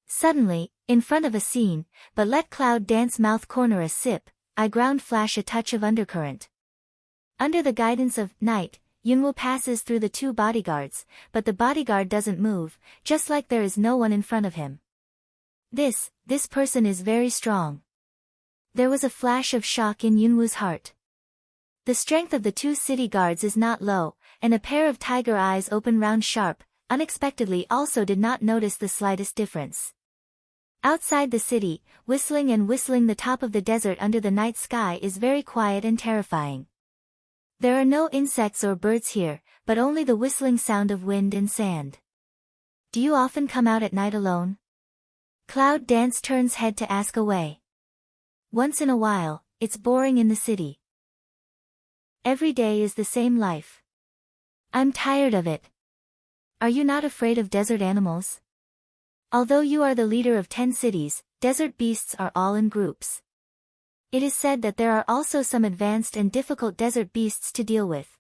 Suddenly, in front of a scene, but let Cloud Dance mouth corner a sip, I ground flash a touch of undercurrent. Under the guidance of Night, Yunwoo passes through the 2 bodyguards, but the bodyguard doesn't move, just like there is no one in front of him. This person is very strong. There was a flash of shock in Yunwoo's heart. The strength of the two city guards is not low, and a pair of tiger eyes open round sharp, unexpectedly also did not notice the slightest difference. Outside the city, whistling the top of the desert under the night sky is very quiet and terrifying. There are no insects or birds here, but only the whistling sound of wind and sand. Do you often come out at night alone? Cloud Dance turns head to ask away. Once in a while, it's boring in the city. Every day is the same life. I'm tired of it. Are you not afraid of desert animals? Although you are the leader of 10 cities, desert beasts are all in groups. It is said that there are also some advanced and difficult desert beasts to deal with.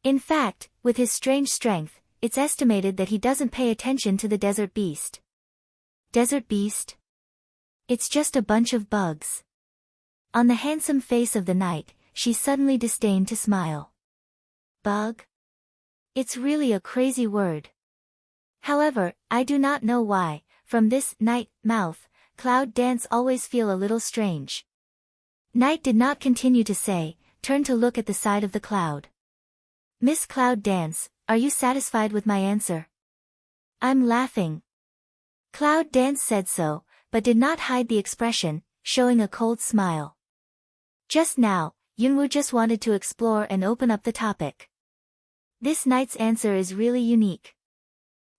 In fact, with his strange strength, it's estimated that he doesn't pay attention to the desert beast. Desert beast? It's just a bunch of bugs. On the handsome face of the knight, she suddenly disdained to smile. Bug? It's really a crazy word. However, I do not know why, from this night mouth, Cloud Dance always feel a little strange. Knight did not continue to say, turned to look at the side of the cloud. Miss Cloud Dance, are you satisfied with my answer? I'm laughing. Cloud Dance said so, but did not hide the expression, showing a cold smile. Just now, Yunwoo just wanted to explore and open up the topic. This knight's answer is really unique.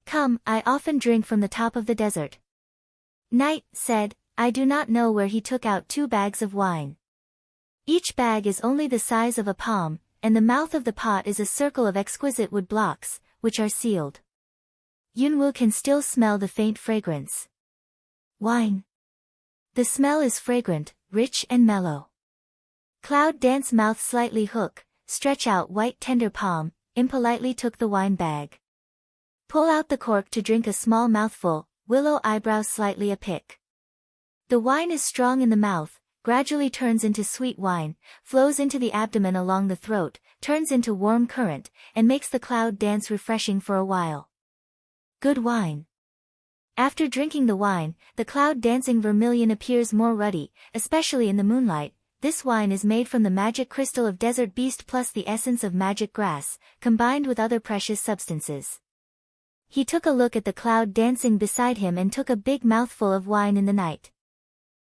Come, I often drink from the top of the desert. Knight said, I do not know where he took out 2 bags of wine. Each bag is only the size of a palm, and the mouth of the pot is a circle of exquisite wood blocks, which are sealed. Yunwoo can still smell the faint fragrance. Wine. The smell is fragrant, rich and mellow. Cloud Dance mouth slightly hook, stretch out white tender palm, impolitely took the wine bag. Pull out the cork to drink a small mouthful, willow eyebrows slightly a pick. The wine is strong in the mouth, gradually turns into sweet wine, flows into the abdomen along the throat, turns into warm current, and makes the Cloud Dance refreshing for a while. Good wine. After drinking the wine, the cloud dancing vermilion appears more ruddy, especially in the moonlight. This wine is made from the magic crystal of desert beast plus the essence of magic grass, combined with other precious substances. He took a look at the cloud dancing beside him and took a big mouthful of wine in the night.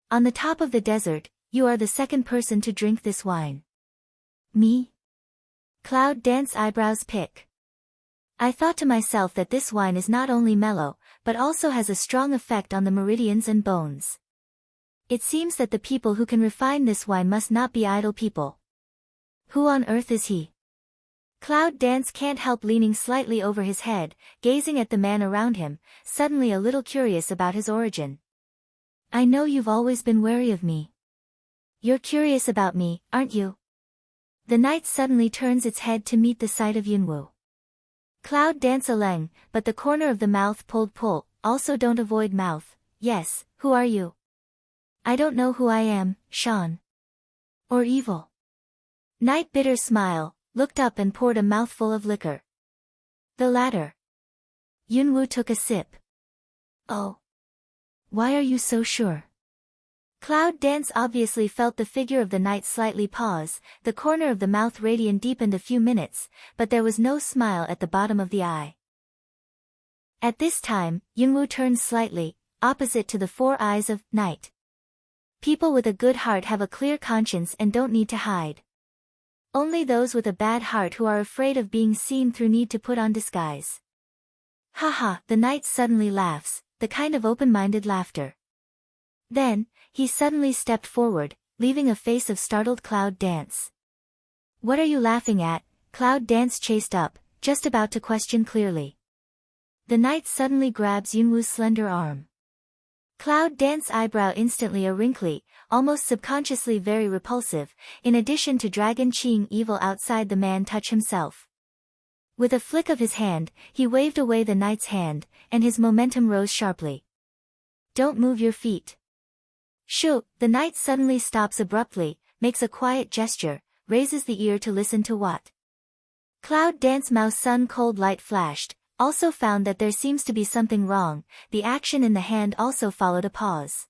On the top of the desert, you are the second person to drink this wine. Me? Cloud Dance eyebrows pick. I thought to myself that this wine is not only mellow, but also has a strong effect on the meridians and bones. It seems that the people who can refine this wine must not be idle people. Who on earth is he? Cloud Dance can't help leaning slightly over his head, gazing at the man around him, suddenly a little curious about his origin. I know you've always been wary of me. You're curious about me, aren't you? The knight suddenly turns its head to meet the sight of Yunwoo. Cloud Dance aleng, but the corner of the mouth pull, also don't avoid mouth. Yes, who are you? I don't know who I am, Sean. Or evil. Knight bitter smile, looked up and poured a mouthful of liquor. The latter. Yunwoo took a sip. Oh. Why are you so sure? Cloud Dance obviously felt the figure of the knight slightly pause, the corner of the mouth radiant deepened a few minutes, but there was no smile at the bottom of the eye. At this time, Yunwoo turned slightly, opposite to the 4 eyes of Knight. People with a good heart have a clear conscience and don't need to hide. Only those with a bad heart who are afraid of being seen through need to put on disguise. Haha, the knight suddenly laughs, the kind of open-minded laughter. Then, he suddenly stepped forward, leaving a face of startled Cloud Dance. What are you laughing at? Cloud Dance chased up, just about to question clearly. The knight suddenly grabs Yunwoo's slender arm. Cloud Dance eyebrow instantly a wrinkly, almost subconsciously very repulsive, in addition to Dragon Ching evil outside the man touch himself. With a flick of his hand, he waved away the knight's hand, and his momentum rose sharply. Don't move your feet. Shoo, the knight suddenly stops abruptly, makes a quiet gesture, raises the ear to listen to what. Cloud Dance Mouse sun cold light flashed, also found that there seems to be something wrong, the action in the hand also followed a pause.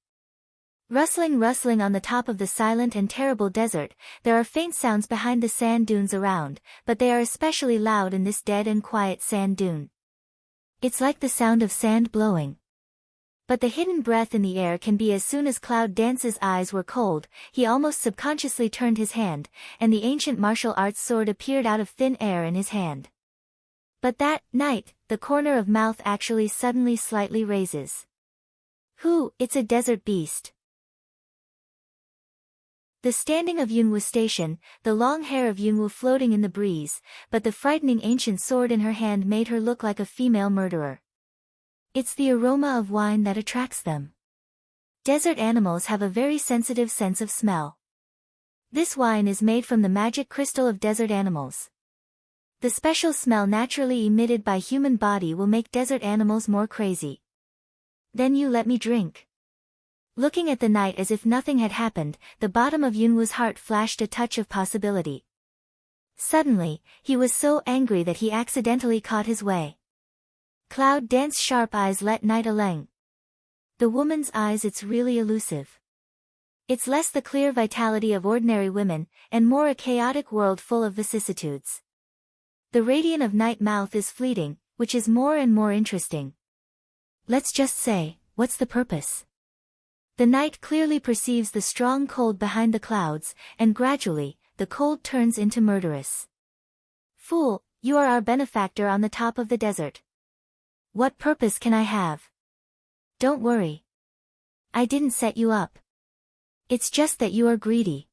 Rustling, rustling on the top of the silent and terrible desert, there are faint sounds behind the sand dunes around, but they are especially loud in this dead and quiet sand dune. It's like the sound of sand blowing. But the hidden breath in the air can be as soon as Cloud Dance's eyes were cold, he almost subconsciously turned his hand, and the ancient martial arts sword appeared out of thin air in his hand. But that night, the corner of mouth actually suddenly slightly raises. It's a desert beast. The standing of Yunwu station, the long hair of Yunwu floating in the breeze, but the frightening ancient sword in her hand made her look like a female murderer. It's the aroma of wine that attracts them. Desert animals have a very sensitive sense of smell. This wine is made from the magic crystal of desert animals. The special smell naturally emitted by human body will make desert animals more crazy. Then you let me drink. Looking at the night as if nothing had happened, the bottom of Yunwu's heart flashed a touch of possibility. Suddenly, he was so angry that he accidentally caught his way. Cloud Dance's sharp eyes let night aleng. The woman's eyes, it's really elusive. It's less the clear vitality of ordinary women, and more a chaotic world full of vicissitudes. The radiance of night mouth is fleeting, which is more and more interesting. Let's just say, what's the purpose? The night clearly perceives the strong cold behind the clouds, and gradually, the cold turns into murderous. Fool, you are our benefactor on the top of the desert. What purpose can I have? Don't worry. I didn't set you up. It's just that you are greedy.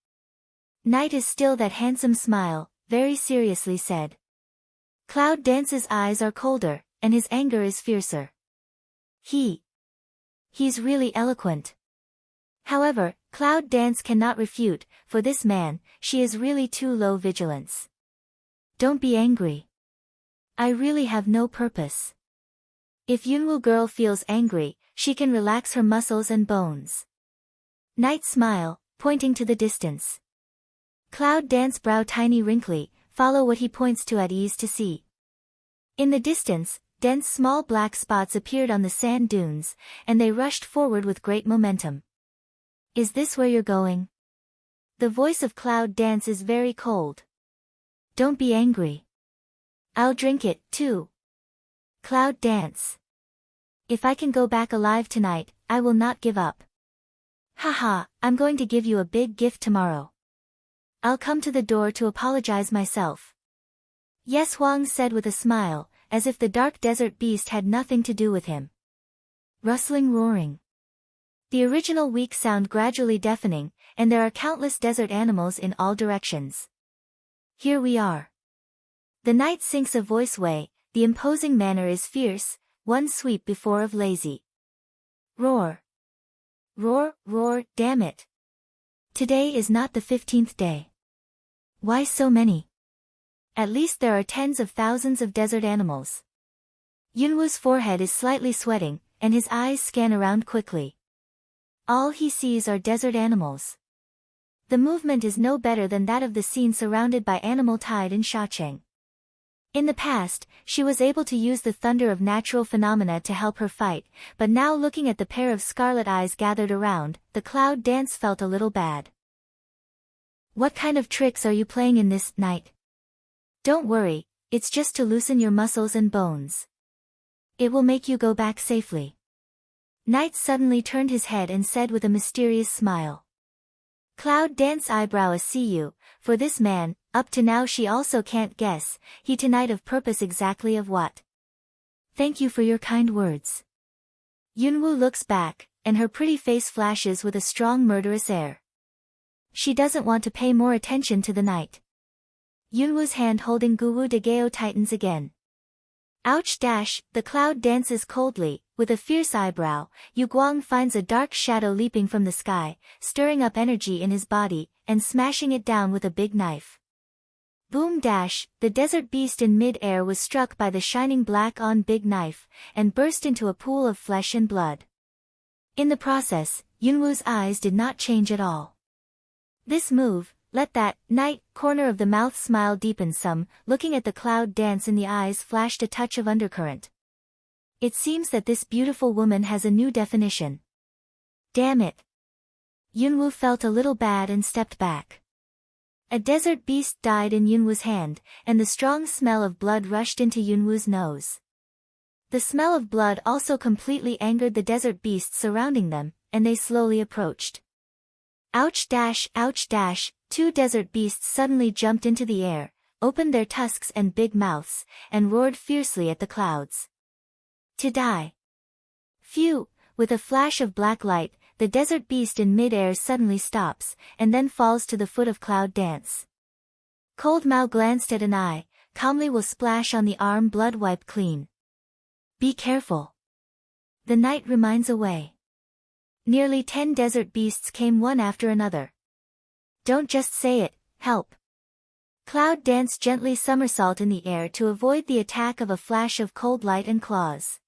Night is still that handsome smile, very seriously said. Cloud Dance's eyes are colder, and his anger is fiercer. He's really eloquent. However, Cloud Dance cannot refute, for this man, she is really too low vigilance. Don't be angry. I really have no purpose. If Yunwu girl feels angry, she can relax her muscles and bones. Night smile, pointing to the distance. Cloud Dance brow tiny wrinkly, follow what he points to at ease to see. In the distance, dense small black spots appeared on the sand dunes, and they rushed forward with great momentum. Is this where you're going? The voice of Cloud Dance is very cold. Don't be angry. I'll drink it, too. Cloud Dance. If I can go back alive tonight, I will not give up. Haha, I'm going to give you a big gift tomorrow. I'll come to the door to apologize myself. Yes, Huang said with a smile, as if the dark desert beast had nothing to do with him. Rustling, roaring. The original weak sound gradually deafening, and there are countless desert animals in all directions. Here we are. The night sinks a voice way, the imposing manner is fierce, one sweep before of lazy. Roar. Roar, roar, damn it. Today is not the 15th day. Why so many? At least there are tens of thousands of desert animals. Yunwu's forehead is slightly sweating, and his eyes scan around quickly. All he sees are desert animals. The movement is no better than that of the scene surrounded by animal tide in Shacheng. In the past, she was able to use the thunder of natural phenomena to help her fight, but now looking at the pair of scarlet eyes gathered around, the Cloud Dance felt a little bad. What kind of tricks are you playing in this night? Don't worry, it's just to loosen your muscles and bones. It will make you go back safely. Night suddenly turned his head and said with a mysterious smile. Cloud Dance eyebrow see you, for this man, up to now she also can't guess, he tonight of purpose exactly of what. Thank you for your kind words. Yunwu looks back, and her pretty face flashes with a strong murderous air. She doesn't want to pay more attention to the night. Yunwu's hand holding Guwu de Geo tightens again. Ouch dash, the Cloud dances coldly, with a fierce eyebrow. Yu Guang finds a dark shadow leaping from the sky, stirring up energy in his body, and smashing it down with a big knife. Boom dash, the desert beast in mid-air was struck by the shining black on big knife, and burst into a pool of flesh and blood. In the process, Yunwu's eyes did not change at all. This move, let that night corner of the mouth smile deepen some, looking at the Cloud dance in the eyes flashed a touch of undercurrent. It seems that this beautiful woman has a new definition. Damn it. Yunwoo felt a little bad and stepped back. A desert beast died in Yunwoo's hand, and the strong smell of blood rushed into Yunwoo's nose. The smell of blood also completely angered the desert beasts surrounding them, and they slowly approached. Ouch dash, ouch dash, two desert beasts suddenly jumped into the air, opened their tusks and big mouths, and roared fiercely at the clouds. To die. Phew! With a flash of black light, the desert beast in mid-air suddenly stops, and then falls to the foot of Cloud Dance. Cold Mao glanced at an eye, calmly will splash on the arm, blood wipe clean. Be careful. The knight reminds away. Nearly 10 desert beasts came one after another. Don't just say it, help. Cloud Dance gently somersault in the air to avoid the attack of a flash of cold light and claws.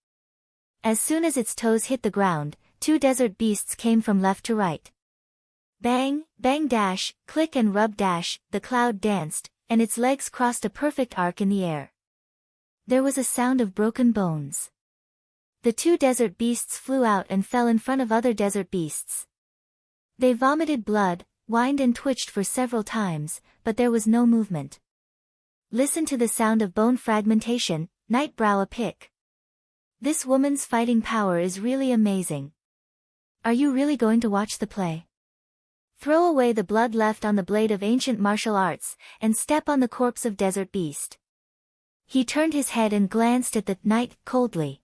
As soon as its toes hit the ground, 2 desert beasts came from left to right. Bang, bang dash, click and rub dash, the cloud danced, and its legs crossed a perfect arc in the air. There was a sound of broken bones. The 2 desert beasts flew out and fell in front of other desert beasts. They vomited blood, whined and twitched for several times, but there was no movement. Listen to the sound of bone fragmentation, Night brow a pick. This woman's fighting power is really amazing. Are you really going to watch the play? Throw away the blood left on the blade of ancient martial arts, and step on the corpse of desert beast. He turned his head and glanced at the knight coldly.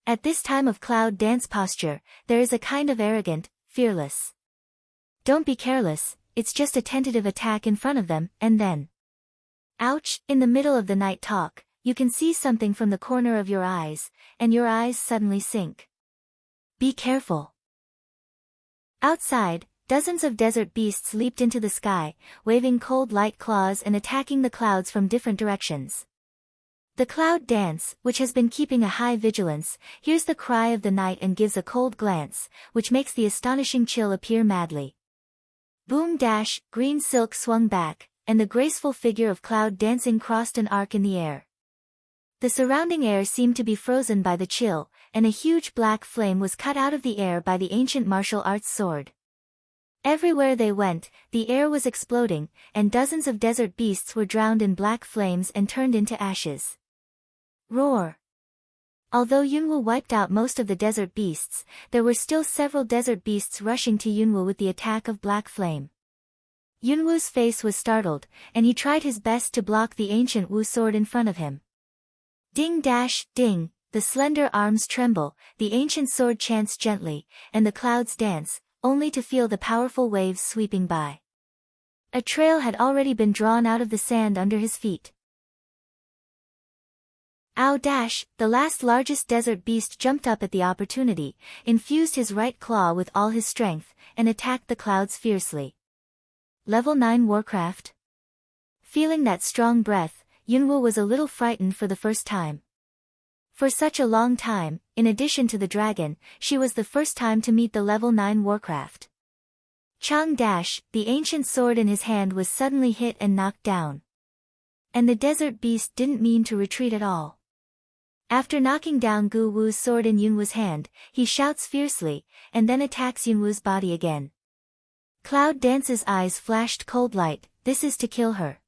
At this time of Cloud Dance posture, there is a kind of arrogant, fearless. Don't be careless, it's just a tentative attack in front of them, and then. Ouch! In the middle of the night talk, you can see something from the corner of your eyes, and your eyes suddenly sink. Be careful. Outside, dozens of desert beasts leaped into the sky, waving cold light claws and attacking the clouds from different directions. The Cloud Dance, which has been keeping a high vigilance, hears the cry of the night and gives a cold glance, which makes the astonishing chill appear madly. Boom dash, green silk swung back, and the graceful figure of Cloud Dancing crossed an arc in the air. The surrounding air seemed to be frozen by the chill, and a huge black flame was cut out of the air by the ancient martial arts sword. Everywhere they went, the air was exploding, and dozens of desert beasts were drowned in black flames and turned into ashes. Roar! Although Yunwoo wiped out most of the desert beasts, there were still several desert beasts rushing to Yunwoo with the attack of black flame. Yunwoo's face was startled, and he tried his best to block the ancient Wu sword in front of him. Ding dash, ding, the slender arms tremble, the ancient sword chants gently, and the clouds dance, only to feel the powerful waves sweeping by. A trail had already been drawn out of the sand under his feet. Ow dash, the last largest desert beast jumped up at the opportunity, infused his right claw with all his strength, and attacked the clouds fiercely. Level 9 Warcraft? Feeling that strong breath, Yunwoo was a little frightened for the first time. For such a long time, in addition to the dragon, she was the first time to meet the level 9 Warcraft. Chang dash, the ancient sword in his hand was suddenly hit and knocked down. And the desert beast didn't mean to retreat at all. After knocking down Gu Wu's sword in Yunwoo's hand, he shouts fiercely, and then attacks Yunwoo's body again. Cloud Dance's eyes flashed cold light, this is to kill her.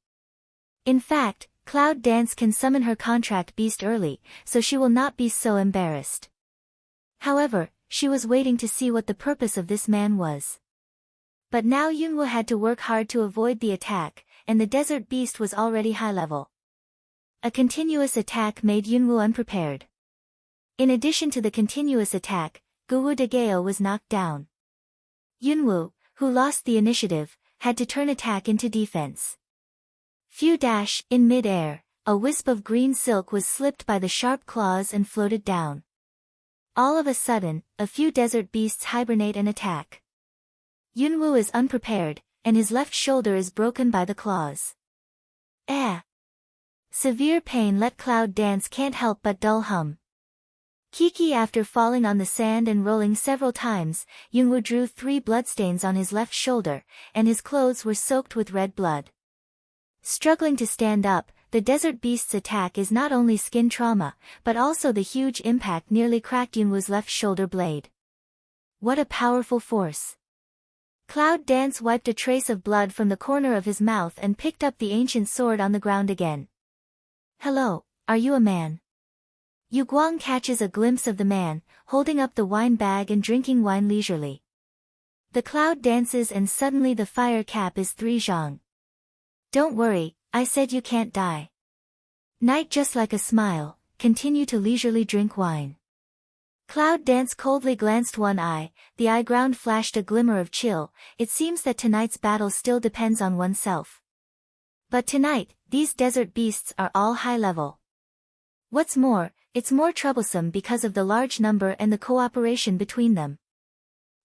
In fact, Cloud Dance can summon her contract beast early, so she will not be so embarrassed. However, she was waiting to see what the purpose of this man was. But now Yunwoo had to work hard to avoid the attack, and the desert beast was already high level. A continuous attack made Yunwoo unprepared. In addition to the continuous attack, Guwu Dageo was knocked down. Yunwoo, who lost the initiative, had to turn attack into defense. Phew dash, in mid-air, a wisp of green silk was slipped by the sharp claws and floated down. All of a sudden, a few desert beasts hibernate and attack. Yunwoo is unprepared, and his left shoulder is broken by the claws. Severe pain let Cloud Dance can't help but dull hum. Kiki after falling on the sand and rolling several times, Yunwoo drew 3 bloodstains on his left shoulder, and his clothes were soaked with red blood. Struggling to stand up, the desert beast's attack is not only skin trauma, but also the huge impact nearly cracked Yunwoo's left shoulder blade. What a powerful force! Cloud Dance wiped a trace of blood from the corner of his mouth and picked up the ancient sword on the ground again. Hello, are you a man? Yu Guang catches a glimpse of the man, holding up the wine bag and drinking wine leisurely. The cloud dances and suddenly the fire cap is 3 zhang. Don't worry, I said you can't die. Knight just like a smile, continue to leisurely drink wine. Cloud Dance coldly glanced one eye, the eye ground flashed a glimmer of chill. It seems that tonight's battle still depends on oneself. But tonight, these desert beasts are all high level. What's more, it's more troublesome because of the large number and the cooperation between them.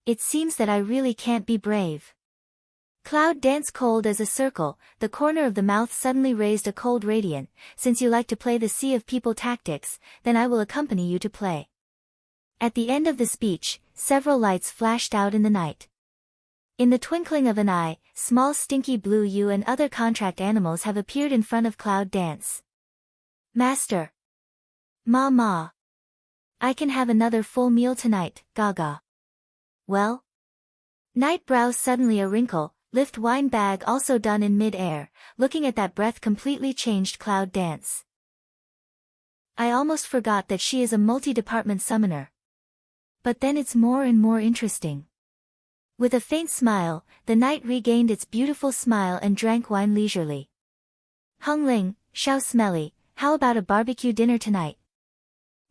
It seems that I really can't be brave. Cloud Dance cold as a circle, the corner of the mouth suddenly raised a cold radiant. Since you like to play the sea of people tactics, then I will accompany you to play. At the end of the speech, several lights flashed out in the night. In the twinkling of an eye, small Stinky Blue Yu and other contract animals have appeared in front of Cloud Dance. Master! Ma. I can have another full meal tonight, Gaga. Well? Knight brows suddenly a wrinkle, lift wine bag also done in mid-air, looking at that breath completely changed Cloud Dance. I almost forgot that she is a multi-department summoner. But then it's more and more interesting. With a faint smile, the knight regained its beautiful smile and drank wine leisurely. Hung Ling, Xiao Smelly, how about a barbecue dinner tonight?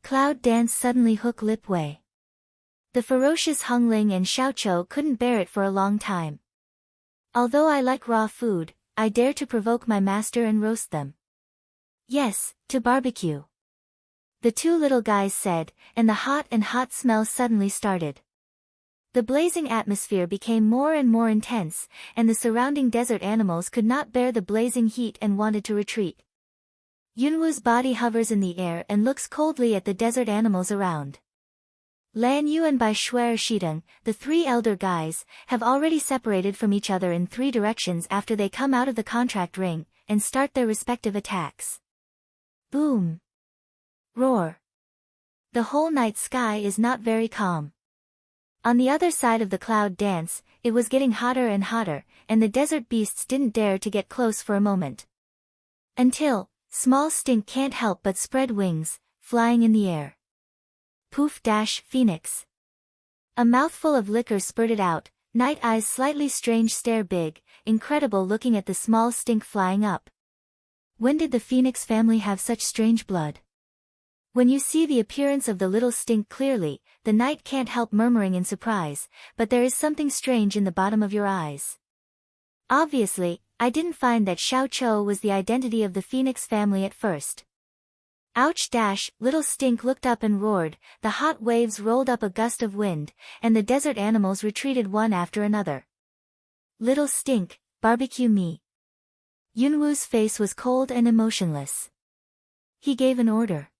Cloud Dance suddenly hook lip way. The ferocious Hung Ling and Xiao Chou couldn't bear it for a long time. Although I like raw food, I dare to provoke my master and roast them. Yes, to barbecue. The 2 little guys said, and the hot smell suddenly started. The blazing atmosphere became more and more intense, and the surrounding desert animals could not bear the blazing heat and wanted to retreat. Yunwu's body hovers in the air and looks coldly at the desert animals around. Lan Yu and Bai Shuer Shideng, the 3 elder guys, have already separated from each other in 3 directions after they come out of the contract ring, and start their respective attacks. Boom! Roar! The whole night sky is not very calm. On the other side of the Cloud Dance, it was getting hotter and hotter, and the desert beasts didn't dare to get close for a moment. Until, Small Stink can't help but spread wings, flying in the air. Poof dash Phoenix. A mouthful of liquor spurted out, Night eyes slightly strange stare big, incredible looking at the Small Stink flying up. When did the Phoenix family have such strange blood? When you see the appearance of the little Stink clearly, the Knight can't help murmuring in surprise, but there is something strange in the bottom of your eyes. Obviously, I didn't find that Xiao Chou was the identity of the Phoenix family at first. Ouch dash, little Stink looked up and roared, the hot waves rolled up a gust of wind, and the desert animals retreated one after another. Little Stink, barbecue me. Yunwu's face was cold and emotionless. He gave an order.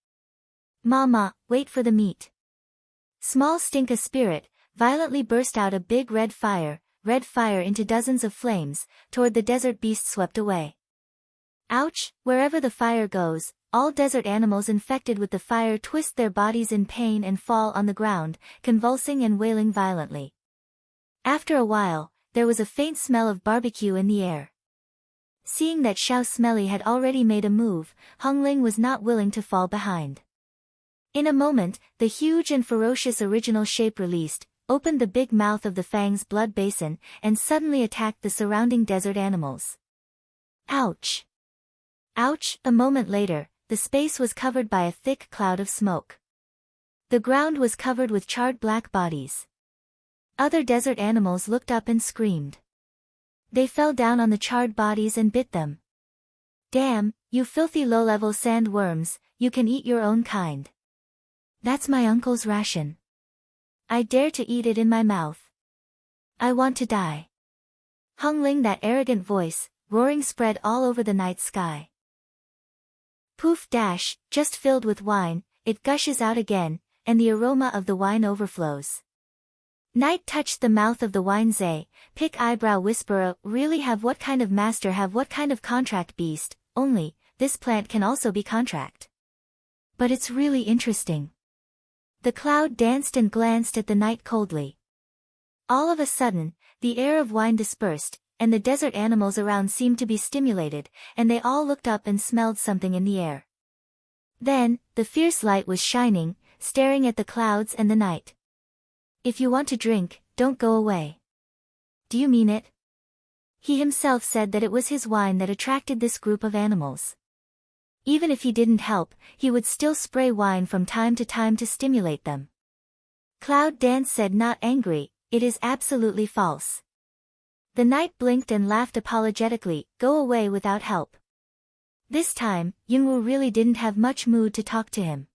Mama, wait for the meat. Small Stink a spirit, violently burst out a big red fire into dozens of flames, toward the desert beast swept away. Ouch, wherever the fire goes, all desert animals infected with the fire twist their bodies in pain and fall on the ground, convulsing and wailing violently. After a while, there was a faint smell of barbecue in the air. Seeing that Xiao Smelly had already made a move, Hung Ling was not willing to fall behind. In a moment, the huge and ferocious original shape released, opened the big mouth of the Fang's blood basin, and suddenly attacked the surrounding desert animals. Ouch! Ouch! A moment later, the space was covered by a thick cloud of smoke. The ground was covered with charred black bodies. Other desert animals looked up and screamed. They fell down on the charred bodies and bit them. Damn, you filthy low-level sandworms, you can eat your own kind. That's my uncle's ration. I dare to eat it in my mouth. I want to die. Hung Ling, that arrogant voice, roaring spread all over the night sky. Poof dash, just filled with wine, it gushes out again, and the aroma of the wine overflows. Night touched the mouth of the wine Zay, pick eyebrow whisperer, really have what kind of master have what kind of contract beast, only, this plant can also be contract. But it's really interesting. The cloud danced and glanced at the night coldly. All of a sudden, The air of wine dispersed, and the desert animals around seemed to be stimulated, and they all looked up and smelled something in the air. Then, the fierce light was shining, staring at the clouds and the night. "If you want to drink, don't go away." "Do you mean it?" He himself said that it was his wine that attracted this group of animals. Even if he didn't help, he would still spray wine from time to time to stimulate them. Cloud Dance said, not angry, "It is absolutely false." The knight blinked and laughed apologetically, "Go away without help." This time, Yunwoo really didn't have much mood to talk to him.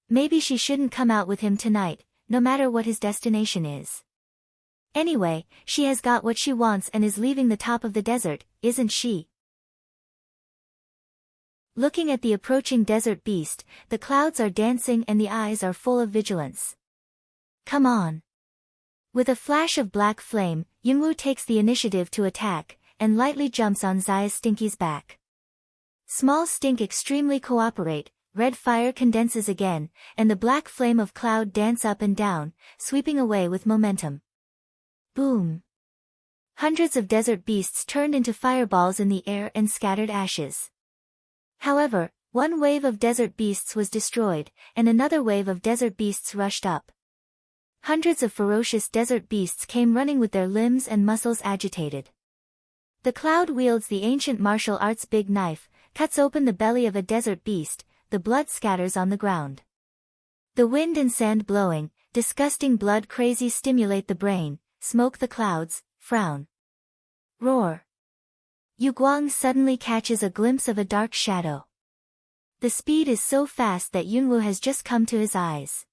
Maybe she shouldn't come out with him tonight, no matter what his destination is. Anyway, she has got what she wants and is leaving the top of the desert, isn't she? Looking at the approaching desert beast, the clouds are dancing and the eyes are full of vigilance. "Come on." With a flash of black flame, Yunwoo takes the initiative to attack, and lightly jumps on Xia Stinky's back. Small Stink extremely cooperate, red fire condenses again, and the black flame of Cloud dance up and down, sweeping away with momentum. Boom! Hundreds of desert beasts turned into fireballs in the air and scattered ashes. However, one wave of desert beasts was destroyed, and another wave of desert beasts rushed up. Hundreds of ferocious desert beasts came running with their limbs and muscles agitated. The Cloud wields the ancient martial arts big knife, cuts open the belly of a desert beast, the blood scatters on the ground. The wind and sand blowing, disgusting blood crazy stimulate the brain, smoke the clouds, frown. Roar. Yu Guang suddenly catches a glimpse of a dark shadow. The speed is so fast that Yunwoo has just come to his eyes.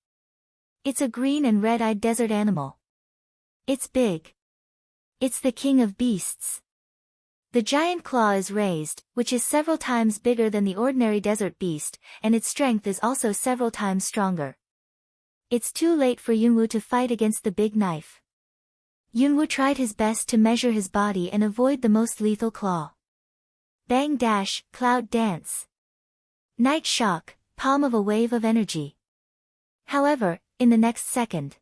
It's a green and red-eyed desert animal. It's big. It's the king of beasts. The giant claw is raised, which is several times bigger than the ordinary desert beast, and its strength is also several times stronger. It's too late for Yunwoo to fight against the big knife. Yunwoo tried his best to measure his body and avoid the most lethal claw. Bang dash, Cloud dance. Night shock, palm of a wave of energy. However, in the next second.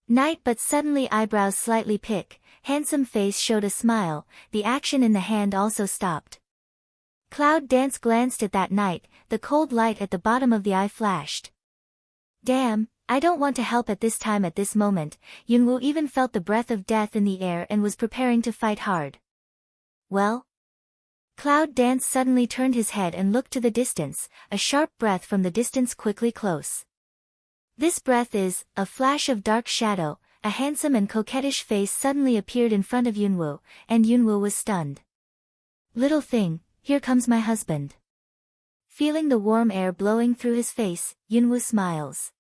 Night but suddenly eyebrows slightly pick, handsome face showed a smile, the action in the hand also stopped. Cloud dance glanced at that night, the cold light at the bottom of the eye flashed. Damn, I don't want to help at this time at this moment. Yunwoo even felt the breath of death in the air and was preparing to fight hard. Well? Cloud dance suddenly turned his head and looked to the distance, a sharp breath from the distance quickly close. This breath is, a flash of dark shadow, a handsome and coquettish face suddenly appeared in front of Yunwoo, and Yunwoo was stunned. Little thing, here comes my husband. Feeling the warm air blowing through his face, Yunwoo smiles.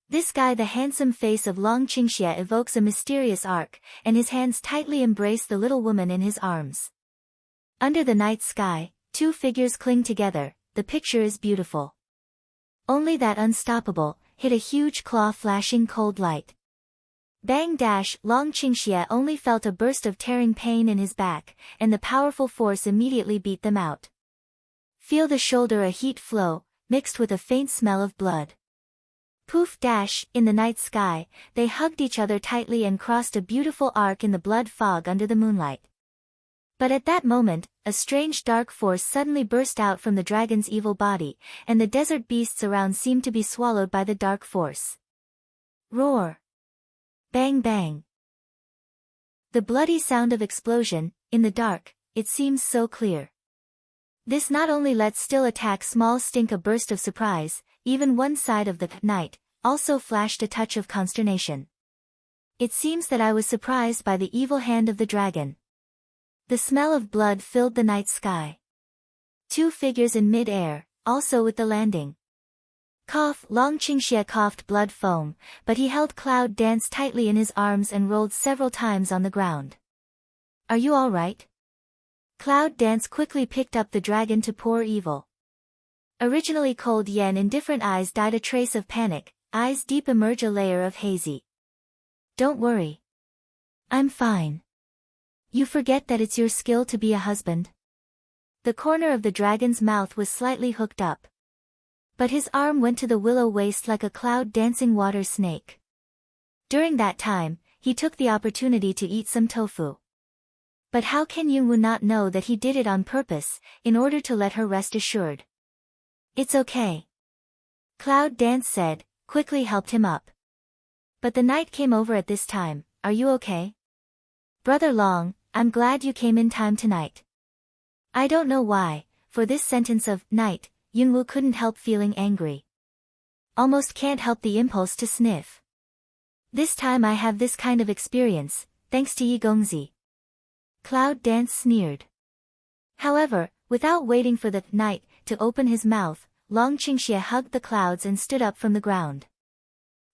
This guy, the handsome face of Long Qingxie, evokes a mysterious arc, and his hands tightly embrace the little woman in his arms. Under the night sky, two figures cling together, the picture is beautiful. Only that unstoppable, hit a huge claw flashing cold light. Bang dash, Long Qingxie only felt a burst of tearing pain in his back, and the powerful force immediately beat them out. Feel the shoulder a heat flow, mixed with a faint smell of blood. Poof dash, in the night sky, they hugged each other tightly and crossed a beautiful arc in the blood fog under the moonlight. But at that moment, a strange dark force suddenly burst out from the dragon's evil body, and the desert beasts around seemed to be swallowed by the dark force. Roar! Bang bang! The bloody sound of explosion, in the dark, it seems so clear. This not only lets Still attack Small Stink a burst of surprise, even one side of the night, also flashed a touch of consternation. It seems that I was surprised by the evil hand of the dragon. The smell of blood filled the night sky. Two figures in mid-air, also with the landing. Cough, Long Qingxie coughed blood foam, but he held Cloud dance tightly in his arms and rolled several times on the ground. Are you all right? Cloud dance quickly picked up the dragon to pour evil. Originally cold yen indifferent eyes dyed a trace of panic, eyes deep emerge a layer of hazy. Don't worry. I'm fine. You forget that it's your skill to be a husband? The corner of the dragon's mouth was slightly hooked up. But his arm went to the willow waist like a cloud dancing water snake. During that time, he took the opportunity to eat some tofu. But how can Yunwoo not know that he did it on purpose, in order to let her rest assured? It's okay. Cloud Dance said, quickly helped him up. But the night came over at this time. Are you okay? Brother Long, I'm glad you came in time tonight. I don't know why, for this sentence of night, Yunwoo couldn't help feeling angry. Almost can't help the impulse to sniff. This time I have this kind of experience, thanks to Yi Gongzi. Cloud Dance sneered. However, without waiting for the night to open his mouth, Long Qingxie hugged the clouds and stood up from the ground.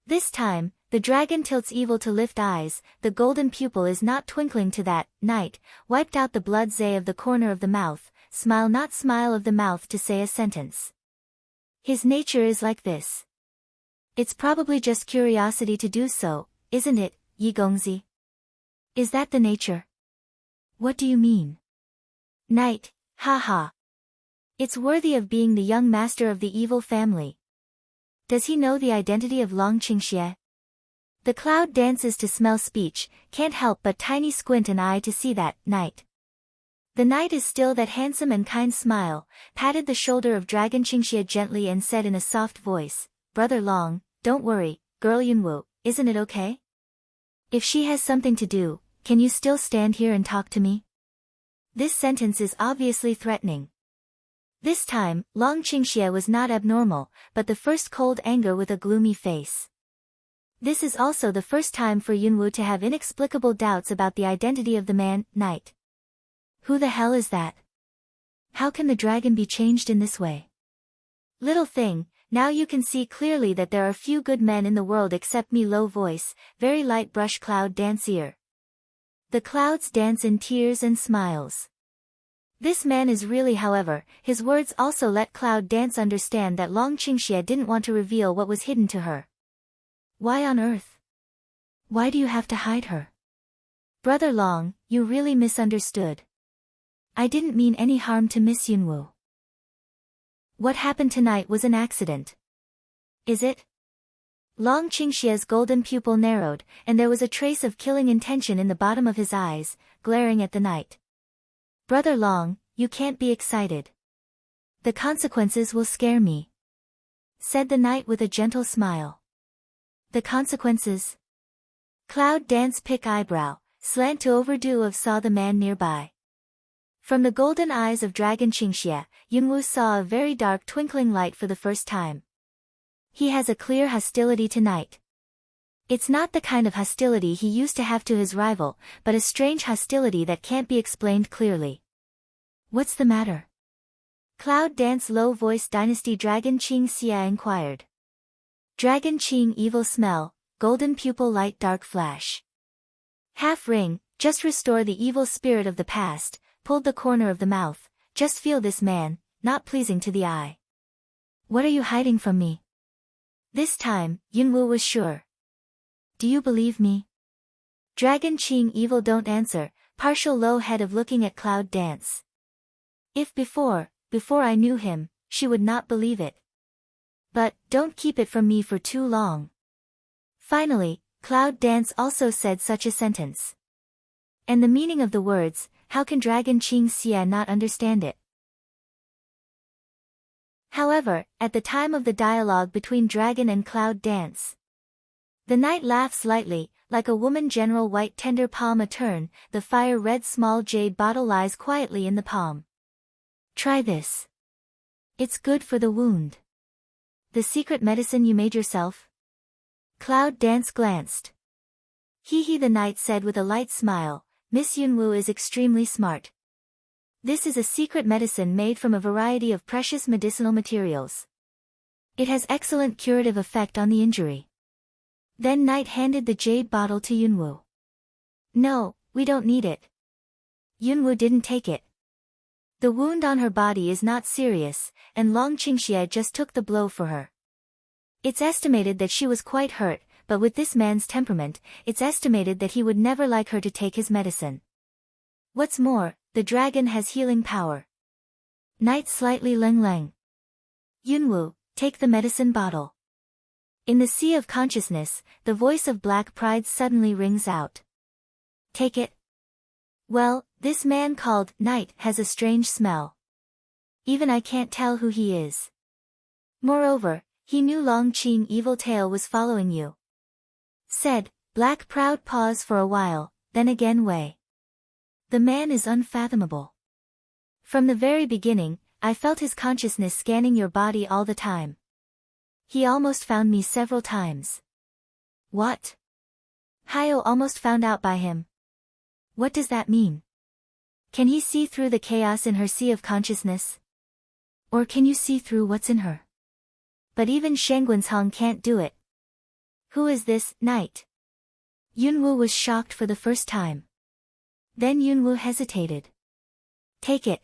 This time, the dragon tilts evil to lift eyes, the golden pupil is not twinkling to that night, wiped out the blood zay of the corner of the mouth, smile not smile of the mouth to say a sentence. His nature is like this. It's probably just curiosity to do so, isn't it, Yi Gongzi? Is that the nature? What do you mean? Night, ha. It's worthy of being the young master of the evil family. Does he know the identity of Long Qingxie? The cloud dances to smell speech, can't help but tiny squint an eye to see that night. The night is still that handsome and kind smile, patted the shoulder of Dragon Qingxie gently and said in a soft voice, Brother Long, don't worry, girl Yunwoo, isn't it okay? If she has something to do, can you still stand here and talk to me? This sentence is obviously threatening. This time, Long Qingxie was not abnormal, but the first cold anger with a gloomy face. This is also the first time for Yunwoo to have inexplicable doubts about the identity of the man, Night. Who the hell is that? How can the dragon be changed in this way? Little thing, now you can see clearly that there are few good men in the world except me. Low voice, very light brush cloud dance ear. The clouds dance in tears and smiles. This man is really, however, his words also let Cloud Dance understand that Long Qingxie didn't want to reveal what was hidden to her. Why on earth? Why do you have to hide her? Brother Long, you really misunderstood. I didn't mean any harm to Miss Yunwoo. What happened tonight was an accident. Is it? Long Qingxie's golden pupil narrowed, and there was a trace of killing intention in the bottom of his eyes, glaring at the night. Brother Long, you can't be excited. The consequences will scare me, said the knight with a gentle smile. The consequences? Cloud Dance pick eyebrow, slant to overdue of saw the man nearby. From the golden eyes of Dragon Qingxie, Yunwoo saw a very dark twinkling light for the first time. He has a clear hostility to Night. It's not the kind of hostility he used to have to his rival, but a strange hostility that can't be explained clearly. What's the matter? Cloud Dance low voice Dynasty Dragon Qing Xia inquired. Dragon Qing evil smell, golden pupil light dark flash. Half ring, just restore the evil spirit of the past, pulled the corner of the mouth, just feel this man, not pleasing to the eye. What are you hiding from me? This time, Yunwoo was sure. Do you believe me? Dragon Qing evil don't answer, partial low head of looking at Cloud Dance. If before I knew him, she would not believe it. But, don't keep it from me for too long. Finally, Cloud Dance also said such a sentence. And the meaning of the words, how can Dragon Qing Xia not understand it? However, at the time of the dialogue between Dragon and Cloud Dance, the knight laughs lightly, like a woman general white tender palm a turn, the fire red small jade bottle lies quietly in the palm. Try this. It's good for the wound. The secret medicine you made yourself? Cloud Dance glanced. Hee the knight said with a light smile, Miss Yunwoo is extremely smart. This is a secret medicine made from a variety of precious medicinal materials. It has excellent curative effect on the injury. Then Knight handed the jade bottle to Yunwoo. No, we don't need it. Yunwoo didn't take it. The wound on her body is not serious, and Long Qingxie just took the blow for her. It's estimated that she was quite hurt, but with this man's temperament, it's estimated that he would never like her to take his medicine. What's more, the dragon has healing power. Knight slightly leng. Yunwoo, take the medicine bottle. In the sea of consciousness, the voice of black pride suddenly rings out. Take it. Well, this man called Night has a strange smell. Even I can't tell who he is. Moreover, he knew Long Qing evil tail was following you. Said, Black Proud pause for a while, then again Wei. The man is unfathomable. From the very beginning, I felt his consciousness scanning your body all the time. He almost found me several times. What? Hayo almost found out by him. What does that mean? Can he see through the chaos in her sea of consciousness? Or can you see through what's in her? But even Shangguan's Hong can't do it. Who is this Night? Yunwu was shocked for the first time. Then Yunwu hesitated. Take it.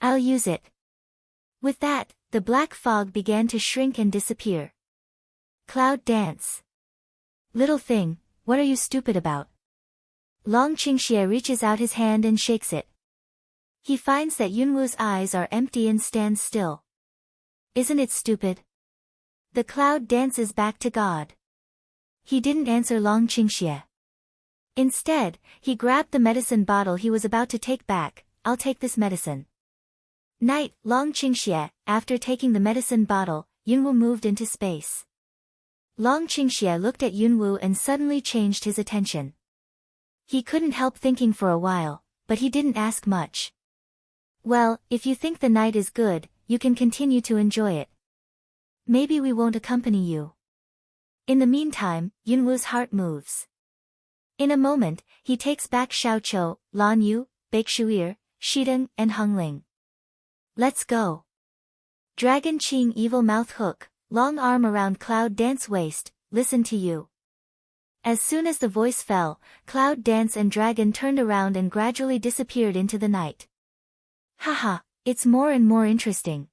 I'll use it. With that, the black fog began to shrink and disappear. Cloud dance. Little thing, what are you stupid about? Long Qingxie reaches out his hand and shakes it. He finds that Yunwu's eyes are empty and stands still. Isn't it stupid? The cloud dances back to God. He didn't answer Long Qingxie. Instead, he grabbed the medicine bottle he was about to take back. I'll take this medicine. Night, Long Qingxie. After taking the medicine bottle, Yunwu moved into space. Long Qingxie looked at Yunwu and suddenly changed his attention. He couldn't help thinking for a while, but he didn't ask much. Well, if you think the night is good, you can continue to enjoy it. Maybe we won't accompany you. In the meantime, Yunwu's heart moves. In a moment, he takes back Xiaoqiu, Lan Yu, Baishuir, Shideng, and Hengling. Let's go. Dragon Qing evil mouth hook, long arm around Cloud Dance waist, listen to you. As soon as the voice fell, Cloud Dance and Dragon turned around and gradually disappeared into the night. Haha, it's more and more interesting.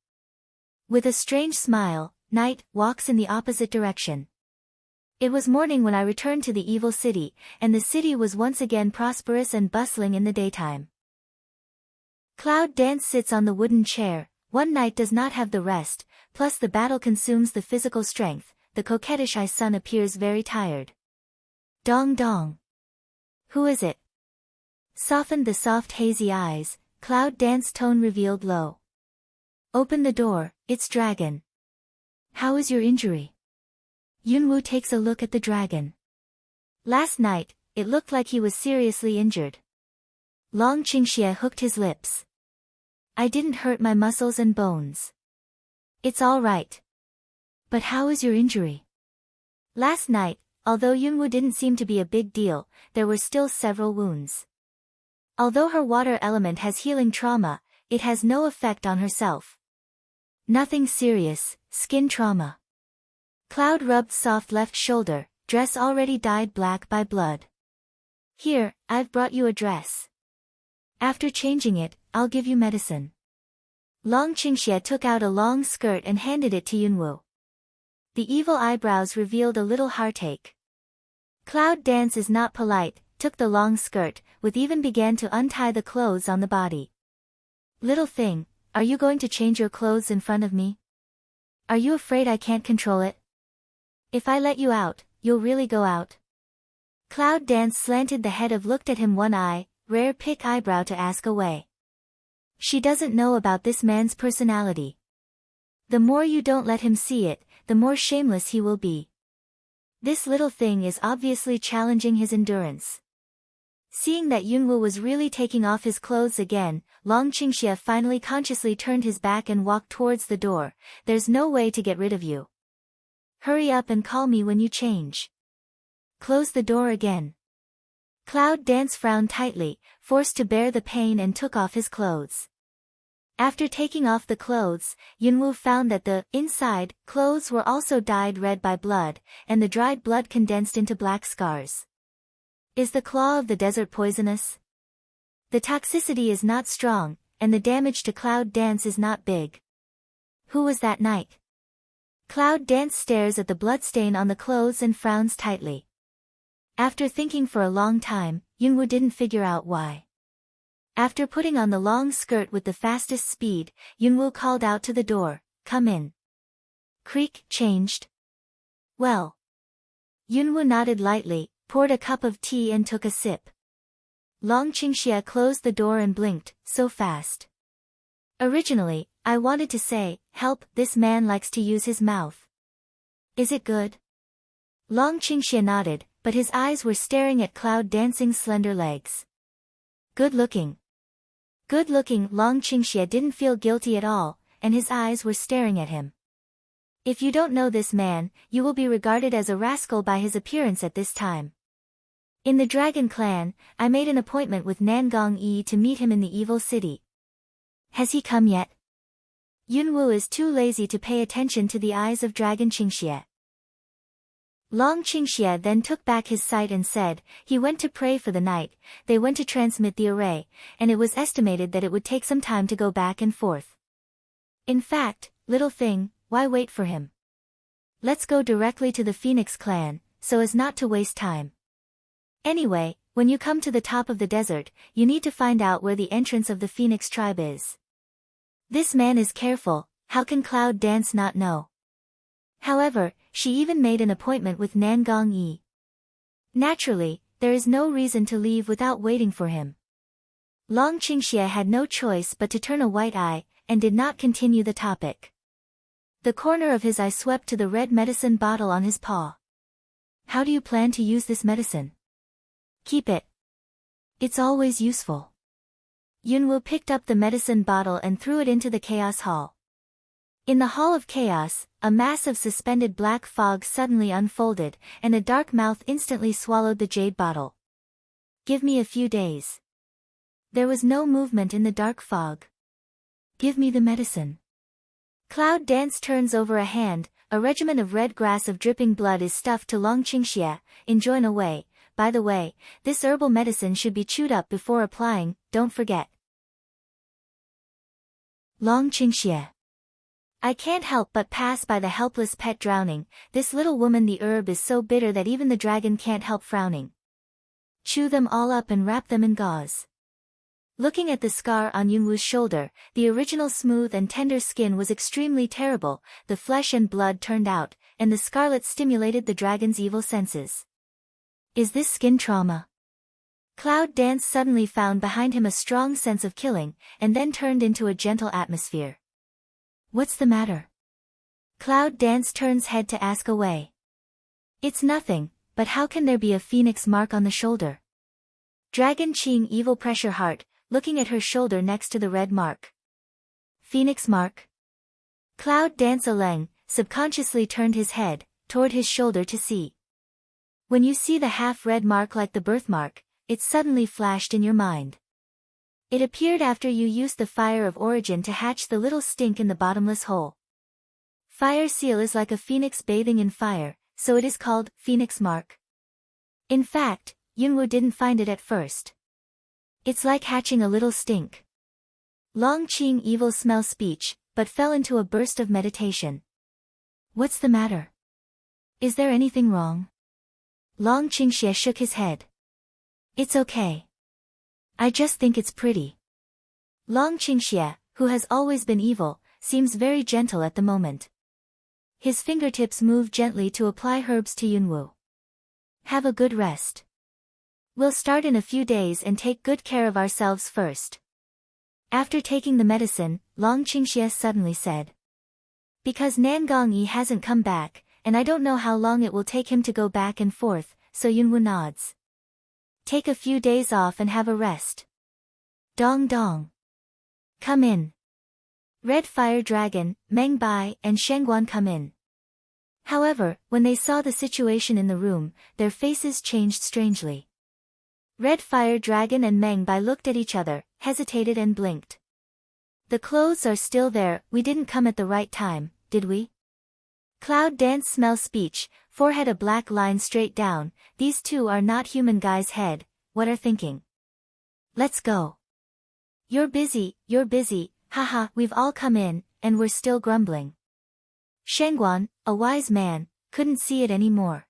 With a strange smile, Night walks in the opposite direction. It was morning when I returned to the evil city, and the city was once again prosperous and bustling in the daytime. Cloud Dance sits on the wooden chair. One night does not have the rest, plus the battle consumes the physical strength. The coquettish son appears very tired. Dong dong. Who is it? Softened the soft hazy eyes, Cloud Dance tone revealed low. Open the door, it's Dragon. How is your injury? Yunwu takes a look at the dragon. Last night, it looked like he was seriously injured. Long Qingxie hooked his lips. I didn't hurt my muscles and bones. It's all right. But how is your injury? Last night, although Yunwu didn't seem to be a big deal, there were still several wounds. Although her water element has healing trauma, it has no effect on herself. Nothing serious, skin trauma. Cloud rubbed soft left shoulder, dress already dyed black by blood. Here, I've brought you a dress. After changing it, I'll give you medicine. Long Qingxie took out a long skirt and handed it to Yunwu. The evil eyebrows revealed a little heartache. Cloud Dance is not polite, took the long skirt, with even began to untie the clothes on the body. Little thing, are you going to change your clothes in front of me? Are you afraid I can't control it? If I let you out, you'll really go out? Cloud Dance slanted the head of looked at him one eye, rare pick eyebrow to ask away. She doesn't know about this man's personality. The more you don't let him see it, the more shameless he will be. This little thing is obviously challenging his endurance. Seeing that Yunwu was really taking off his clothes again, Long Qingxie finally consciously turned his back and walked towards the door. There's no way to get rid of you. Hurry up and call me when you change. Close the door again. Cloud Dance frowned tightly, forced to bear the pain and took off his clothes. After taking off the clothes, Yunwu found that the inside clothes were also dyed red by blood, and the dried blood condensed into black scars. Is the claw of the desert poisonous? The toxicity is not strong, and the damage to Cloud Dance is not big. Who was that night? Cloud Dance stares at the bloodstain on the clothes and frowns tightly. After thinking for a long time, Yunwu didn't figure out why. After putting on the long skirt with the fastest speed, Yunwu called out to the door, come in. Creak changed. Well. Yunwu nodded lightly, poured a cup of tea and took a sip. Long Qingxie closed the door and blinked, so fast. Originally, I wanted to say, help, this man likes to use his mouth. Is it good? Long Qingxie nodded, but his eyes were staring at Cloud Dancing's slender legs. Good looking. Good looking. Long Qingxie didn't feel guilty at all, and his eyes were staring at him. If you don't know this man, you will be regarded as a rascal by his appearance at this time. In the Dragon Clan, I made an appointment with Nangong Yi to meet him in the Evil City. Has he come yet? Yunwu is too lazy to pay attention to the eyes of Dragon Qingxie. Long Qingxie then took back his sight and said, he went to pray for the night, they went to transmit the array, and it was estimated that it would take some time to go back and forth. In fact, little thing, why wait for him? Let's go directly to the Phoenix Clan, so as not to waste time. Anyway, when you come to the top of the desert, you need to find out where the entrance of the Phoenix tribe is. This man is careful, how can Cloud Dance not know? However, she even made an appointment with Nangong Yi. Naturally, there is no reason to leave without waiting for him. Long Qingxie had no choice but to turn a white eye, and did not continue the topic. The corner of his eye swept to the red medicine bottle on his paw. How do you plan to use this medicine? Keep it. It's always useful. Yunwu picked up the medicine bottle and threw it into the Chaos Hall. In the Hall of Chaos, a mass of suspended black fog suddenly unfolded, and a dark mouth instantly swallowed the jade bottle. Give me a few days. There was no movement in the dark fog. Give me the medicine. Cloud Dance turns over a hand, a regimen of red grass of dripping blood is stuffed to Long Qingxie, enjoin away. By the way, this herbal medicine should be chewed up before applying, don't forget. Long Qingxie. I can't help but pass by the helpless pet drowning, this little woman. The herb is so bitter that even the dragon can't help frowning. Chew them all up and wrap them in gauze. Looking at the scar on Yunwu's shoulder, the original smooth and tender skin was extremely terrible, the flesh and blood turned out, and the scarlet stimulated the dragon's evil senses. Is this skin trauma? Cloud Dance suddenly found behind him a strong sense of killing, and then turned into a gentle atmosphere. What's the matter? Cloud Dance turns head to ask away. It's nothing, but how can there be a phoenix mark on the shoulder? Dragon Qing evil pressure heart, looking at her shoulder next to the red mark. Phoenix mark? Cloud Dance Aleng subconsciously turned his head toward his shoulder to see. When you see the half-red mark like the birthmark, it suddenly flashed in your mind. It appeared after you used the fire of origin to hatch the little stink in the bottomless hole. Fire seal is like a phoenix bathing in fire, so it is called phoenix mark. In fact, Yunwu didn't find it at first. It's like hatching a little stink. Long Qing evil smell speech, but fell into a burst of meditation. What's the matter? Is there anything wrong? Long Qingxie shook his head. It's okay. I just think it's pretty. Long Qingxie, who has always been evil, seems very gentle at the moment. His fingertips move gently to apply herbs to Yunwu. Have a good rest. We'll start in a few days and take good care of ourselves first. After taking the medicine, Long Qingxie suddenly said. Because Nangong Yi hasn't come back, and I don't know how long it will take him to go back and forth, so Yunwu nods. Take a few days off and have a rest. Dong dong. Come in. Red Fire Dragon, Meng Bai and Shengguan come in. However, when they saw the situation in the room, their faces changed strangely. Red Fire Dragon and Meng Bai looked at each other, hesitated and blinked. The clothes are still there, we didn't come at the right time, did we? Cloud Dance smell speech, forehead a black line straight down, these two are not human guy's head, what are thinking? Let's go. You're busy, haha, we've all come in, and we're still grumbling. Shengguan, a wise man, couldn't see it anymore.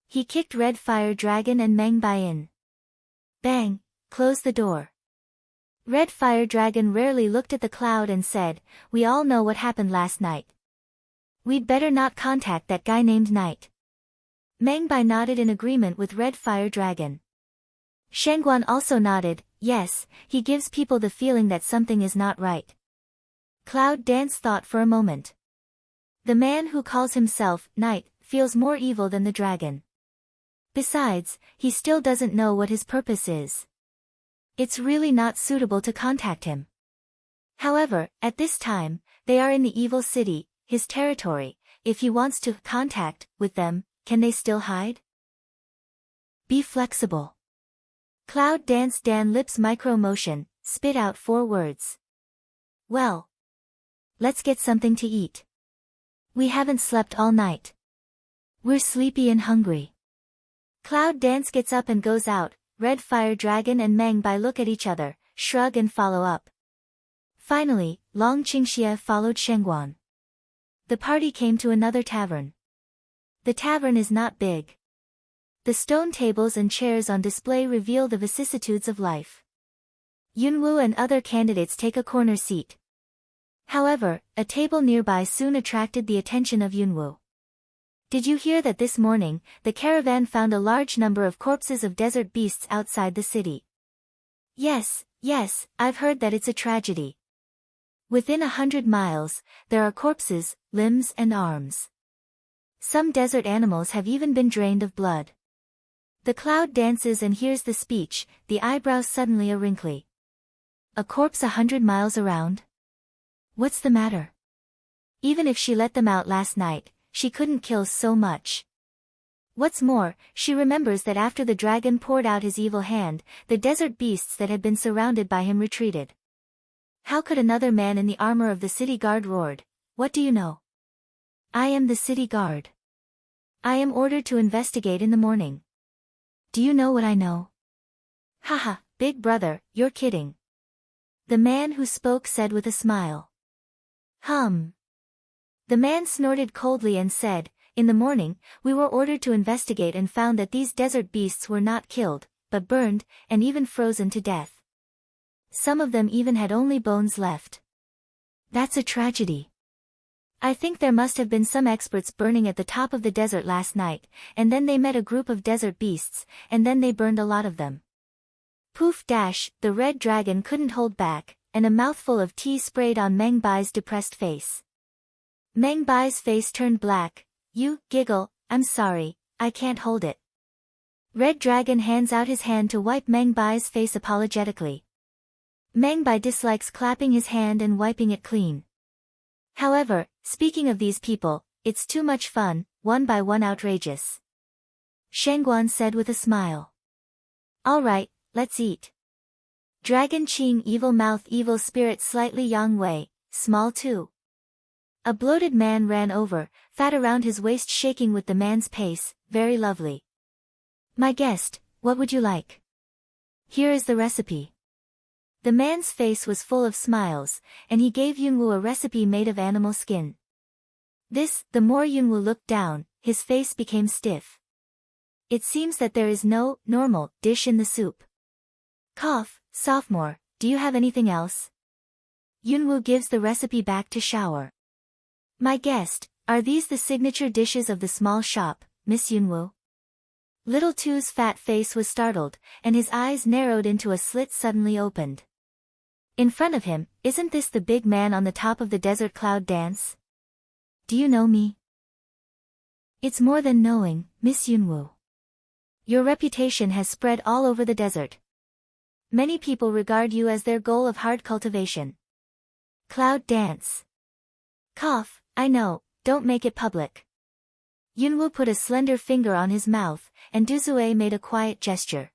He kicked Red Fire Dragon and Meng Bai in. Bang, close the door. Red Fire Dragon rarely looked at the cloud and said, we all know what happened last night. We'd better not contact that guy named Knight. Mengbai nodded in agreement with Red Fire Dragon. Shengguan also nodded, yes, he gives people the feeling that something is not right. Cloud Dance thought for a moment. The man who calls himself Knight feels more evil than the dragon. Besides, he still doesn't know what his purpose is. It's really not suitable to contact him. However, at this time, they are in the evil city, his territory. If he wants to contact with them, can they still hide? Be flexible. Cloud Dance Dan lips micro motion, spit out 4 words. Well. Let's get something to eat. We haven't slept all night. We're sleepy and hungry. Cloud Dance gets up and goes out. Red Fire Dragon and Mengbai look at each other, shrug and follow up. Finally, Long Qingxie followed Shengguan. The party came to another tavern. The tavern is not big. The stone tables and chairs on display reveal the vicissitudes of life. Yunwu and other candidates take a corner seat. However, a table nearby soon attracted the attention of Yunwu. Did you hear that this morning, the caravan found a large number of corpses of desert beasts outside the city? Yes, I've heard that it's a tragedy. Within 100 miles, there are corpses, limbs and arms. Some desert animals have even been drained of blood. The cloud dances and hears the speech, the eyebrows suddenly a wrinkly. A corpse 100 miles around? What's the matter? Even if she let them out last night, she couldn't kill so much. What's more, she remembers that after the dragon poured out his evil hand, the desert beasts that had been surrounded by him retreated. How could another man in the armor of the city guard roared, "What do you know? I am the city guard. I am ordered to investigate in the morning. Do you know what I know?" Haha, big brother, you're kidding. The man who spoke said with a smile. The man snorted coldly and said, "In the morning, we were ordered to investigate and found that these desert beasts were not killed, but burned, and even frozen to death. Some of them even had only bones left. That's a tragedy. I think there must have been some experts burning at the top of the desert last night, and then they met a group of desert beasts, and then they burned a lot of them." Poof dash, the red dragon couldn't hold back, and a mouthful of tea sprayed on Mengbai's depressed face. Mengbai's face turned black. "You, giggle, I'm sorry, I can't hold it." Red Dragon hands out his hand to wipe Mengbai's face apologetically. Mengbai dislikes clapping his hand and wiping it clean. However, speaking of these people, it's too much fun, one by one outrageous. Shengguan said with a smile. Alright, let's eat. Dragon Qing evil mouth evil spirit slightly Yang Wei, small too. A bloated man ran over, fat around his waist shaking with the man's pace, very lovely. My guest, what would you like? Here is the recipe. The man's face was full of smiles, and he gave Yunwu a recipe made of animal skin. The more Yunwu looked down, his face became stiff. It seems that there is no normal dish in the soup. Cough, sophomore, do you have anything else? Yunwu gives the recipe back to Shower. My guest, are these the signature dishes of the small shop, Miss Yunwu? Little Tu's fat face was startled, and his eyes narrowed into a slit suddenly opened. In front of him, isn't this the big man on the top of the desert cloud dance? Do you know me? It's more than knowing, Miss Yunwu. Your reputation has spread all over the desert. Many people regard you as their goal of hard cultivation. Cloud dance. Cough, I know, don't make it public. Yunwu put a slender finger on his mouth, and Duzue made a quiet gesture.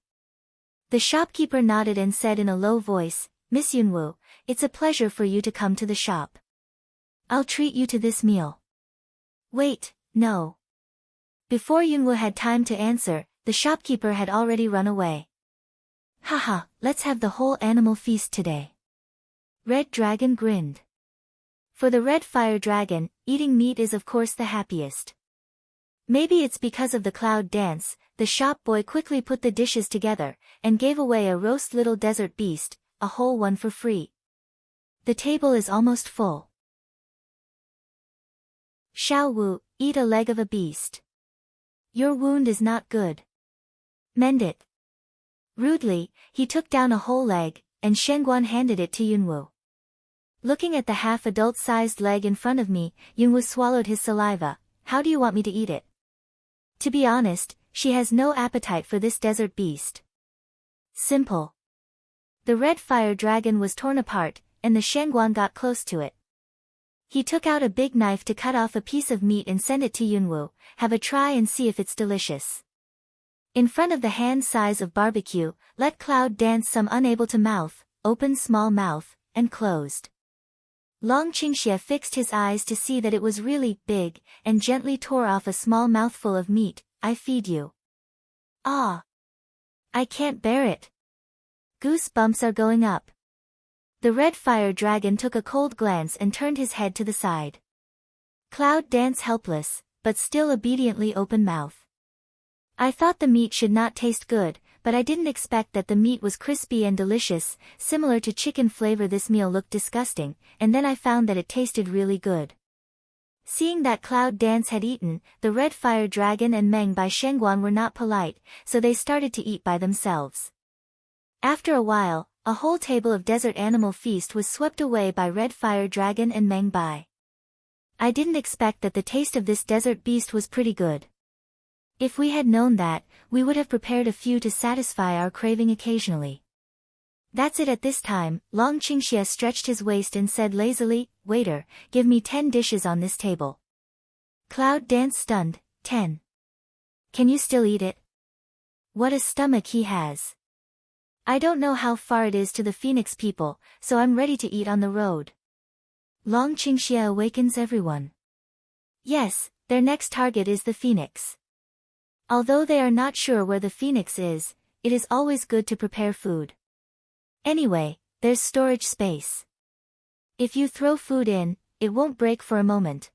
The shopkeeper nodded and said in a low voice, Miss Yunwu, it's a pleasure for you to come to the shop. I'll treat you to this meal. Wait, no. Before Yunwu had time to answer, the shopkeeper had already run away. Haha, let's have the whole animal feast today. Red Dragon grinned. For the Red Fire Dragon, eating meat is of course the happiest. Maybe it's because of the cloud dance, the shop boy quickly put the dishes together, and gave away a roast little desert beast, a whole one for free. The table is almost full. Xiao Wu, eat a leg of a beast. Your wound is not good. Mend it. Rudely, he took down a whole leg, and Shengguan handed it to Yunwu. Looking at the half-adult-sized leg in front of me, Yunwu swallowed his saliva. How do you want me to eat it? To be honest, she has no appetite for this desert beast. Simple. The red fire dragon was torn apart, and the Shengguan got close to it. He took out a big knife to cut off a piece of meat and sent it to Yunwu. Have a try and see if it's delicious. In front of the hand size of barbecue, let Cloud dance some unable to mouth, open small mouth, and closed. Long Qingxie fixed his eyes to see that it was really big, and gently tore off a small mouthful of meat. I feed you. Ah! I can't bear it. Goosebumps are going up. The red fire dragon took a cold glance and turned his head to the side. Cloud danced helpless, but still obediently open mouth. I thought the meat should not taste good, but I didn't expect that the meat was crispy and delicious. Similar to chicken flavor, this meal looked disgusting, and then I found that it tasted really good. Seeing that Cloud Dance had eaten, the red fire dragon and Meng by Shengguan were not polite, so they started to eat by themselves. After a while, a whole table of desert animal feast was swept away by red fire dragon and Meng Bai. I didn't expect that the taste of this desert beast was pretty good. If we had known that, we would have prepared a few to satisfy our craving occasionally. That's it at this time. Long Qingxie stretched his waist and said lazily, "Waiter, give me 10 dishes on this table." Cloud Dance stunned, 10. Can you still eat it? What a stomach he has. I don't know how far it is to the Phoenix people, so I'm ready to eat on the road. Long Qingxie awakens everyone. Yes, their next target is the Phoenix. Although they are not sure where the Phoenix is, it is always good to prepare food. Anyway, there's storage space. If you throw food in, it won't break for a moment.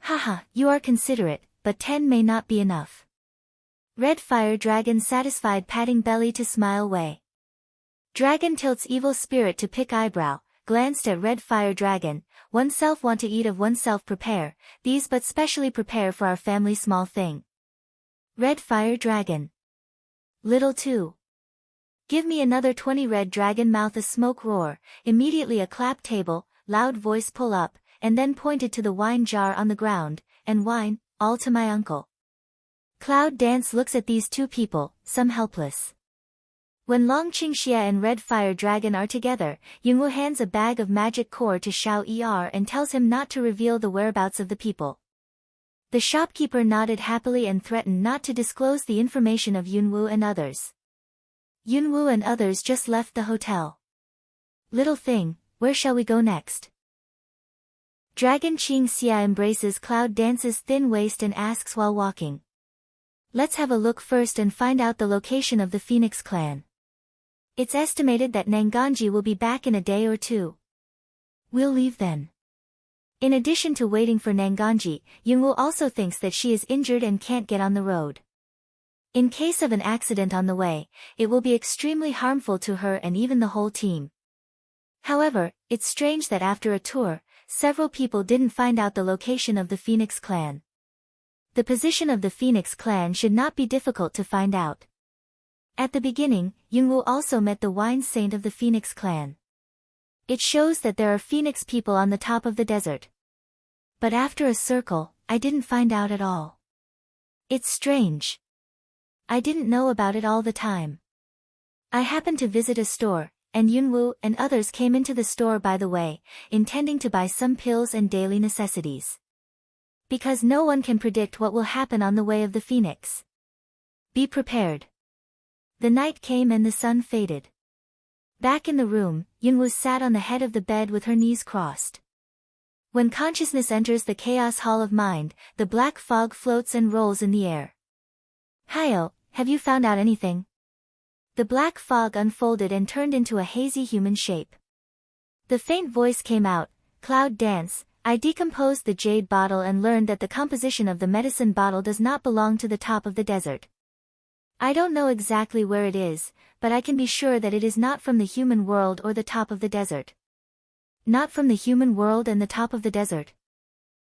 Haha, you are considerate, but 10 may not be enough. Red Fire Dragon satisfied patting belly to smile way. Dragon tilts evil spirit to pick eyebrow, glanced at Red Fire Dragon. Oneself want to eat of oneself prepare, these but specially prepare for our family small thing. Red Fire Dragon. Little too. Give me another 20. Red Dragon mouth a smoke roar, immediately a clap table, loud voice pull up, and then pointed to the wine jar on the ground, and wine, all to my uncle. Cloud Dance looks at these two people, some helpless. When Long Qingxie and Red Fire Dragon are together, Yunwu hands a bag of magic core to Xiao Er and tells him not to reveal the whereabouts of the people. The shopkeeper nodded happily and threatened not to disclose the information of Yunwu and others. Yunwu and others just left the hotel. Little thing, where shall we go next? Dragon Qingxie embraces Cloud Dance's thin waist and asks while walking. Let's have a look first and find out the location of the Phoenix clan. It's estimated that Nanganji will be back in a day or two. We'll leave then. In addition to waiting for Nanganji, Yunwu also thinks that she is injured and can't get on the road. In case of an accident on the way, it will be extremely harmful to her and even the whole team. However, it's strange that after a tour, several people didn't find out the location of the Phoenix clan. The position of the Phoenix clan should not be difficult to find out. At the beginning, Yunwu also met the wine saint of the Phoenix clan. It shows that there are Phoenix people on the top of the desert. But after a circle, I didn't find out at all. It's strange. I didn't know about it all the time. I happened to visit a store, and Yunwu and others came into the store by the way, intending to buy some pills and daily necessities. Because no one can predict what will happen on the way of the Phoenix. Be prepared. The night came and the sun faded. Back in the room, Yunwu sat on the head of the bed with her knees crossed. When consciousness enters the chaos hall of mind, the black fog floats and rolls in the air. Hayo, have you found out anything? The black fog unfolded and turned into a hazy human shape. The faint voice came out, Cloud Dance, I decomposed the jade bottle and learned that the composition of the medicine bottle does not belong to the top of the desert. I don't know exactly where it is, but I can be sure that it is not from the human world or the top of the desert. Not from the human world and the top of the desert.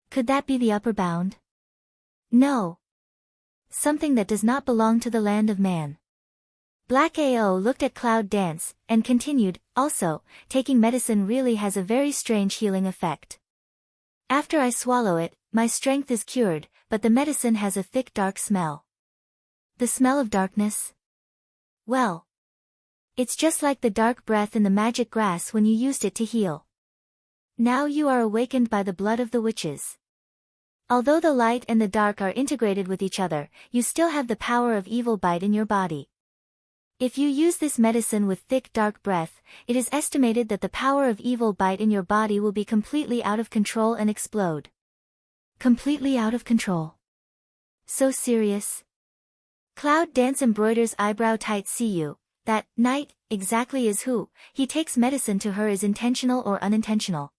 Could that be the upper bound? No. Something that does not belong to the land of man. Black AO looked at Cloud Dance, and continued, also, taking medicine really has a very strange healing effect. After I swallow it, my strength is cured, but the medicine has a thick dark smell. The smell of darkness? Well, it's just like the dark breath in the magic grass when you used it to heal. Now you are awakened by the blood of the witches. Although the light and the dark are integrated with each other, you still have the power of evil bite in your body. If you use this medicine with thick dark breath, it is estimated that the power of evil bite in your body will be completely out of control and explode. Completely out of control. So serious? Cloud Dance embroiders eyebrow tight. See you. That night exactly is who he takes medicine to her is intentional or unintentional.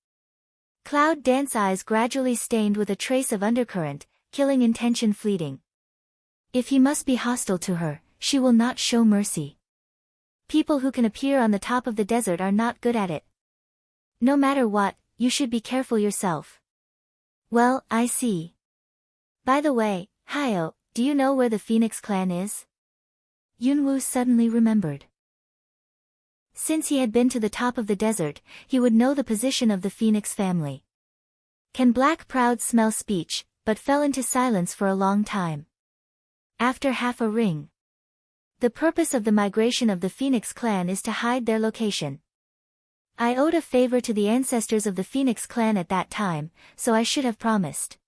Cloud Dance eyes gradually stained with a trace of undercurrent, killing intention fleeting. If he must be hostile to her, she will not show mercy. People who can appear on the top of the desert are not good at it. No matter what, you should be careful yourself. Well, I see. By the way, Hyo, do you know where the Phoenix clan is? Yunwoo suddenly remembered. Since he had been to the top of the desert, he would know the position of the Phoenix family. Can Black Proud smell speech, but fell into silence for a long time. After half a ring. The purpose of the migration of the Phoenix clan is to hide their location. I owed a favor to the ancestors of the Phoenix clan at that time, so I should have promised.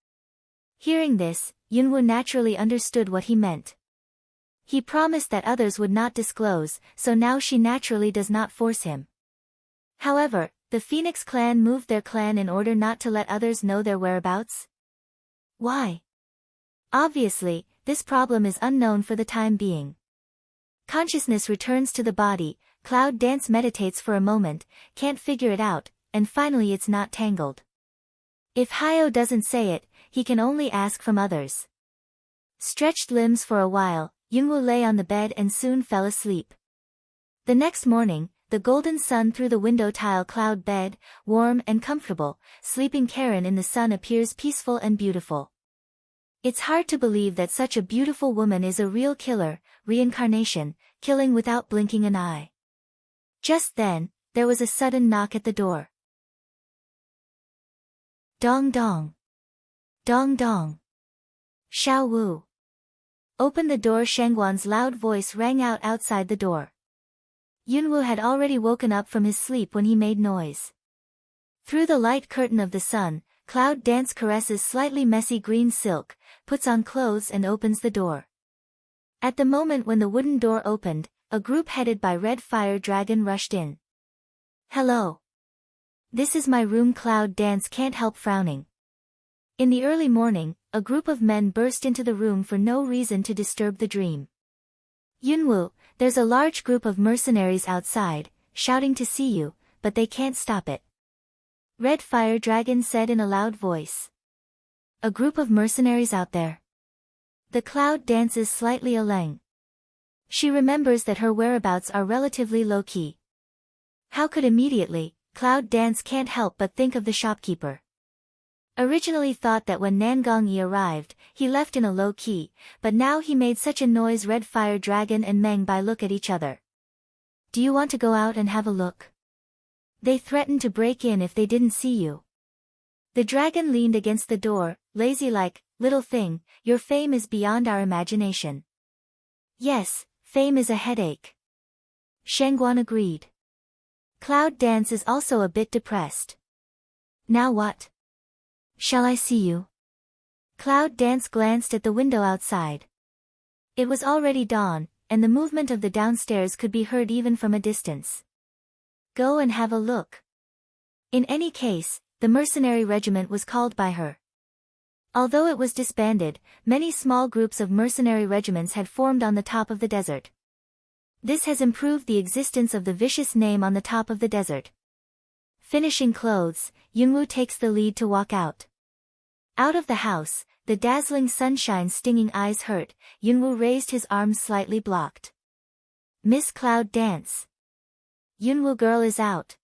Hearing this, Yunwoo naturally understood what he meant. He promised that others would not disclose, so now she naturally does not force him. However, the Phoenix clan moved their clan in order not to let others know their whereabouts. Why? Obviously, this problem is unknown for the time being. Consciousness returns to the body, Cloud Dance meditates for a moment, can't figure it out, and finally it's not tangled. If Hyo doesn't say it, he can only ask from others. Stretched limbs for a while, Yunwoo lay on the bed and soon fell asleep. The next morning, the golden sun through the window tile cloud bed, warm and comfortable, sleeping Karen in the sun appears peaceful and beautiful. It's hard to believe that such a beautiful woman is a real killer, reincarnation, killing without blinking an eye. Just then, there was a sudden knock at the door. Dong dong. Dong dong. Xiao Wu. Open the door. Shangguan's loud voice rang out outside the door. Yunwoo had already woken up from his sleep when he made noise. Through the light curtain of the sun, Cloud Dance caresses slightly messy green silk, puts on clothes and opens the door. At the moment when the wooden door opened, a group headed by Red Fire Dragon rushed in. Hello. This is my room. Cloud Dance can't help frowning. In the early morning, a group of men burst into the room for no reason to disturb the dream. Yunwoo, there's a large group of mercenaries outside, shouting to see you, but they can't stop it. Red Fire Dragon said in a loud voice. A group of mercenaries out there. The Cloud dances slightly aleng. She remembers that her whereabouts are relatively low-key. How could immediately, Cloud Dance can't help but think of the shopkeeper. Originally thought that when Nangongyi arrived, he left in a low key, but now he made such a noise. Red Fire Dragon and Meng Bai look at each other. Do you want to go out and have a look? They threatened to break in if they didn't see you. The dragon leaned against the door, lazy-like, little thing, your fame is beyond our imagination. Yes, fame is a headache. Shangguan agreed. Cloud Dance is also a bit depressed. Now what? Shall I see you? Cloud Dance glanced at the window outside. It was already dawn, and the movement of the downstairs could be heard even from a distance. Go and have a look. In any case, the mercenary regiment was called by her. Although it was disbanded, many small groups of mercenary regiments had formed on the top of the desert. This has improved the existence of the vicious name on the top of the desert. Finishing clothes, Yunwoo takes the lead to walk out. Out of the house, the dazzling sunshine's stinging eyes hurt. Yunwoo raised his arms slightly blocked. Miss Cloud Dance. Yunwoo girl is out.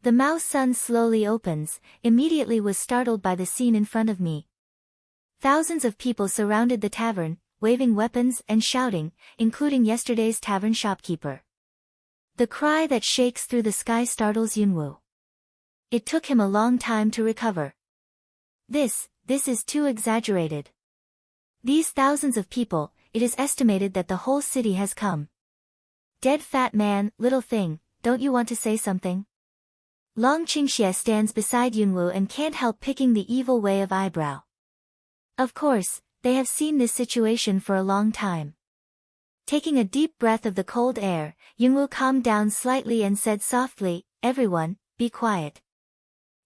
The Mao Sun slowly opens, immediately was startled by the scene in front of me. Thousands of people surrounded the tavern, waving weapons and shouting, including yesterday's tavern shopkeeper. The cry that shakes through the sky startles Yunwoo. It took him a long time to recover. This is too exaggerated. These thousands of people, it is estimated that the whole city has come. Dead fat man, little thing, don't you want to say something? Long Qingxie stands beside Yunwoo and can't help picking the evil way of eyebrow. Of course, they have seen this situation for a long time. Taking a deep breath of the cold air, Yunwoo calmed down slightly and said softly, "Everyone, be quiet."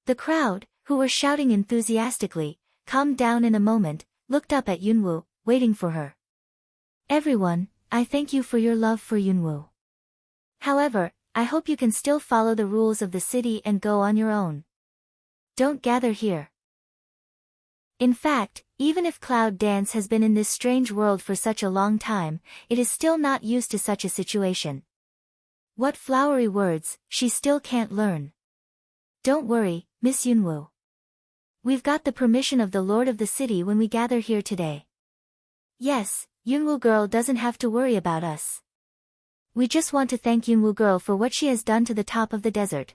The crowd, who were shouting enthusiastically, calmed down in a moment, looked up at Yunwoo, waiting for her. "Everyone, I thank you for your love for Yunwoo. However, I hope you can still follow the rules of the city and go on your own. Don't gather here." In fact, even if Cloud Dance has been in this strange world for such a long time, it is still not used to such a situation. What flowery words, she still can't learn. Don't worry, Miss Yunwoo. We've got the permission of the Lord of the City when we gather here today. Yes, Yunwoo girl doesn't have to worry about us. We just want to thank Yunwoo girl for what she has done to the top of the desert.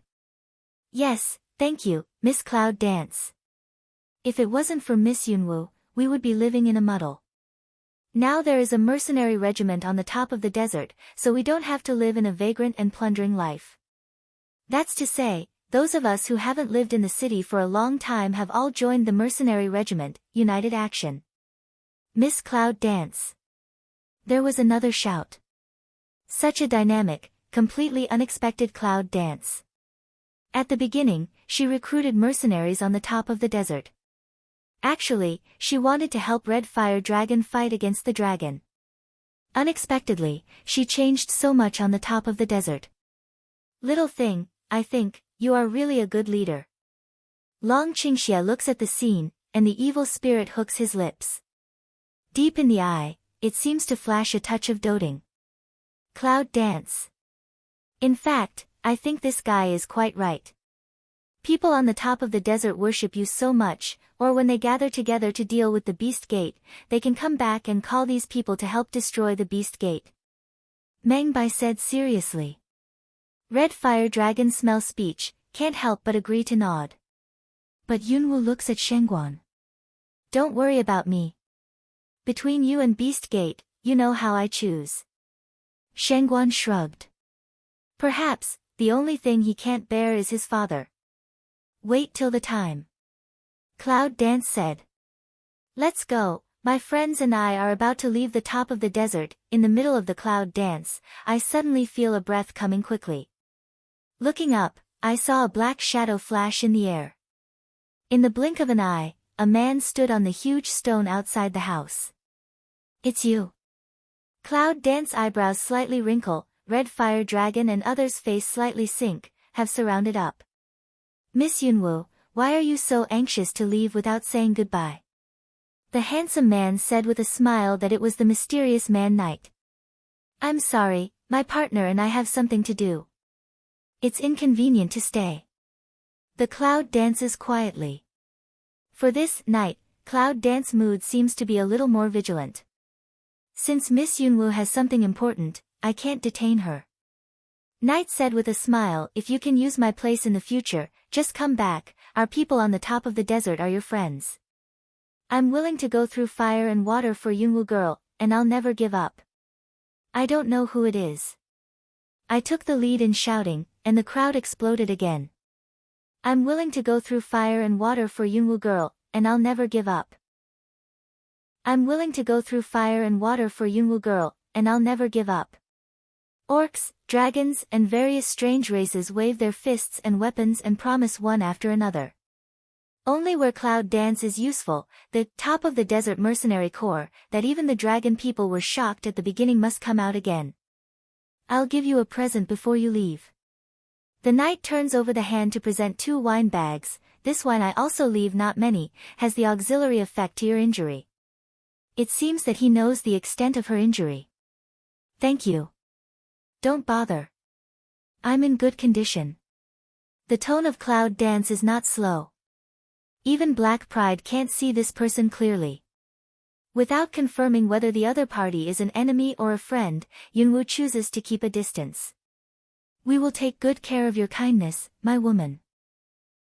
Yes, thank you, Miss Cloud Dance. If it wasn't for Miss Yunwoo, we would be living in a muddle. Now there is a mercenary regiment on the top of the desert, so we don't have to live in a vagrant and plundering life. That's to say, those of us who haven't lived in the city for a long time have all joined the mercenary regiment, United Action. Miss Cloud Dance. There was another shout. Such a dynamic, completely unexpected Cloud Dance. At the beginning, she recruited mercenaries on the top of the desert. Actually, she wanted to help Red Fire Dragon fight against the dragon. Unexpectedly, she changed so much on the top of the desert. Little thing, I think, you are really a good leader. Long Qingxie looks at the scene, and the evil spirit hooks his lips. Deep in the eye, it seems to flash a touch of doting. Cloud Dance. In fact, I think this guy is quite right. People on the top of the desert worship you so much, or when they gather together to deal with the Beast Gate, they can come back and call these people to help destroy the Beast Gate. Meng Bai said seriously. Red Fire Dragon smells speech, can't help but agree to nod. But Yunwoo looks at Shengguan. Don't worry about me. Between you and Beast Gate, you know how I choose. Shengguan shrugged. Perhaps, the only thing he can't bear is his father. Wait till the time. Cloud Dance said. Let's go, my friends and I are about to leave the top of the desert. In the middle of the Cloud Dance, I suddenly feel a breath coming quickly. Looking up, I saw a black shadow flash in the air. In the blink of an eye, a man stood on the huge stone outside the house. It's you. Cloud Dance eyebrows slightly wrinkle, Red Fire Dragon and others' face slightly sink, have surrounded up. Miss Yunwoo, why are you so anxious to leave without saying goodbye? The handsome man said with a smile that it was the mysterious man Knight. I'm sorry, my partner and I have something to do. It's inconvenient to stay. The Cloud dances quietly. For this night, Cloud Dance mood seems to be a little more vigilant. Since Miss Yunwoo has something important, I can't detain her. Knight said with a smile, if you can use my place in the future, just come back, our people on the top of the desert are your friends. I'm willing to go through fire and water for Yunwoo girl, and I'll never give up. I don't know who it is. I took the lead in shouting, and the crowd exploded again. I'm willing to go through fire and water for Yunwoo girl, and I'll never give up. I'm willing to go through fire and water for Yunwoo girl, and I'll never give up. Orcs, dragons and various strange races wave their fists and weapons and promise one after another. Only where Cloud Dance is useful, the top of the desert mercenary corps, that even the dragon people were shocked at the beginning must come out again. I'll give you a present before you leave. The knight turns over the hand to present 2 wine bags. This wine I also leave not many, has the auxiliary effect to your injury. It seems that he knows the extent of her injury. Thank you. Don't bother. I'm in good condition. The tone of Cloud Dance is not slow. Even Black Pride can't see this person clearly. Without confirming whether the other party is an enemy or a friend, Yunwoo chooses to keep a distance. We will take good care of your kindness, my woman.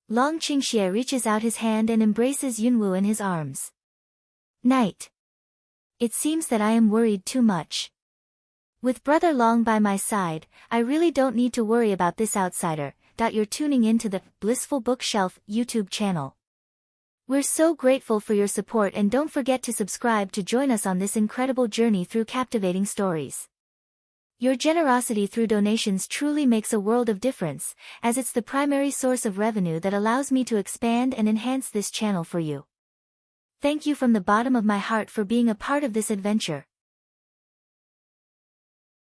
Long Qingxie reaches out his hand and embraces Yunwoo in his arms. Night. It seems that I am worried too much. With Brother Long by my side, I really don't need to worry about this outsider. You're tuning into the Blissful Bookshelf YouTube channel. We're so grateful for your support, and don't forget to subscribe to join us on this incredible journey through captivating stories. Your generosity through donations truly makes a world of difference, as it's the primary source of revenue that allows me to expand and enhance this channel for you. Thank you from the bottom of my heart for being a part of this adventure.